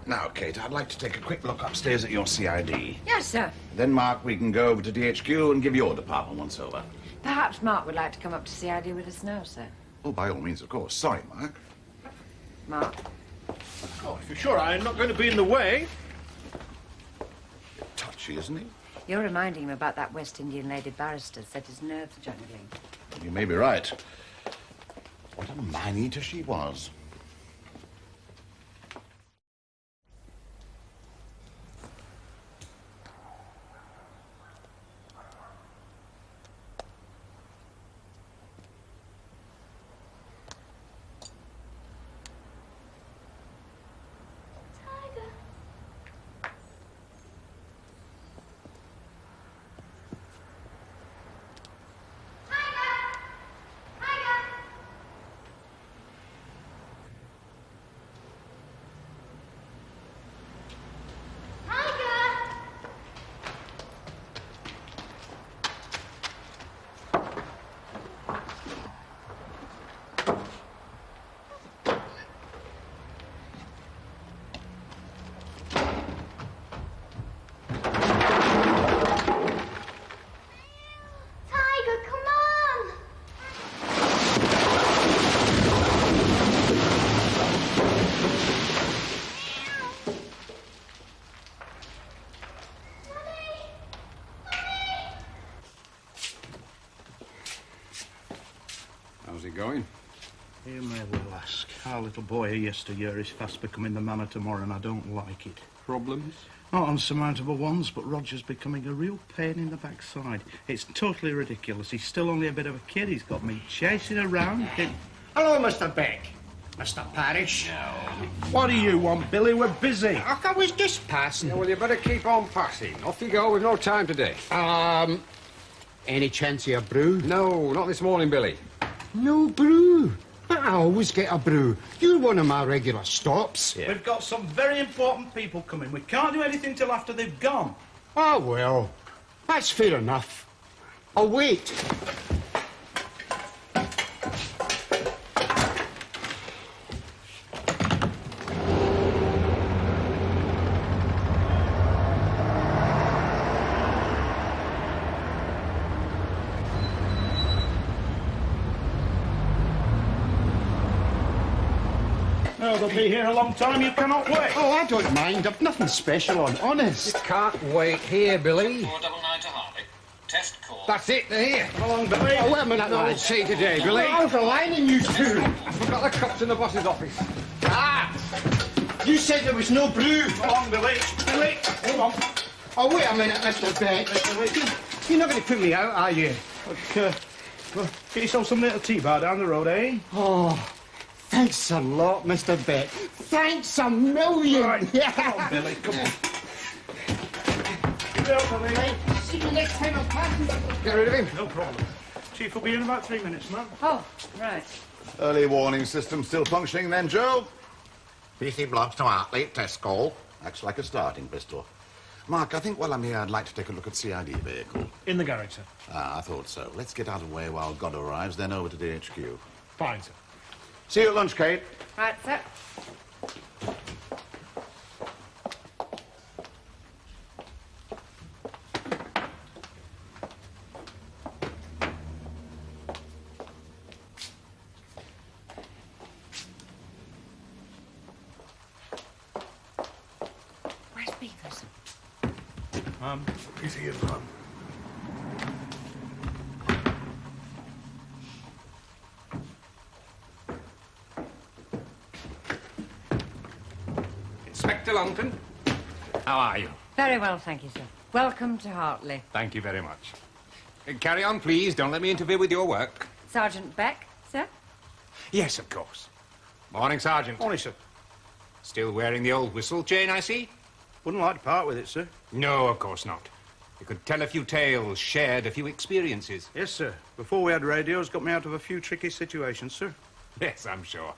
Now, Kate, I'd like to take a quick look upstairs at your CID. Yes, sir. Then, Mark, we can go over to DHQ and give your department once over. Perhaps Mark would like to come up to CID with us now, sir. Oh, by all means, of course. Sorry, Mark. Mark? Oh, if you're sure I'm not going to be in the way. Touchy, isn't he? You're reminding him about that West Indian lady barrister set his nerves jangling. You may be right. What a man-eater she was. How's it going? You may well ask. Our little boy of yesteryear is fast becoming the man of tomorrow, and I don't like it. Problems? Not unsurmountable ones, but Roger's becoming a real pain in the backside. It's totally ridiculous. He's still only a bit of a kid. He's got me chasing around. Hello, Mr. Beck. Mr. Parrish. What do you want, Billy? We're busy. I was just passing. Yeah, well, you better keep on passing. Off you go. We've no time today. Any chance of a brew? No, not this morning, Billy. No brew. I always get a brew. You're one of my regular stops. Yeah. We've got some very important people coming. We can't do anything till after they've gone. Oh, well, that's fair enough. I'll wait. No, they'll be here a long time. You cannot wait. Oh, I don't mind. I've nothing special on, honest. You can't wait here, Billy. 499 to Hartley. Test call. That's it, they're here. Come along, Billy. Oh, wait a minute. No, see today, Billy. I was aligning you two. I forgot the cops in the boss's office. Ah! You said there was no brew. Come along, Billy. Billy, come on. Oh, wait a minute, Mr. Beck. You're not going to put me out, are you? Look, well, get yourself some little tea bar down the road, eh? Oh, thanks a lot, Mr. Beck. Thanks a million. Right. Yeah. Come on, Billy, come on. Get out, Billy. See you next time I'm passing. Get rid of him. No problem. Chief will be in about 3 minutes, man. Oh, right. Early warning system still functioning then, Joe? PC blocks to Hartley, test call. Acts like a starting pistol. Mark, I think while I'm here, I'd like to take a look at CID vehicle. In the garage, sir. Ah, I thought so. Let's get out of the way while God arrives, then over to DHQ. Fine, sir. See you at lunch, Kate. Right, sir. Where's Beavers? He's here, Mum. Inspector Longton, how are you? Very well, thank you, sir. Welcome to Hartley. Thank you very much. Carry on, please. Don't let me interfere with your work. Sergeant Beck, sir? Yes, of course. Morning, Sergeant. Morning, sir. Still wearing the old whistle chain, I see? Wouldn't like to part with it, sir. No, of course not. You could tell a few tales, shared a few experiences. Yes, sir. Before we had radios, got me out of a few tricky situations, sir. Yes, I'm sure.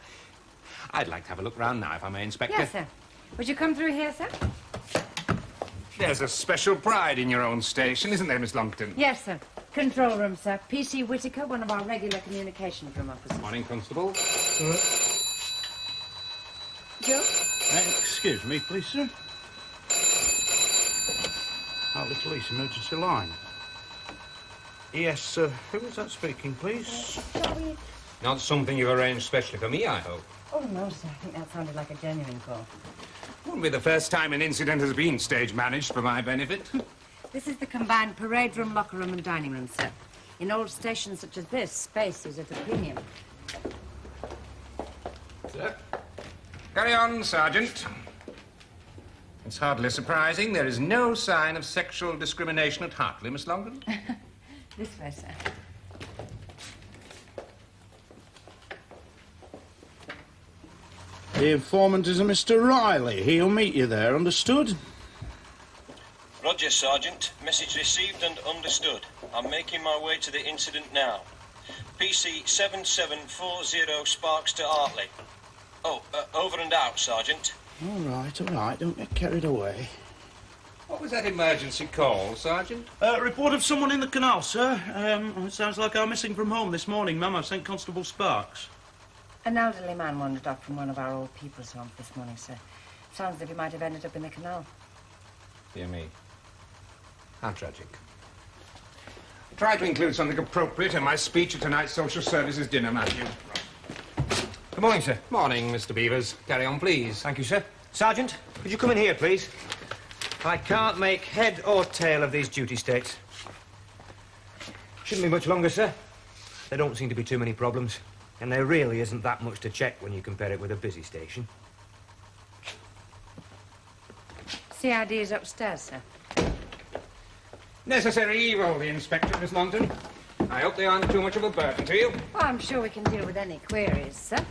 I'd like to have a look round now, if I may, Inspector. Yes, sir. Would you come through here, sir? There's a special pride in your own station, isn't there, Miss Longton? Yes, sir. Control room, sir. P.C. Whittaker, one of our regular communications room officers. Morning, Constable. Joe? Excuse me, please, sir. Hartley Police emergency line. Yes, sir. Who was that speaking, please? Not something you've arranged specially for me, I hope. Oh, no, sir. I think that sounded like a genuine call. Wouldn't be the first time an incident has been stage managed for my benefit. This is the combined parade room, locker room, and dining room, sir. In old stations such as this, space is at a premium. Sir? Carry on, Sergeant. It's hardly surprising there is no sign of sexual discrimination at Hartley, Miss Longton. This way, sir. The informant is a Mr. Riley. He'll meet you there, understood? Roger, Sergeant. Message received and understood. I'm making my way to the incident now. PC 7740 Sparks to Hartley. Oh, over and out, Sergeant. All right. Don't get carried away. What was that emergency call, Sergeant? Report of someone in the canal, sir. It sounds like I'm missing from home this morning, ma'am. I've sent Constable Sparks. An elderly man wandered off from one of our old people's homes this morning, sir. Sounds as if he might have ended up in the canal. Dear me. How tragic. Try to include something appropriate in my speech at tonight's social services dinner, Matthew. Good morning, sir. Morning, Mr. Beavers. Carry on, please. Thank you, sir. Sergeant, could you come in here, please? I can't make head or tail of these duty states. Shouldn't be much longer, sir. There don't seem to be too many problems. And there really isn't that much to check when you compare it with a busy station. CID is upstairs, sir. Necessary evil, the Inspector, Miss Longton. I hope they aren't too much of a burden to you. Well, I'm sure we can deal with any queries, sir.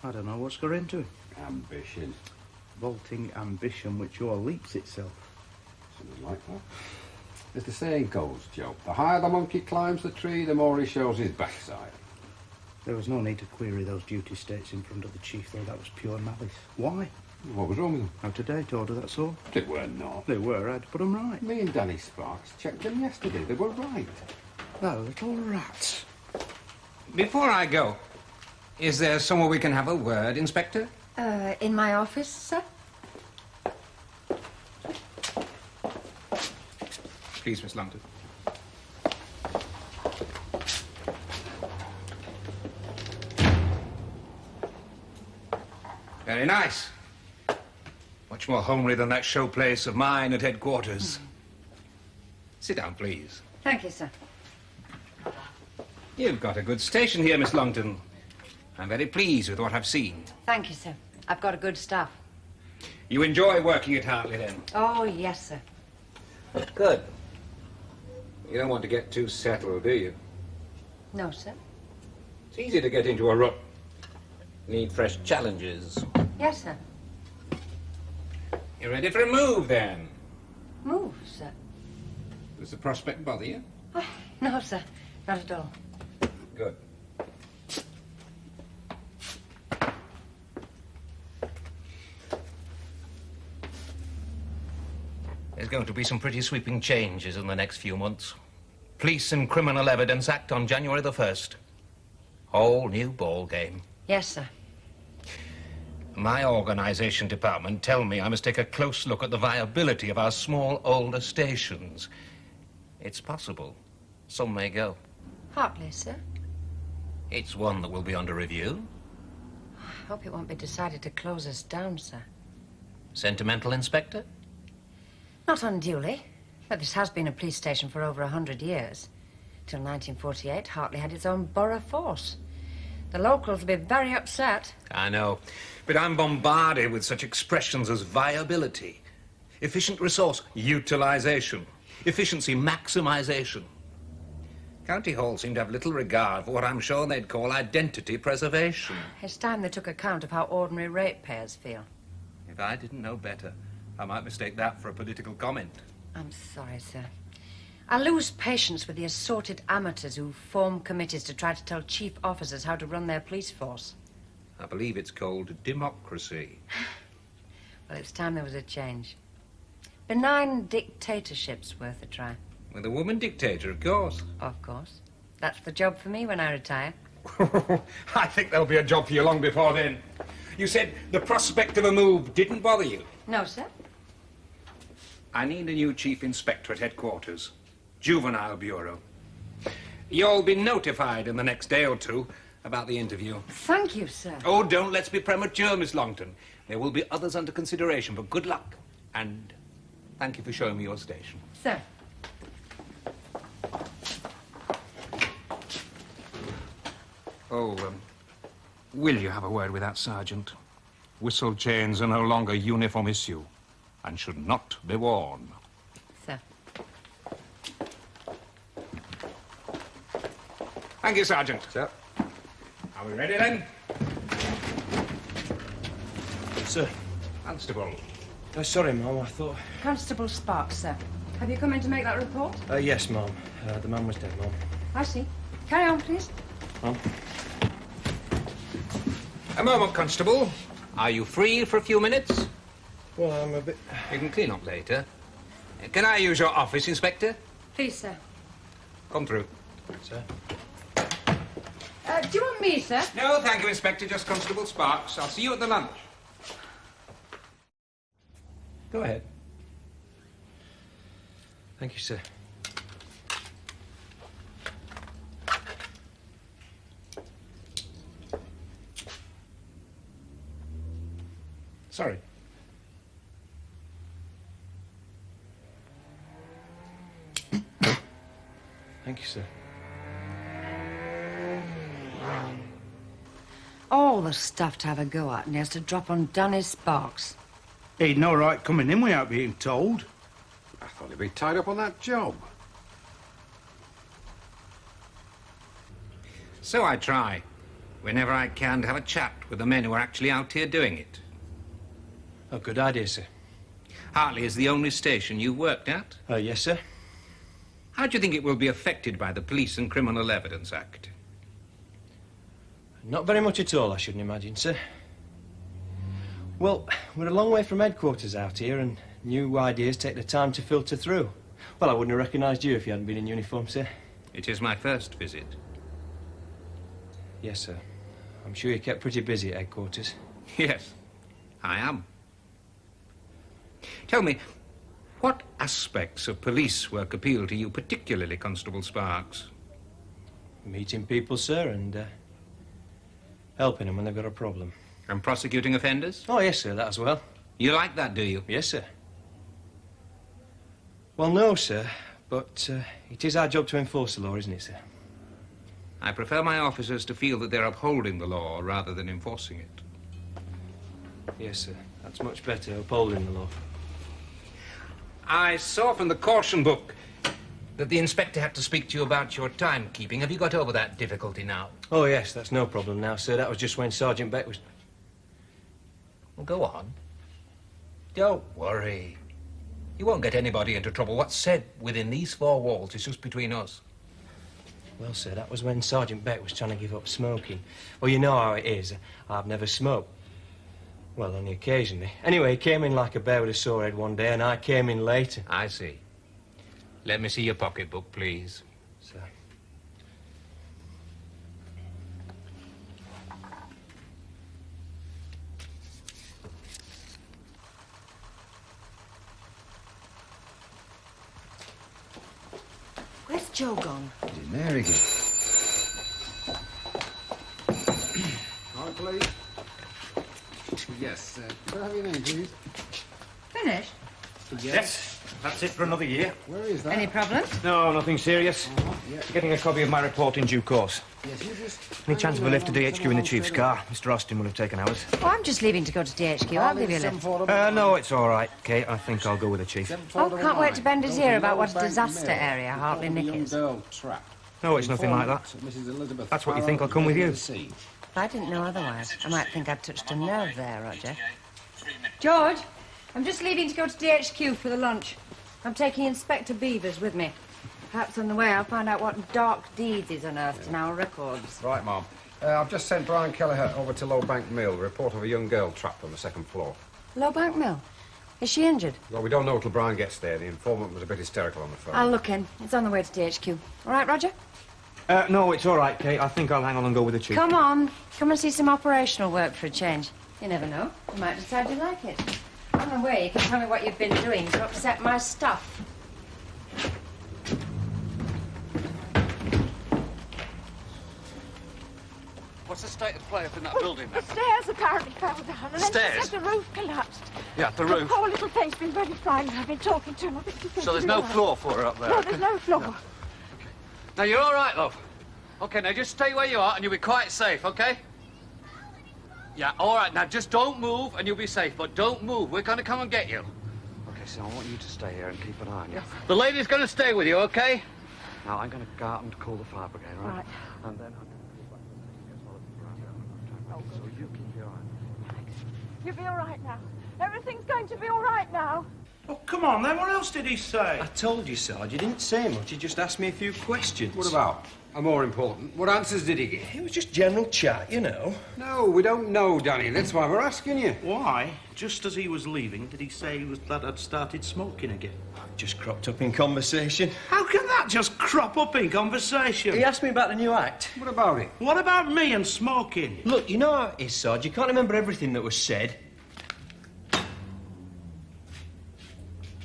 I don't know what's got into him. Ambition. Vaulting ambition which o'erleaps itself. Something like that. As the saying goes, Joe, the higher the monkey climbs the tree, the more he shows his backside. There was no need to query those duty states in front of the chief, though. That was pure malice. Why? What was wrong with them? Out of date order, that's all. They were not. They were. I had to put them right. Me and Danny Sparks checked them yesterday. They were right. The little rats. Before I go, is there somewhere we can have a word, Inspector? In my office, sir? Please, Miss Longton. Very nice. Much more homely than that showplace of mine at headquarters. Sit down, please. Thank you, sir. You've got a good station here, Miss Longton. I'm very pleased with what I've seen. Thank you, sir. I've got a good staff. You enjoy working at Hartley, then? Oh, yes, sir. Good. You don't want to get too settled, do you? No, sir. It's easy to get into a rut. Need fresh challenges. Yes, sir. You ready for a move, then? Move, sir. Does the prospect bother you? Oh, no, sir. Not at all. Good. There's going to be some pretty sweeping changes in the next few months. Police and Criminal Evidence Act on January the 1st. Whole new ball game. Yes, sir. My organisation department tell me I must take a close look at the viability of our small, older stations. It's possible. Some may go. Hartley, sir. It's one that will be under review. Hope it won't be decided to close us down, sir. Sentimental, Inspector? Not unduly, but this has been a police station for over 100 years. Till 1948, Hartley had its own borough force. The locals will be very upset. I know, but I'm bombarded with such expressions as viability, efficient resource utilisation, efficiency maximisation. County Hall seem to have little regard for what I'm sure they'd call identity preservation. It's time they took account of how ordinary ratepayers feel. If I didn't know better, I might mistake that for a political comment. I'm sorry, sir. I lose patience with the assorted amateurs who form committees to try to tell chief officers how to run their police force. I believe it's called democracy. Well, it's time there was a change. Benign dictatorship's worth a try. With a woman dictator, of course. Of course. That's the job for me when I retire. I think there'll be a job for you long before then. You said the prospect of a move didn't bother you. No, sir. I need a new chief inspector at headquarters. Juvenile Bureau. You'll be notified in the next day or two about the interview. Thank you, sir. Oh, don't let's be premature, Miss Longton. There will be others under consideration, but good luck. And thank you for showing me your station. Sir. Oh, will you have a word with that sergeant? Whistle chains are no longer uniform issue and should not be worn. Sir. Thank you, Sergeant. Sir. Are we ready, then? Sir. Constable. Sorry, Mum, I thought... Constable Sparks, sir. Have you come in to make that report? Yes, Mum. The man was dead, Mum. I see. Carry on, please. Mum? A moment, Constable. Are you free for a few minutes? Well, I'm a bit... You can clean up later. Can I use your office, Inspector? Please, sir. Come through. Sir? Do you want me, sir? No, thank you, Inspector. Just Constable Sparks. I'll see you at the lunch. Go ahead. Thank you, sir. Sorry. Thank you, sir. All the stuff to have a go at, and he has to drop on Danny Sparks. He'd no right coming in without being told. I thought he'd be tied up on that job. So I try, whenever I can, to have a chat with the men who are actually out here doing it. Oh, good idea, sir. Hartley is the only station you worked at? Yes, sir. How do you think it will be affected by the Police and Criminal Evidence Act? Not very much at all, I shouldn't imagine, sir. Well, we're a long way from headquarters out here, and new ideas take the time to filter through. Well, I wouldn't have recognised you if you hadn't been in uniform, sir. It is my first visit. Yes, sir. I'm sure you kept pretty busy at headquarters. Yes, I am. Tell me, what aspects of police work appeal to you particularly, Constable Sparks? Meeting people, sir, and helping them when they've got a problem. And prosecuting offenders? Oh, yes, sir, that as well. You like that, do you? Yes, sir. Well, no, sir, but it is our job to enforce the law, isn't it, sir? I prefer my officers to feel that they're upholding the law rather than enforcing it. Yes, sir. That's much better, upholding the law. I saw from the caution book that the inspector had to speak to you about your timekeeping. Have you got over that difficulty now? Oh, yes, that's no problem now, sir. That was just when Sergeant Beck was... Well, go on. Don't worry. You won't get anybody into trouble. What's said within these four walls is just between us. Well, sir, that was when Sergeant Beck was trying to give up smoking. Well, you know how it is. I've never smoked. Well, only occasionally. Anyway, he came in like a bear with a sore head one day, and I came in later. I see. Let me see your pocketbook, please. Sir. Where's Joe gone? He's in there again. Hi, please. Yes, could I have your name, please? Finished? Yes, that's it for another year. Where is that? Any problems? No, nothing serious. Yeah. Getting a copy of my report in due course. Yes, you just... Any chance of a lift to DHQ in the Chief's car? Mr. Austin will have taken ours. Oh, I'm just leaving to go to DHQ. I'll give you a lift. No, it's all right, Kate. I think I'll go with the Chief. Oh, can't wait to bend his ear about what a disaster area Hartley Nick is. No, it's nothing like that. That's what you think. I'll come with you. If I didn't know otherwise, I might think I'd touched a nerve there, Roger. George, I'm just leaving to go to DHQ for the lunch. I'm taking Inspector Beavers with me. Perhaps on the way I'll find out what dark deeds he's unearthed in our records. Right, Mum. I've just sent Brian Kelleher over to Low Bank Mill. Report of a young girl trapped on the second floor. Low Bank Mill? Is she injured? Well, we don't know till Brian gets there. The informant was a bit hysterical on the phone. I'll look in. It's on the way to DHQ. All right, Roger? No, it's all right, Kate. I think I'll hang on and go with the Chief. Come on. Come and see some operational work for a change. You never know. You might decide you like it. On the way, you can tell me what you've been doing to upset my stuff. What's the state of play up in that building, The then? stairs apparently fell down, and then Stairs? she said the roof collapsed. Yeah, the roof. poor little thing's been very frightened. I've been talking to him. I think he's going So there's to be no all right. floor for her up there? No, there's no floor. Now, you're all right, love? OK, now just stay where you are and you'll be quite safe, OK? Yeah, all right, now just don't move and you'll be safe, but don't move. We're going to come and get you. OK, so I want you to stay here and keep an eye on you. The lady's going to stay with you, OK? Now, I'm going to go out and call the fire brigade, right? Right. And then so you keep your eye. You'll be all right now. Everything's going to be all right now. Oh, come on, then. What else did he say? I told you, Sarge. He didn't say much. He just asked me a few questions. What about? And more important, what answers did he give? It was just general chat, you know. No, we don't know, Danny. That's why we're asking you. Why? Just as he was leaving, did he say he was glad I'd started smoking again? Just cropped up in conversation. How can that just crop up in conversation? He asked me about the new act. What about it? What about me and smoking? Look, you know how it is, Sarge. You can't remember everything that was said.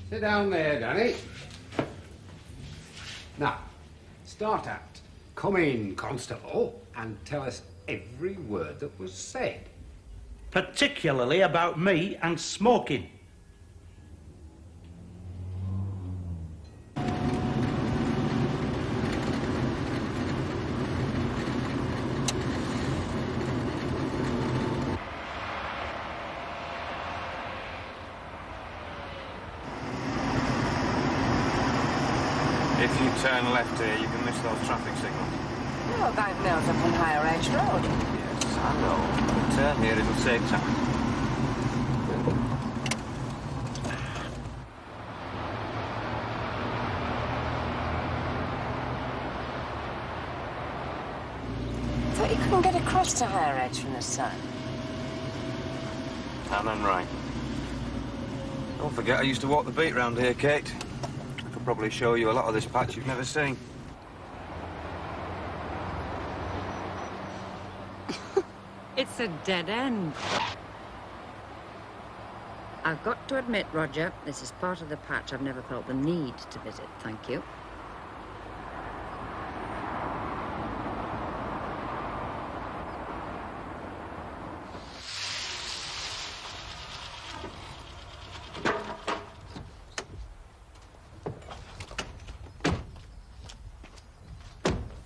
Sit down there, Danny. Now, start out. Come in, Constable, and tell us every word that was said. Particularly about me and smoking. If you turn left here, you can miss those traffic signals. Low Bank Mill's up on Higher Edge Road. Yes, I know. The turn here, it'll take time. Thought you couldn't get across to Higher Edge from this side. And then right. Don't forget, I used to walk the beat round here, Kate. I could probably show you a lot of this patch you've never seen. It's a dead end. I've got to admit, Roger, this is part of the patch I've never felt the need to visit. Thank you.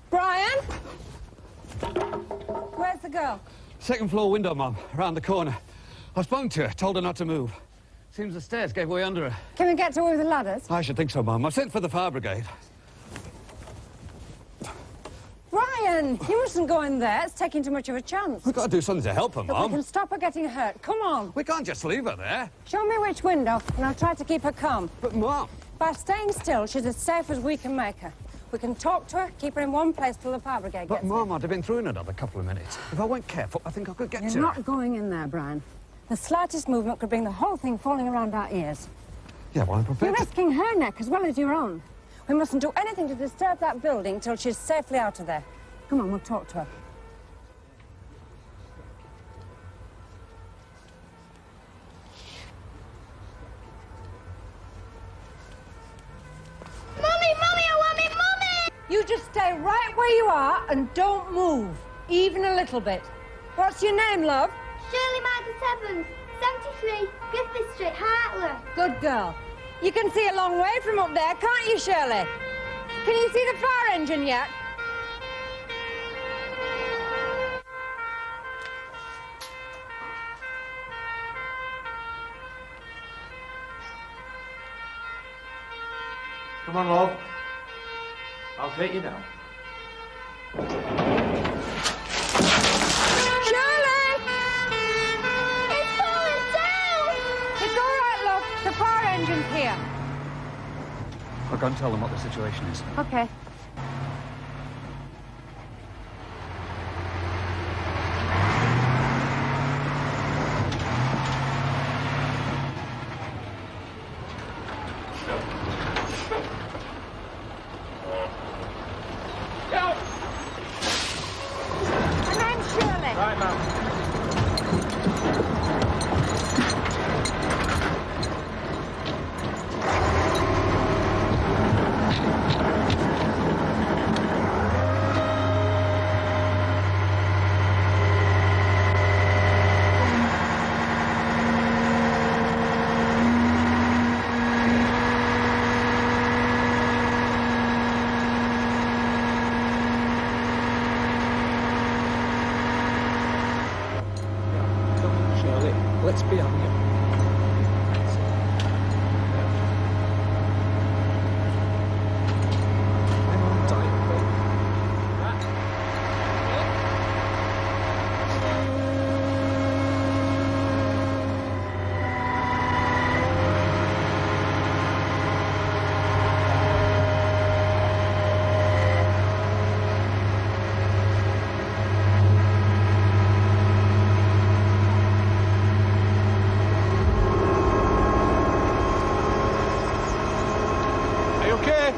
Brian? Where's the girl? Second floor window, Mum, round the corner. I spoke to her, told her not to move. Seems the stairs gave way under her. Can we get to her with the ladders? I should think so, Mum. I've sent for the fire brigade. Brian, you mustn't go in there. It's taking too much of a chance. We've got to do something to help her, Look, we Mum. can stop her getting hurt. Come on. We can't just leave her there. Show me which window, and I'll try to keep her calm. But, Mum... By staying still, she's as safe as we can make her. We can talk to her, keep her in one place till the fire brigade But, gets Mum, I'd have been through in another couple of minutes. If I weren't careful, I think I could get You're to not her. going in there, Brian. The slightest movement could bring the whole thing falling around our ears. Yeah, well, I'm You're prepared to... risking her neck as well as your own. We mustn't do anything to disturb that building till she's safely out of there. Come on, we'll talk to her. Mummy, Mummy, I want me, Mummy! You just stay right where you are and don't move, even a little bit. What's your name, love? Shirley 7, 73, Griffith Street, Hartley. Good girl. You can see a long way from up there, can't you, Shirley? Can you see the fire engine yet? Come on, love. I'll take you down. Shirley! It's falling down! It's all right, love. The fire engine's here. I'll go and tell them what the situation is. Okay. And I'm Shirley. Right, ma'am. Shirley, let's be on you. I'm on time, babe. Are you okay?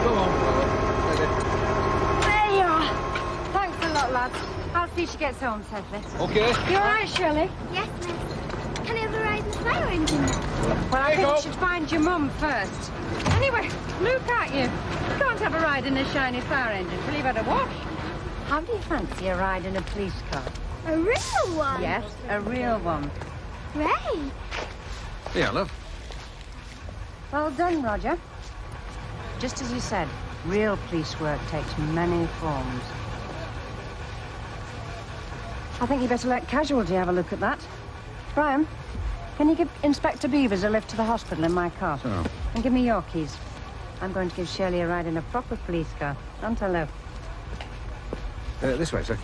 Come on, There you are. Thanks a lot, lads. I'll see she gets home safely. Okay. You all right, Shirley? Yes, miss. Can I have a ride in the fire engine? Well, I There you think go. we should find your mum first. Anyway, look at you. You can't have a ride in a shiny fire engine till you've had a wash. How do you fancy a ride in a police car? A real one? Yes, a real one. Great. Yeah, love. Well done, Roger. Just as you said, real police work takes many forms. I think you better let Casualty have a look at that. Brian, can you give Inspector Beavers a lift to the hospital in my car? Sure. And give me your keys. I'm going to give Shirley a ride in a proper police car. Don't I, love? This way, sir.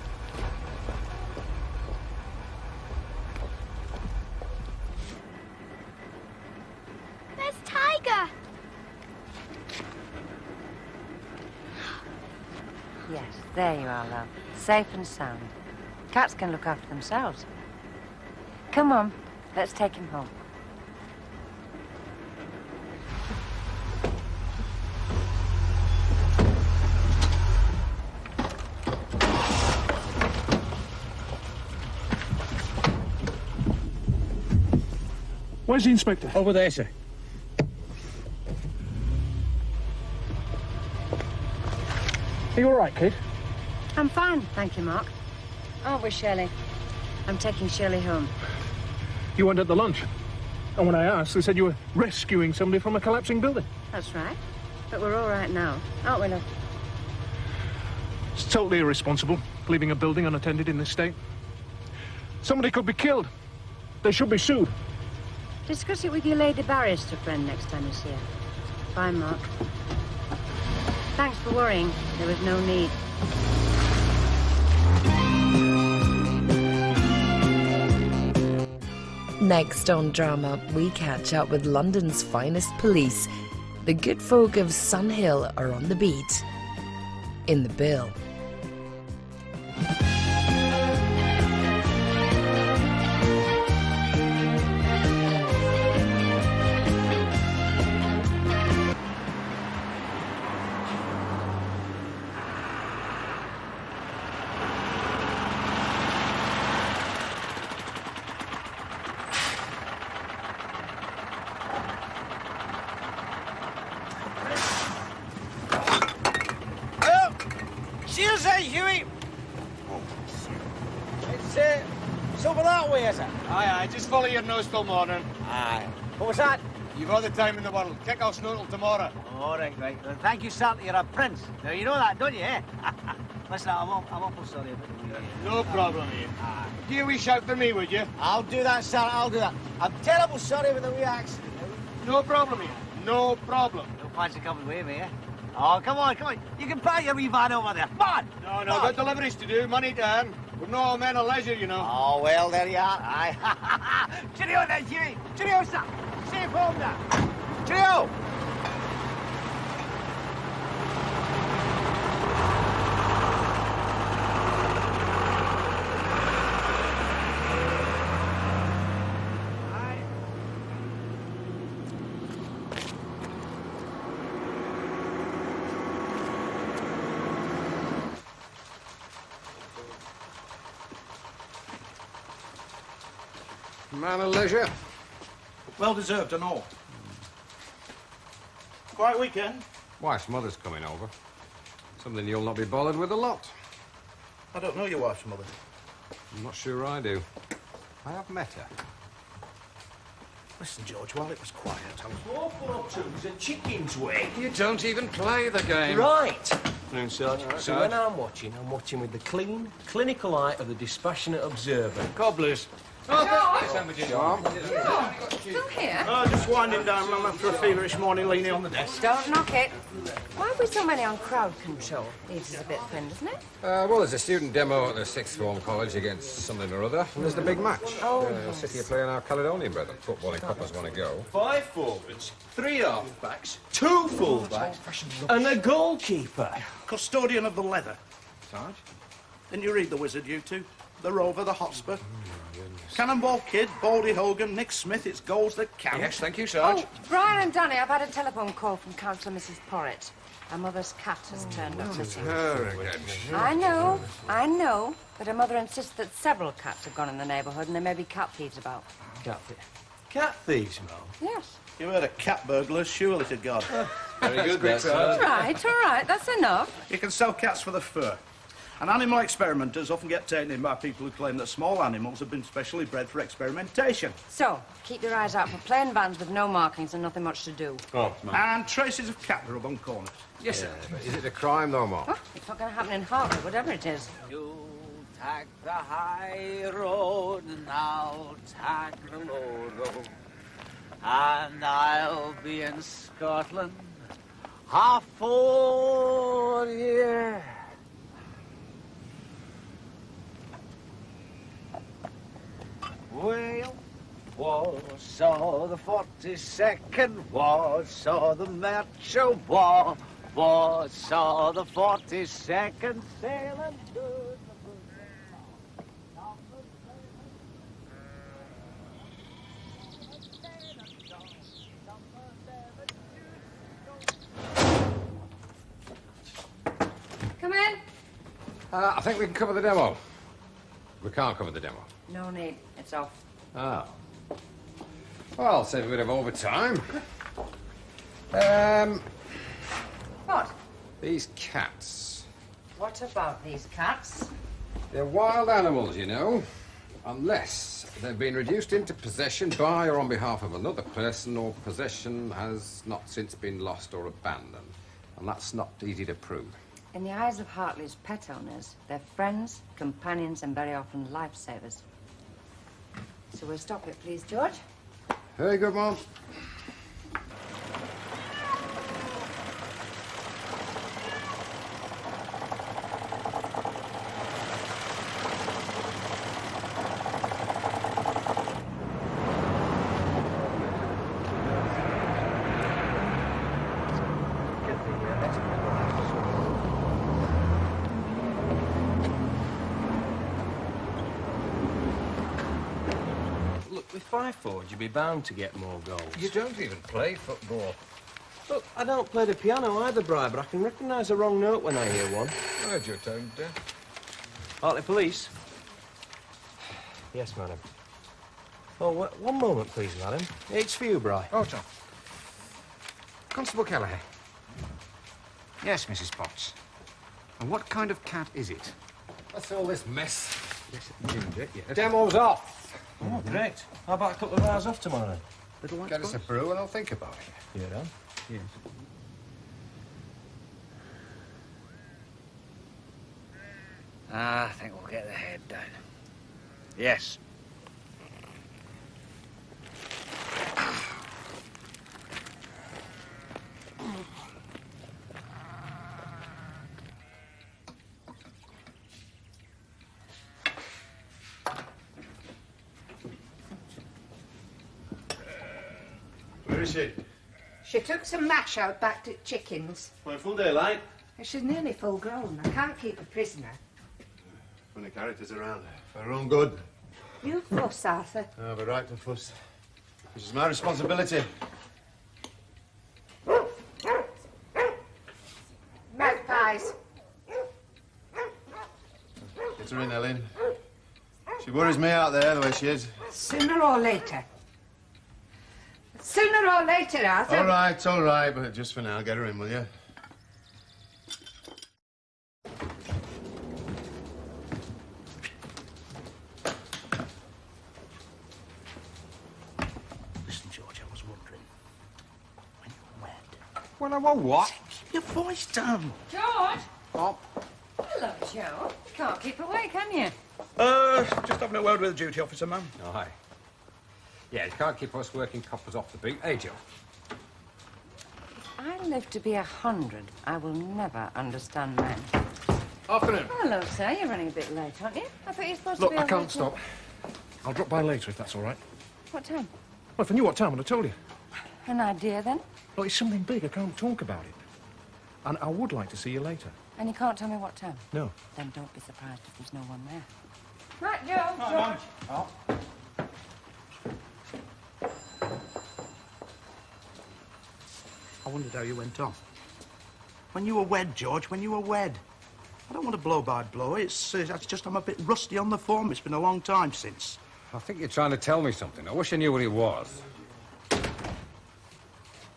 There's Tiger. Yes, there you are, love. Safe and sound. Cats can look after themselves. Come on, let's take him home. Where's the inspector? Over there, sir. Are you all right, kid? I'm fine, thank you, Mark. Aren't we, Shirley? I'm taking Shirley home. You weren't at the lunch. And when I asked, they said you were rescuing somebody from a collapsing building. That's right. But we're all right now, aren't we, love? It's totally irresponsible, leaving a building unattended in this state. Somebody could be killed. They should be sued. Discuss it with your lady barrister friend next time you see her. Bye, Mark. Thanks for worrying. There was no need. Next on Drama, we catch up with London's finest police. The good folk of Sun Hill are on the beat. In the bill. It's, it's over that way, is it? Aye, just follow your nose till morning. Aye. What was that? You've all the time in the world. Kick off snoodle tomorrow. All right. Well, thank you, sir. You're a prince. Now, you know that, don't you, eh? Listen, I'm awful sorry about the wee... No problem, Ian. Give a wee shout for me, would you? I'll do that, sir. I'll do that. I'm terrible sorry about the wee accident. No problem, Ian. No problem. No fancy coming with me, eh? Oh, come on. You can park your wee van over there. Come on! No, got deliveries to do, money to earn. We're not all men of leisure, you know. Oh, well, there you are. Aye. Cheerio then, Hughie. Cheerio, sir. Safe home now. Cheerio! Man of leisure. Well deserved and all. Quiet weekend? Wife's mother's coming over. Something you'll not be bothered with a lot. I don't know your wife's mother. I'm not sure I do. I have met her. Listen, George, while it was quiet, I was... 442's a chicken's way. You don't even play the game. Right. Afternoon, Sarge. Right, So when I'm watching with the clean, clinical eye of the dispassionate observer. Cobblers. Still here? Oh, just winding down, Mum, after a feverish morning leaning on the desk. Don't knock it. Why have we so many on crowd control? This is a bit thin, isn't it? Well, there's a student demo at the sixth form college against something or other, and there's the big match. Oh, City are playing our Caledonian brethren. Footballing coppers want to go. 5 forwards, 3 half-backs, 2 full-backs, and a goalkeeper. Custodian of the leather. Sarge? Didn't you read The Wizard, you two? The Rover, the Hotspur. Cannonball Kid, Baldy Hogan, Nick Smith, it's goals that count. Yes, thank you, Sarge. Oh, Brian and Danny, I've had a telephone call from Councillor Mrs. Porritt. Her mother's cat has turned up missing. Very good. I know, but her mother insists that several cats have gone in the neighbourhood and there may be cat thieves about. Cat thieves, Mum? Yes. You heard of cat burglars, surely to God. Very good, All right, that's enough. You can sell cats for the fur. And animal experimenters often get taken in by people who claim that small animals have been specially bred for experimentation. So, keep your eyes out for plain vans with no markings and nothing much to do. Oh, and traces of cat rub on corners. Yes, sir. Is it a crime, though, Mom? Oh, it's not going to happen in Hartley, whatever it is. You take the high road and I'll take the low road. And I'll be in Scotland half 4 years. Well, Warsaw the 42nd, Warsaw the Metro War, Warsaw the 42nd, sailing good. Come in. I think we can cover the demo. We can't cover the demo. No need. It's off. Oh. Well, save a bit of overtime. What? These cats. What about these cats? They're wild animals, you know. Unless they've been reduced into possession by or on behalf of another person, or possession has not since been lost or abandoned. And that's not easy to prove. In the eyes of Hartley's pet owners, they're friends, companions, and very often lifesavers. So we'll stop it, please, George. Very good, Mom. With 5 forwards, you'd be bound to get more goals. You don't even play football. Look, I don't play the piano either, Bri, but I can recognise a wrong note when I hear one. I heard your tone, Dan. Hartley Police? Yes, madam. Oh, one moment, please, madam. It's for you, Bri. Oh, Tom. Constable Kelleher. Yes, Mrs. Potts. And what kind of cat is it? What's all this mess? Ginger, yes. Demo's off. Oh, great. How about a couple of hours off tomorrow? Little Get us a brew and I'll think about it. Yeah, Dan? Yes. I think we'll get the head down. Yes. Where is she? She took some mash out back to chickens. Well, full daylight. She's nearly full grown. I can't keep a prisoner. Funny characters around. For her own good. You fuss, Arthur. I'll be right to fuss. This is my responsibility. Magpies. Get her in, Ellen. She worries me out there, the way she is. Sooner or later. Sooner or later, Arthur. All right, but just for now, get her in, will you? Listen, George, I was wondering. When you were wed. When I want what? Keep your voice down. George! Oh. Hello, Joe. You can't keep away, can you? Just having a word with the duty officer, ma'am. Oh, hi. Yeah, you can't keep us working coppers off the beat, eh, Joe? If I live to be 100, I will never understand men. Afternoon. Hello, sir. You're running a bit late, aren't you? I thought you were supposed Look, to be I over can't at- stop. I'll drop by later if that's all right. What time? Well, if I knew what time, I'd have told you. An idea, then? Look, it's something big. I can't talk about it. And I would like to see you later. And you can't tell me what time? No. Then don't be surprised if there's no one there. Right, Joe. George. Oh. I wondered how you went on. When you were wed, George, when you were wed. I don't want to blow by blow. It's just I'm a bit rusty on the form. It's been a long time since. I think you're trying to tell me something. I wish I knew what it was.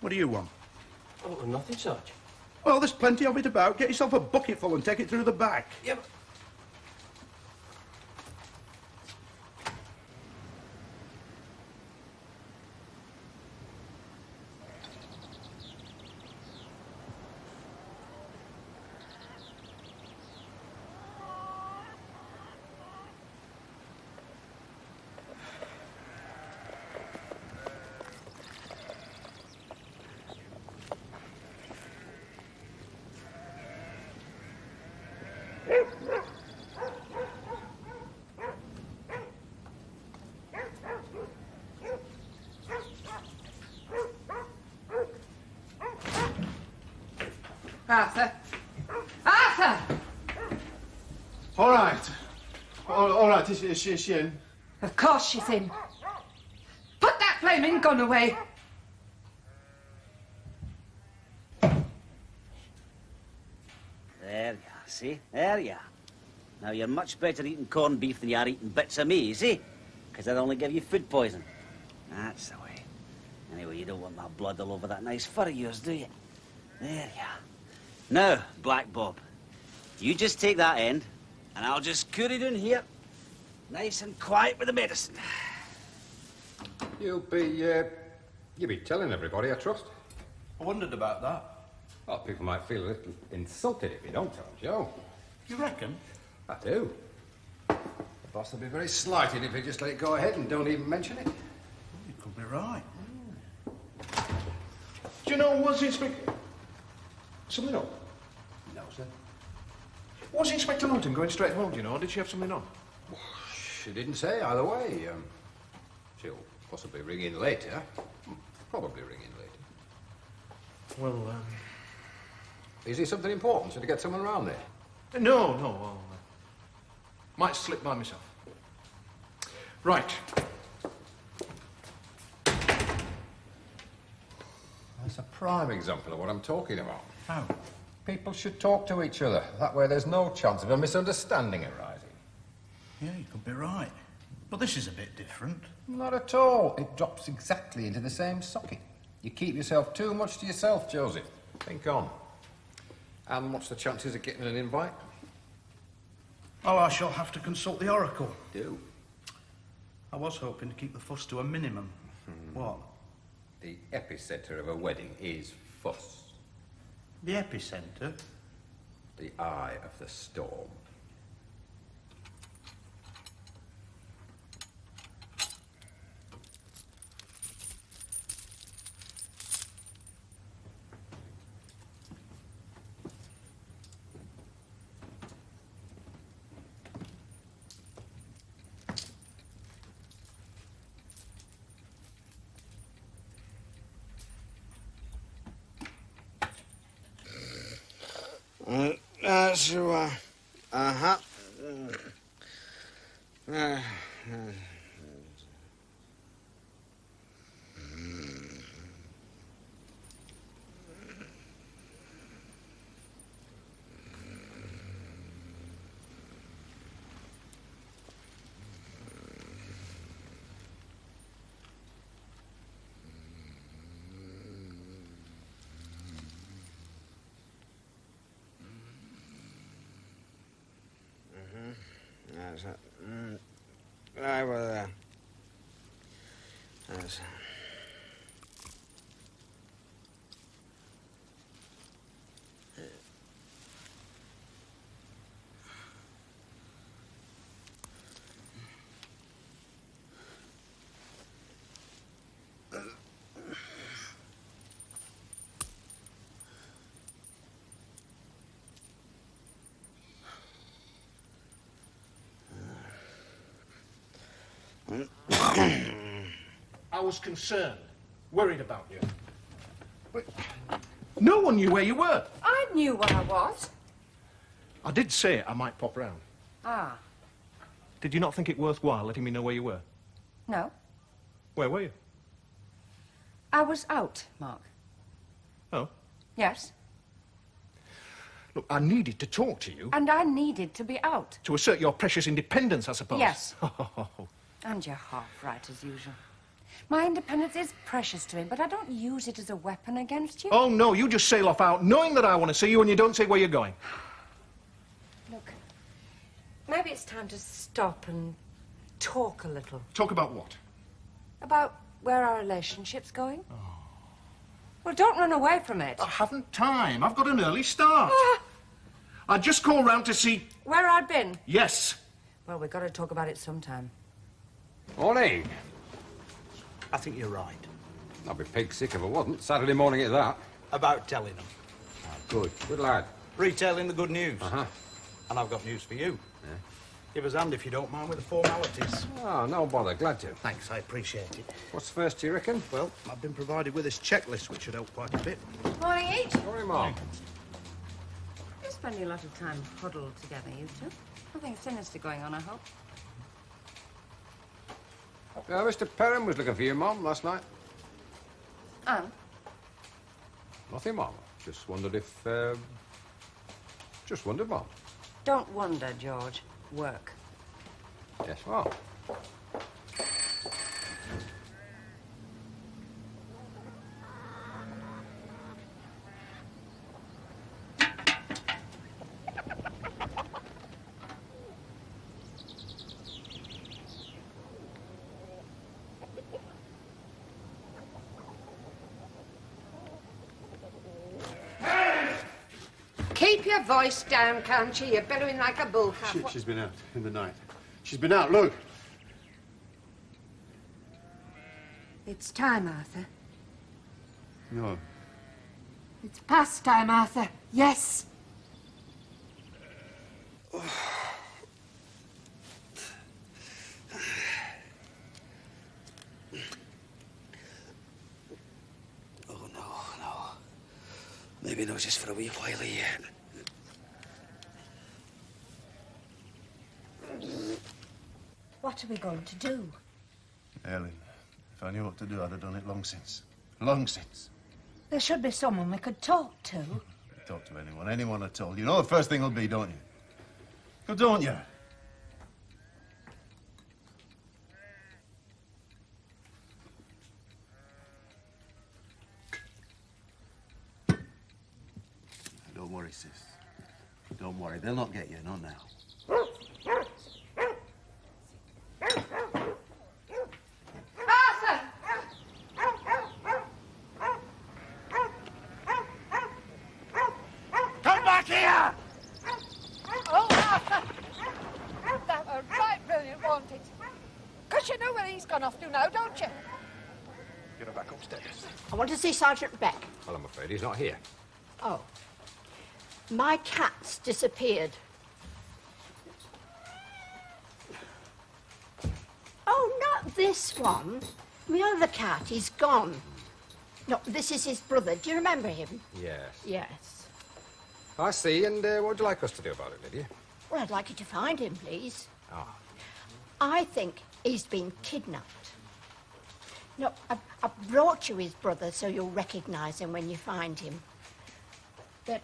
What do you want? Oh, nothing, Sarge. Well, there's plenty of it about. Get yourself a bucketful and take it through the back. Yep. Arthur. Arthur! All right. All right. Is she in? Of course she's in. Put that flaming gun away. There you are, see? There you are. Now, you're much better eating corned beef than you are eating bits of me, you see? Because that'll only give you food poison. That's the way. Anyway, you don't want that blood all over that nice fur of yours, do you? There you are. Now, Black Bob, you just take that end, and I'll just cure it in here. Nice and quiet with the medicine. You'll be telling everybody, I trust. I wondered about that. Well, people might feel a little insulted if you don't tell them, Joe. You reckon? I do. The boss will be very slighted if you just let it go ahead and don't even mention it. You could be right. Do you know, was Inspector... Something on? No, sir. Was Inspector Lawton going straight home, do you know, or did she have something on? She didn't say either way. She'll possibly ring in later. Probably ring in later. Well, Is there something important? Should I get someone around there? No. Might slip by myself. Right. That's a prime example of what I'm talking about. How? People should talk to each other. That way there's no chance of a misunderstanding arising. Yeah, you could be right. But this is a bit different. Not at all. It drops exactly into the same socket. You keep yourself too much to yourself, Joseph. Think on. And what's the chances of getting an invite? Well, I shall have to consult the oracle. Do? I was hoping to keep the fuss to a minimum. What? The epicentre of a wedding is fuss. The epicentre? The eye of the storm. That's who uh-huh. That's it. Right over there. That's I was concerned, worried about you. But no one knew where you were. I knew where I was. I did say I might pop round. Ah, Did you not think it worthwhile letting me know where you were? no. Where were you? I was out, Mark. Oh. Yes. Look, I needed to talk to you. And I needed to be out. To assert your precious independence, I suppose. Yes. And you're half right, as usual. My independence is precious to me, but I don't use it as a weapon against you. Oh, no, you just sail off out knowing that I want to see you and you don't say where you're going. Look, maybe it's time to stop and talk a little. Talk about what? About where our relationship's going. Oh. Well, don't run away from it. I haven't time. I've got an early start. I just called round to see... Where I'd been? Yes. Well, we've got to talk about it sometime. Morning. I think you're right. I'd be pig sick if I wasn't. Saturday morning at that. About telling them. Oh, good. Good lad. Retailing the good news. Uh-huh. And I've got news for you. Yeah. Give us a hand if you don't mind with the formalities. Oh, no bother. Glad to. Thanks, I appreciate it. What's first, do you reckon? Well, I've been provided with this checklist, which should help quite a bit. Morning, each. Morning, Mom. You're spending a lot of time huddled together, you two. Nothing sinister going on, I hope. Mr. Perrin was looking for you, Mom, last night. And? Nothing, Mom. Just wondered if, Just wondered, Mom. Don't wonder, George. Work. Yes, Mom. Keep your voice down, can't you? You're bellowing like a bullcalf. She's been out in the night. She's been out, look. It's time, Arthur. No. It's past time, Arthur. Yes. Oh, no. Maybe not just for a wee while yet. What are we going to do? Ellen, if I knew what to do, I'd have done it long since. Long since. There should be someone we could talk to. Talk to anyone at all. You know the first thing will be, don't you? Well, don't you? Don't worry, sis. Don't worry. They'll not get you, not now. gone off to now, don't you? Get her back upstairs. I want to see Sergeant Beck. Well, I'm afraid he's not here. Oh. My cat's disappeared. Oh, not this one. My other cat, he's gone. No, this is his brother. Do you remember him? Yes. Yes. I see, and what would you like us to do about it, Lydia? Well, I'd like you to find him, please. Ah. I think he's been kidnapped. No, I brought you his brother so you'll recognise him when you find him. They're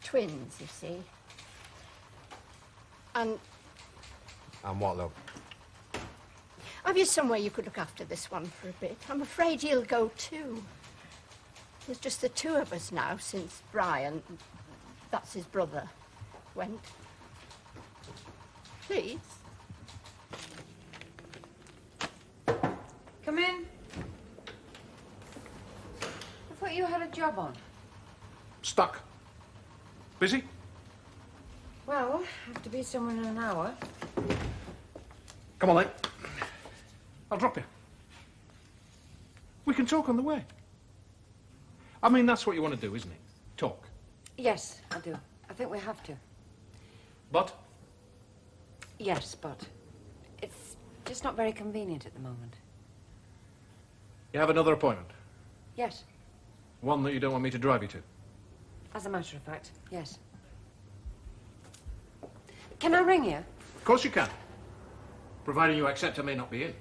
twins, you see. And And what, love? have you somewhere you could look after this one for a bit? I'm afraid he'll go too. There's just the two of us now since Brian, that's his brother, went. Please. Come in. I thought you had a job on. Stuck. Busy? Well, have to be somewhere in an hour. Come on, then. I'll drop you. We can talk on the way. I mean, that's what you want to do, isn't it? Talk. Yes, I do. I think we have to. But? Yes, but it's just not very convenient at the moment. You have another appointment? Yes, One that you don't want me to drive you to? as a matter of fact, yes. Can I ring you? Of course you can. Providing you accept I may not be in.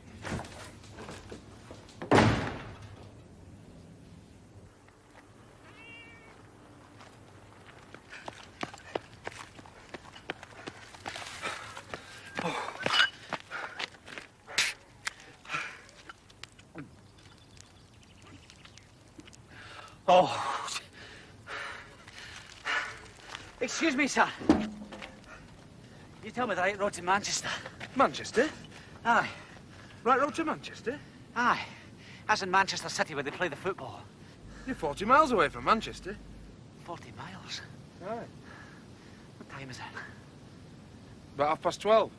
Oh. Excuse me, sir. You tell me the right road to Manchester. Manchester? Aye. Right road to Manchester? Aye. That's in Manchester City where they play the football. You're 40 miles away from Manchester. 40 miles? Aye. What time is it? About 12:30.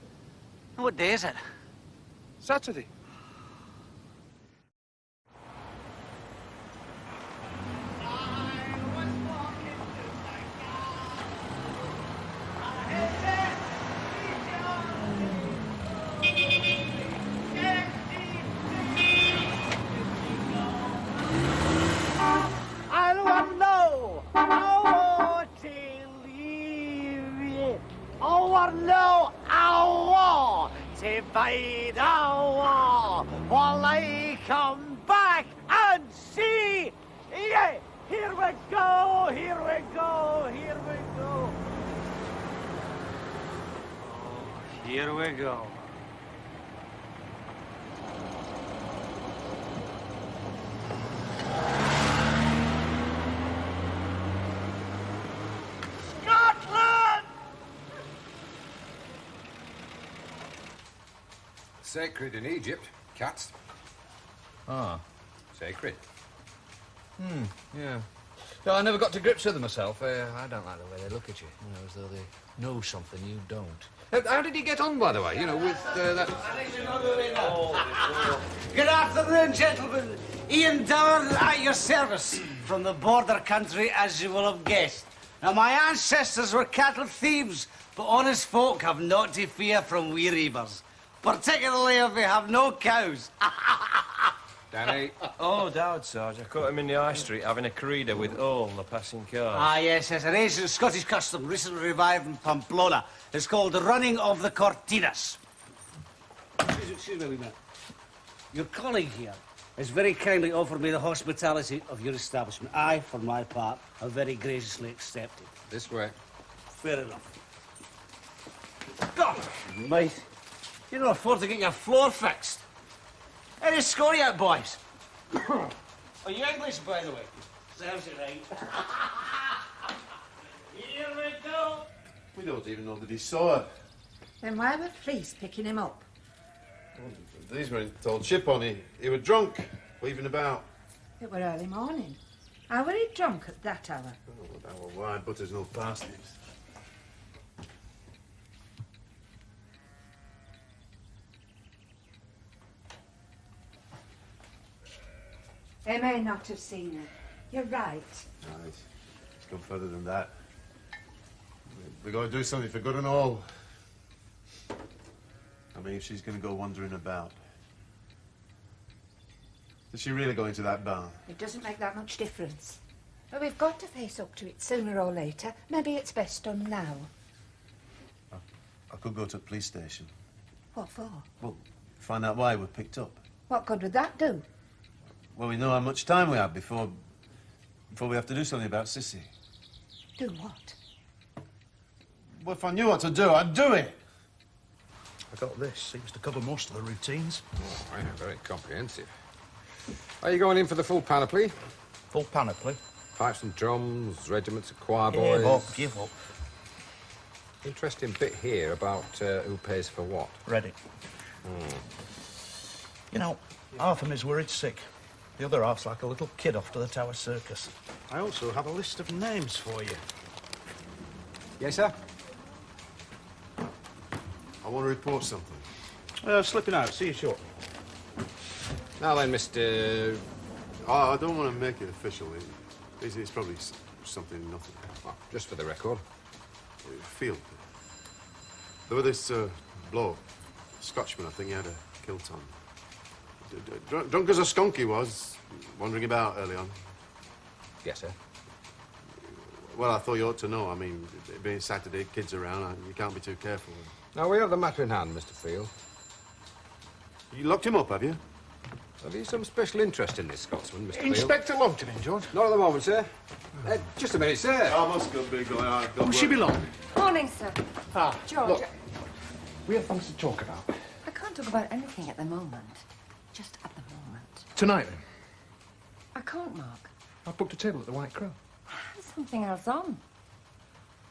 And what day is it? Saturday. I don't know. I want to leave it. Oh, no, I want to fight a war while I come back and see. Yeah, here we go, here we go, here we go. Here we go. Scotland! Sacred in Egypt. Cats. Ah. Sacred. Yeah. No, I never got to grips with them myself. I don't like the way they look at you. You know, as though they know something you don't. How did he get on, by the way? You know, with that... Good afternoon, gentlemen. Ian Dower at your service from the border country, as you will have guessed. Now, my ancestors were cattle thieves, but honest folk have naught to fear from wee reavers, particularly if they have no cows. Danny. Oh, Dowd, Sarge. I caught him in the high street having a corrida with all the passing cars. Ah, yes, yes. An ancient Scottish custom recently revived in Pamplona. It's called the running of the Cortinas. Excuse me a wee minute. Your colleague here has very kindly offered me the hospitality of your establishment. I, for my part, have very graciously accepted. This way. Fair enough. God, mate. You don't afford to get your floor fixed. Any score yet, boys? Are you English, by the way? Serves it right. Here we go. We don't even know that he saw her. Then why were police picking him up? These were told ship on. He was drunk, weaving about. It were early morning. How were he drunk at that hour? Oh, that were wide, but there's no parsnips. They may not have seen her. You're right. No, it's gone further than that. We've got to do something for good and all. I mean, if she's going to go wandering about. Did she really go into that barn? It doesn't make that much difference. But we've got to face up to it sooner or later. Maybe it's best done now. I could go to the police station. What for? Well, find out why we're picked up. What good would that do? Well, we know how much time we have before we have to do something about Sissy. Do what? Well, if I knew what to do, I'd do it. I got this. Seems to cover most of the routines. Oh, yeah, very comprehensive. Are you going in for the full panoply? Full panoply? Pipes and drums, regiments of choir Give boys. up, give up. Interesting bit here about who pays for what. Ready. You know, half of me's worried sick. The other half's like a little kid off to the Tower Circus. I also have a list of names for you. Yes, sir? I want to report something. Slipping out. See you short. Now then, Mr... I don't want to make it official. It's probably something nothing. Well, just for the record. Field. There was this bloke, Scotchman, I think he had a kilt on. Drunk as a skunk he was, wandering about early on. Yes, sir. Well, I thought you ought to know. I mean, being Saturday, kids around, you can't be too careful. Now, we have the matter in hand, Mr. Field. You locked him up, have you? Have you some special interest in this Scotsman, Mr. Field? Inspector Longton, George. Not at the moment, sir. Just a minute, sir. I must go big going out. Will she be long? Morning, sir. Ah, George. look, we have things to talk about. I can't talk about anything at the moment. Just at the moment. Tonight, then. I can't, Mark. I booked a table at the White Crow. There's something else on.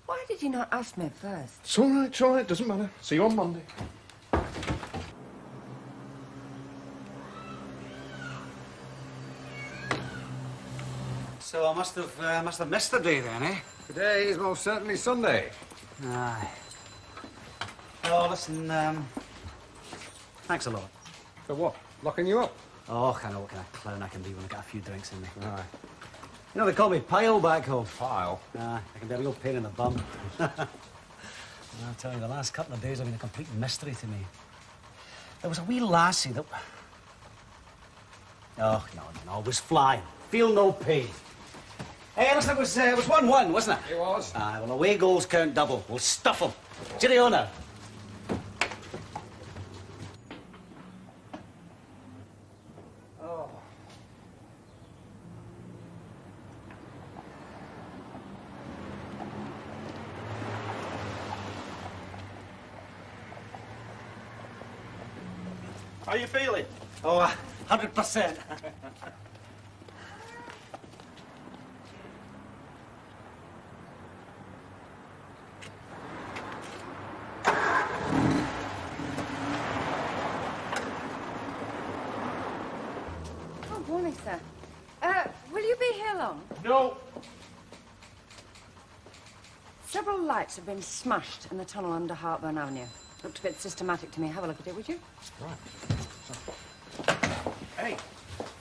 Why did you not ask me first? It's all right, it's all right. Doesn't matter. See you on Monday. So I must have missed the day then, eh? Today is most certainly Sunday. Aye. Oh, listen, thanks a lot. For what? Locking you up? Oh, I know what kind of clown I can be when I get a few drinks in me. Aye. You know, they call me Pile back home. Pile? I can be a real pain in the bum. I'll tell you, the last couple of days have been a complete mystery to me. There was a wee lassie that... Oh, no, it was flying. Feel no pain. Hey, listen, it was 1-1, wasn't it? It was. Aye, well, away goals count double. We'll stuff them. Cheerio now. How you feeling? Oh, 100%. Oh, morning, sir. Will you be here long? No. Several lights have been smashed in the tunnel under Hartburn Avenue. Looked a bit systematic to me. Have a look at it, would you? Right. Hey,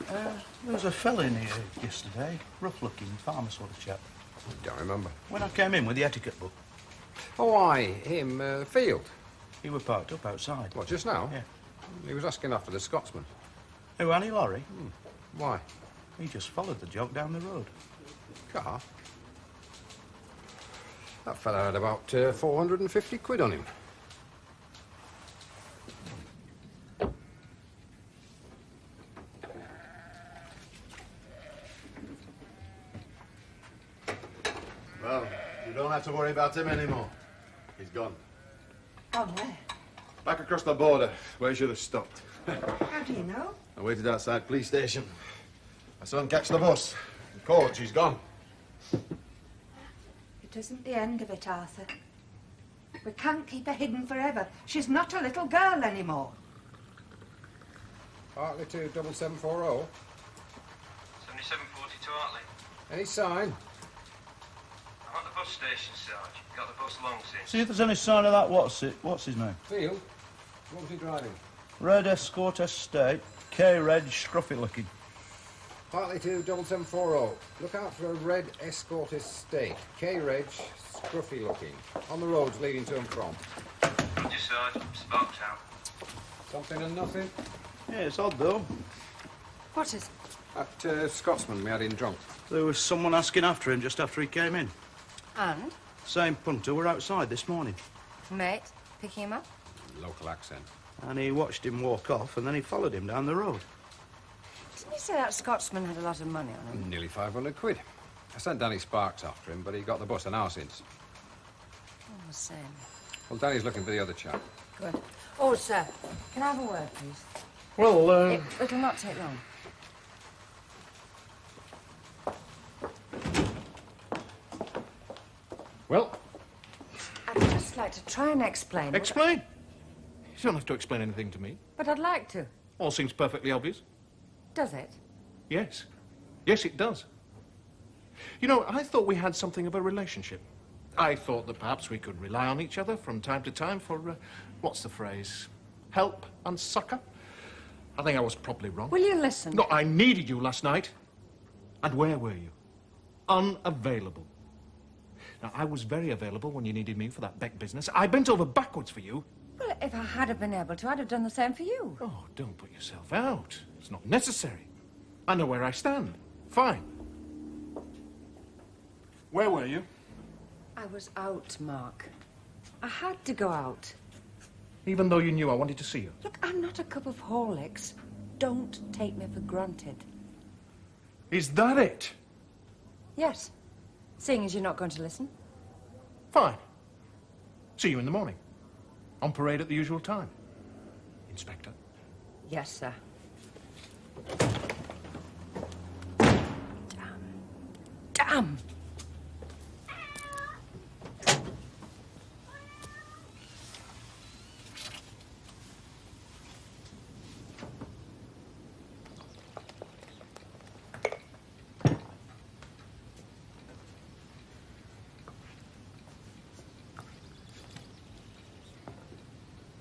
there was a fella in here yesterday, rough-looking, farmer sort of chap. Don't remember. When I came in with the etiquette book. Oh, aye, him, Field. He were parked up outside. What, just now? Yeah. He was asking after the Scotsman. Who, Annie Laurie? Why? He just followed the joke down the road. Car? That fella had about 450 quid on him. Well, you don't have to worry about him anymore. He's gone. Gone where? Back across the border, where he should have stopped. How do you know? I waited outside police station. I saw him catch the bus. The coach, he's gone. It isn't the end of it, Arthur. We can't keep her hidden forever. She's not a little girl anymore. Hartley to 7740. 7742 Hartley. Any sign? I'm at the bus station, Sarge. Got the bus long since. See if there's any sign of that. What's his name? Field? What was he driving? Red Escort Estate. K-Red, scruffy looking. Partly to 7740. Look out for a red Escort estate. K-Reg, scruffy looking. On the roads leading to and from. Just Sarge, sparks out. Something and nothing. Yeah, it's odd, though. What is? That Scotsman we had in drunk. There was someone asking after him just after he came in. And? Same punter were outside this morning. Mate, picking him up? Local accent. And he watched him walk off, and then he followed him down the road. Didn't you say that Scotsman had a lot of money on him? Nearly 500 quid. I sent Danny Sparks after him, but he got the bus an hour since. All the same. Well, Danny's looking for the other chap. Good. Oh, sir, can I have a word, please? Well, It'll not take long. Well? I'd just like to try and explain. Explain? You don't have to explain anything to me. But I'd like to. All seems perfectly obvious. Does it? Yes. Yes, it does. You know, I thought we had something of a relationship. I thought that perhaps we could rely on each other from time to time for, what's the phrase? Help and succor? I think I was probably wrong. Will you listen? No, I needed you last night. And where were you? Unavailable. Now, I was very available when you needed me for that Beck business. I bent over backwards for you. Well, if I had have been able to, I'd have done the same for you. Oh, don't put yourself out. It's not necessary. I know where I stand. Fine. Where were you? I was out, Mark. I had to go out. Even though you knew I wanted to see you. Look, I'm not a cup of Horlicks. Don't take me for granted. Is that it? Yes. Seeing as you're not going to listen. Fine. See you in the morning. On parade at the usual time. Inspector. Yes, sir. Damn.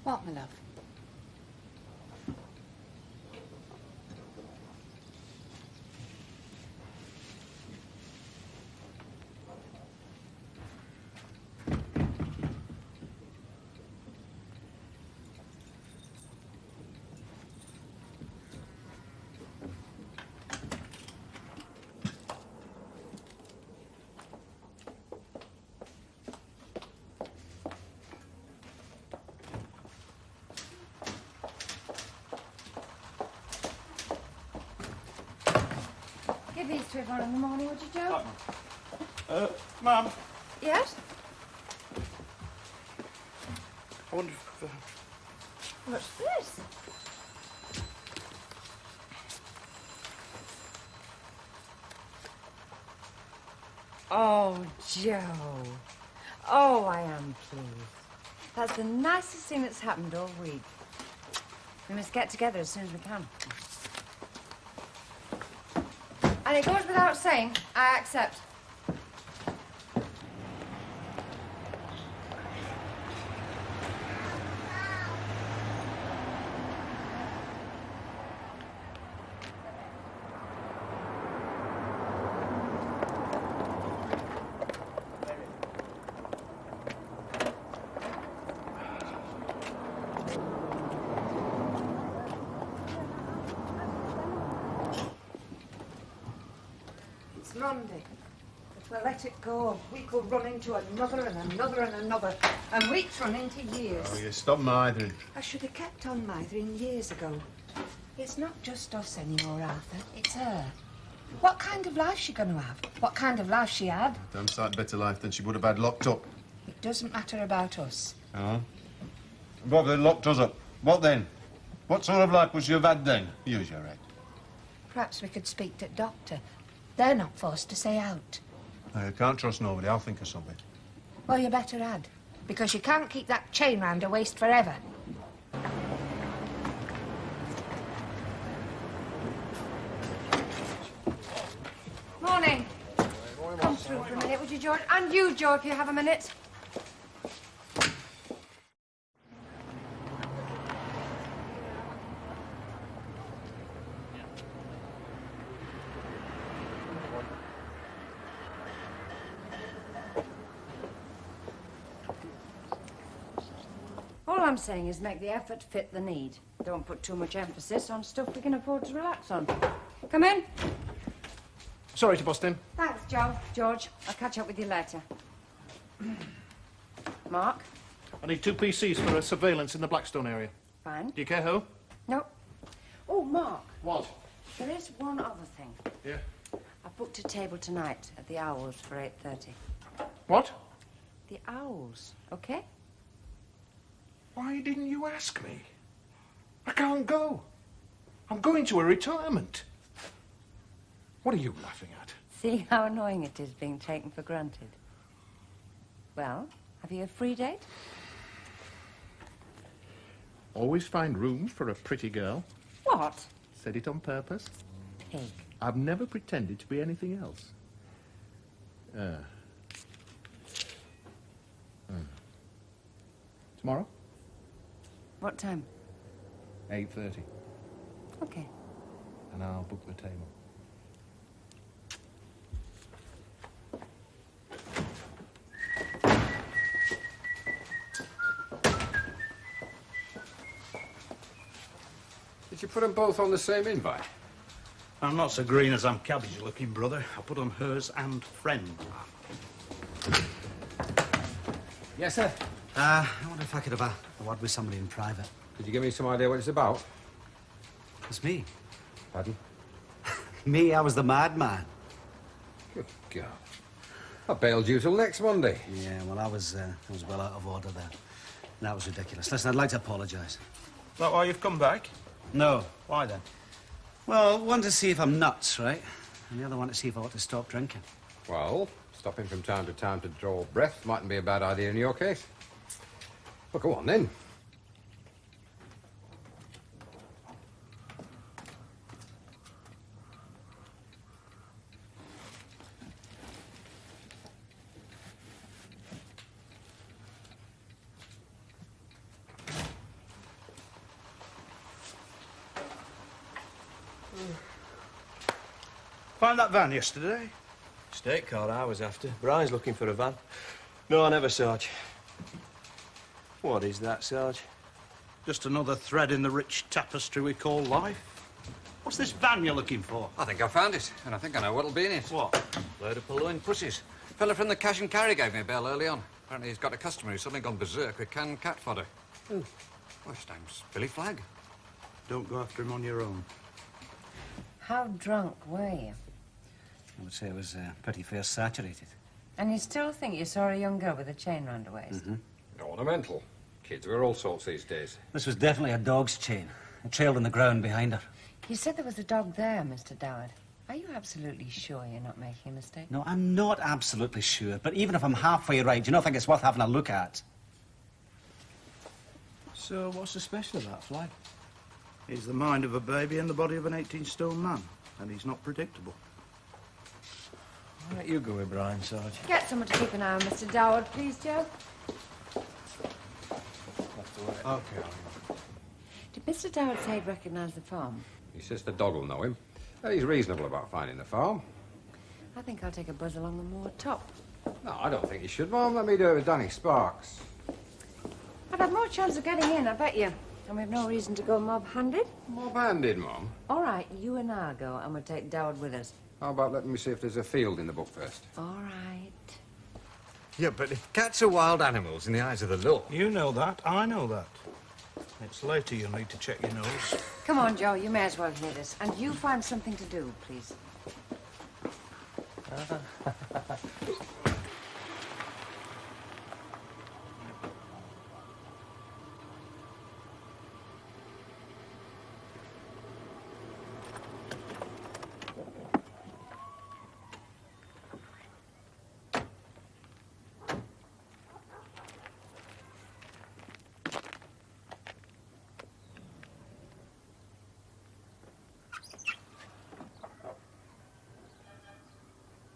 What, my love? Give these to everyone in the morning, would you, Joe? Ma'am, Yes? I wonder if... What's this? Oh, Joe. Oh, I am pleased. That's the nicest thing that's happened all week. We must get together as soon as we can. And it goes without saying, I accept. It's Monday. If we let it go, we could run into another and another and another, and weeks run into years. Oh, you stop mithering. I should have kept on mithering years ago. It's not just us anymore, Arthur. It's her. What kind of life she going to have? What kind of life she had? Damn sight better life than she would have had locked up. It doesn't matter about us. Oh? What, they locked us up? What then? What sort of life would you have had then? Use your head. Perhaps we could speak to the doctor. They're not forced to stay out. I can't trust nobody. I'll think of something. Well, you better add, because you can't keep that chain round her waist forever. Morning. Come through for a minute, would you, George? And you, Joe, if you have a minute. All I'm saying is make the effort fit the need. Don't put too much emphasis on stuff we can afford to relax on. Come in. Sorry to bust in. Thanks, Joe. George, I'll catch up with you later. Mark? I need 2 PCs for a surveillance in the Blackstone area. Fine. Do you care who? No. Oh, Mark. What? There is one other thing. Yeah. I've booked a table tonight at the Owls for 8:30. What? The Owls, okay? Why didn't you ask me? I can't go. I'm going to a retirement. What are you laughing at? See how annoying it is being taken for granted. Well, have you a free date? Always find room for a pretty girl. What? Said it on purpose. Pig. I've never pretended to be anything else. Tomorrow? What time? 8:30. Okay. And I'll book the table. Did you put them both on the same invite? I'm not so green as I'm cabbage looking, brother. I put on hers and friend. Yes, sir. I wonder if I could have a word with somebody in private. Could you give me some idea what it's about? It's me. Pardon? Me, I was the madman. Good God. I bailed you till next Monday. Yeah, well, I was well out of order there. And that was ridiculous. Listen, I'd like to apologise. Is that why you've come back? No. Why then? Well, one to see if I'm nuts, right? And the other one to see if I ought to stop drinking. Well, stopping from time to time to draw breath mightn't be a bad idea in your case. Well, go on then. Find that van yesterday? State car I was after. Brian's looking for a van. No, I never, Sarge. What is that, Sarge? Just another thread in the rich tapestry we call life. What's this van you're looking for? I think I found it, and I think I know what'll be in it. What? Load of purloined pussies. Fella from the cash and carry gave me a bell early on. Apparently he's got a customer who's suddenly gone berserk with canned cat fodder. Who? Well, his name's Billy Flagg. Don't go after him on your own. How drunk were you? I would say it was pretty fair saturated. And you still think you saw a young girl with a chain round her waist? Ornamental. Kids wear all sorts these days. This was definitely a dog's chain. It trailed in the ground behind her. You said there was a dog there, Mr. Doward. Are you absolutely sure you're not making a mistake? No, I'm not absolutely sure, but even if I'm halfway right, do you not think it's worth having a look at? So, what's so special about Flagg? He's the mind of a baby and the body of an 18-stone man, and he's not predictable. Why don't you go with Brian, Sarge? Get someone to keep an eye on Mr. Doward, please, Joe. Okay. Did Mr. Doward say he'd recognise the farm? He says the dog will know him. He's reasonable about finding the farm. I think I'll take a buzz along the moor top. No, I don't think you should, Mum. Let me do it with Danny Sparks. I'd have more chance of getting in, I bet you. And we've no reason to go mob-handed. Mob-handed, Mum? All right, you and I'll go, and we'll take Doward with us. How about letting me see if there's a field in the book first? All right. Yeah, but if cats are wild animals in the eyes of the law... You know that. I know that. It's later you'll need to check your nose. Come on, Joe, you may as well hear this. And you find something to do, please.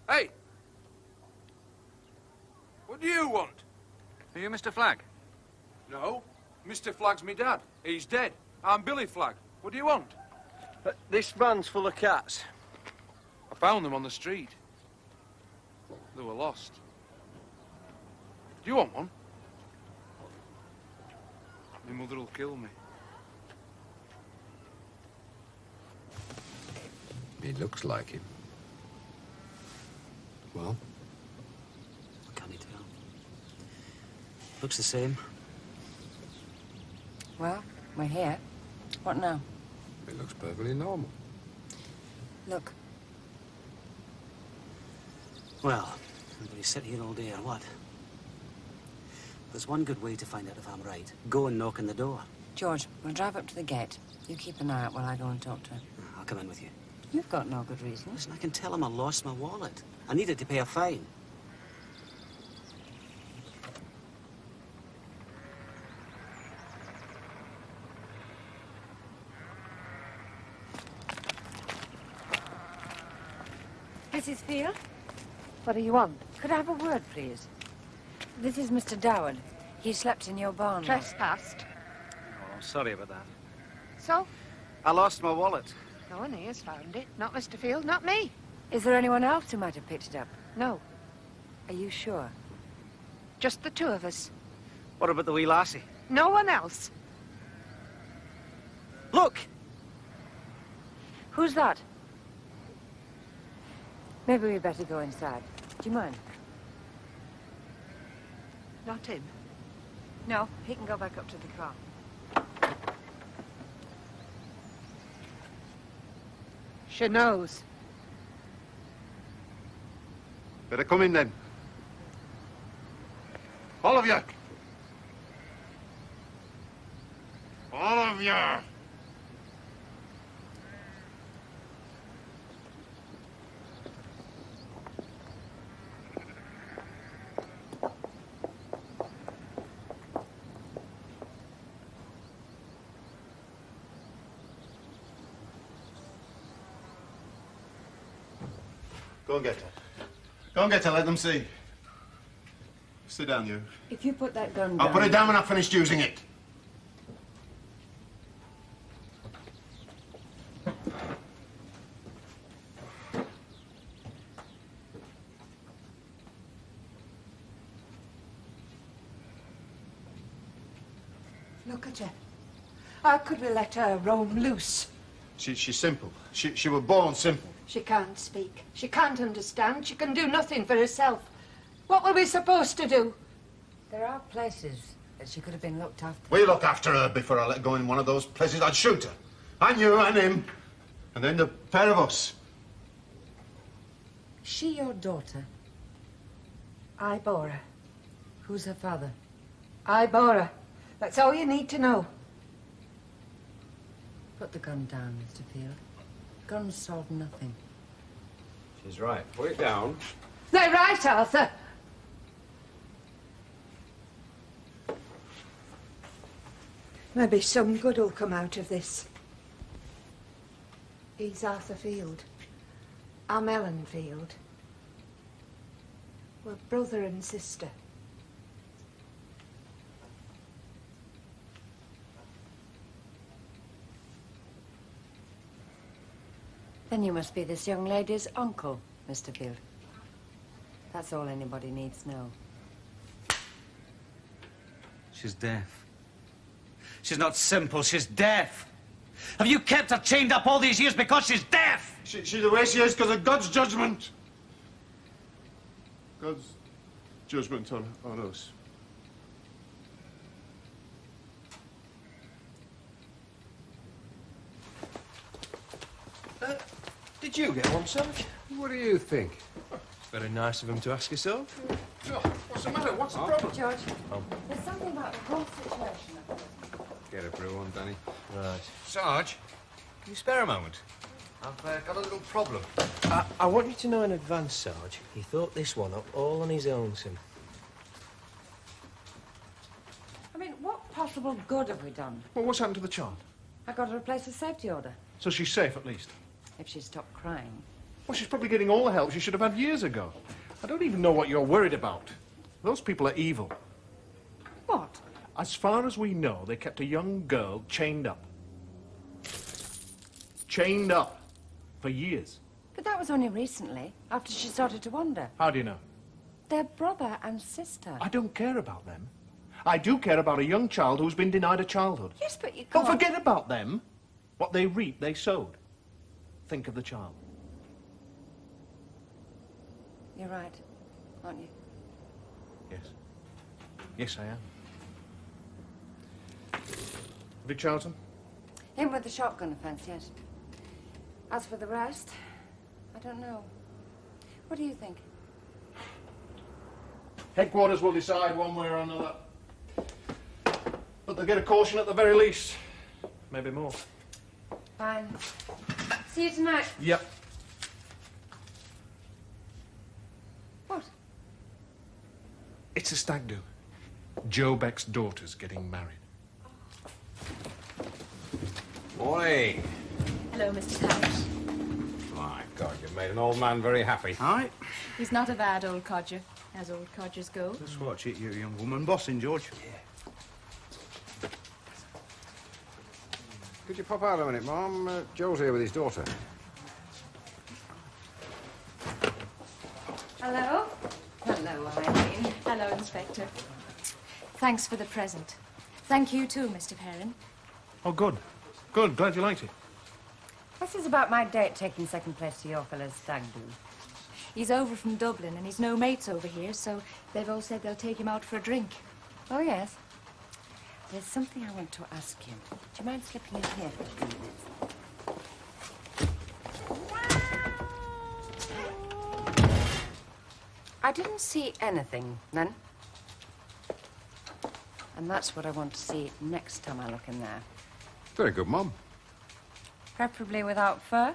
Hey! What do you want? Are you Mr. Flagg? No. Mr. Flagg's me dad. He's dead. I'm Billy Flagg. What do you want? This van's full of cats. I found them on the street. They were lost. Do you want one? My mother'll kill me. He looks like him. Well? Can't you tell? Looks the same. Well, we're here. What now? He looks perfectly normal. Look. Well, everybody sit here all day or what? There's one good way to find out if I'm right. Go and knock on the door. George, we'll drive up to the gate. You keep an eye out while I go and talk to him. I'll come in with you. You've got no good reason. Listen, I can tell him I lost my wallet. I needed to pay a fine. Mrs. Field? What do you want? Could I have a word, please? This is Mr. Doward. He slept in your barn. Trespassed. Oh, I'm sorry about that. So? I lost my wallet. No one here has found it. Not Mr. Field, not me. Is there anyone else who might have picked it up? No. Are you sure? Just the two of us. What about the wee lassie? No one else. Look! Who's that? Maybe we better go inside. Do you mind? Not him. No, he can go back up to the car. She knows. Better come in then. All of you! All of you! Go and get her. Go and get her, let them see. Sit down, you. If you put that gun down... I'll put it down when I've finished using it. Look at her. How could we let her roam loose? She's simple. She was born simple. She can't speak. She can't understand. She can do nothing for herself. What were we supposed to do? There are places that she could have been looked after. We look after her before I let go in one of those places. I'd shoot her. And you and him. And then the pair of us. Is she your daughter? I bore her. Who's her father? I bore her. That's all you need to know. Put the gun down, Mr. Field. Guns solve nothing. She's right. Put it down. They're right, Arthur. Maybe some good will come out of this. He's Arthur Field. I'm Ellen Field. We're brother and sister. Then you must be this young lady's uncle, Mr. Field. That's all anybody needs to know. She's deaf. She's not simple, she's deaf. Have you kept her chained up all these years because she's deaf? She's the way she is because of God's judgment. God's judgment on us. Did you get one, Sarge? What do you think? Very nice of him to ask yourself. What's the matter? What's the problem? George, there's something about the whole situation. Get a brew on, Danny. Right. Sarge, can you spare a moment? I've got a little problem. I want you to know in advance, Sarge, he thought this one up all on his own, Sim. I mean, what possible good have we done? Well, what's happened to the child? I got her a place of safety order. So she's safe, at least? If she stopped crying. Well, she's probably getting all the help she should have had years ago. I don't even know what you're worried about. Those people are evil. What? As far as we know, they kept a young girl chained up. Chained up. For years. But that was only recently, after she started to wander. How do you know? They're brother and sister. I don't care about them. I do care about a young child who's been denied a childhood. Yes, but you Don't can't... forget about them. What they reap, they sowed. Think of the child. You're right, aren't you? Yes. Yes, I am. Big Charlton? Him with the shotgun offence, yes. As for the rest, I don't know. What do you think? Headquarters will decide one way or another. But they'll get a caution at the very least. Maybe more. Fine. See you tonight. Yep. What? It's a stag do. Joe Beck's daughter's getting married. Morning. Hello, Mr. Parrish. My God, you've made an old man very happy. Aye. He's not a bad old codger, as old codgers go. Just watch it, you young woman. Bossing, George. Yeah. Could you pop out a minute, Mum? Joe's here with his daughter. Hello? Hello, Eileen. Hello, Inspector. Thanks for the present. Thank you too, Mr. Perrin. Oh, good. Good. Glad you liked it. This is about my date taking second place to your fella's stag do. He's over from Dublin and he's no mates over here, so they've all said they'll take him out for a drink. Oh, yes. There's something I want to ask you. Do you mind slipping in here for a few minutes? I didn't see anything, then. And that's what I want to see next time I look in there. Very good, Mum. Preferably without fur.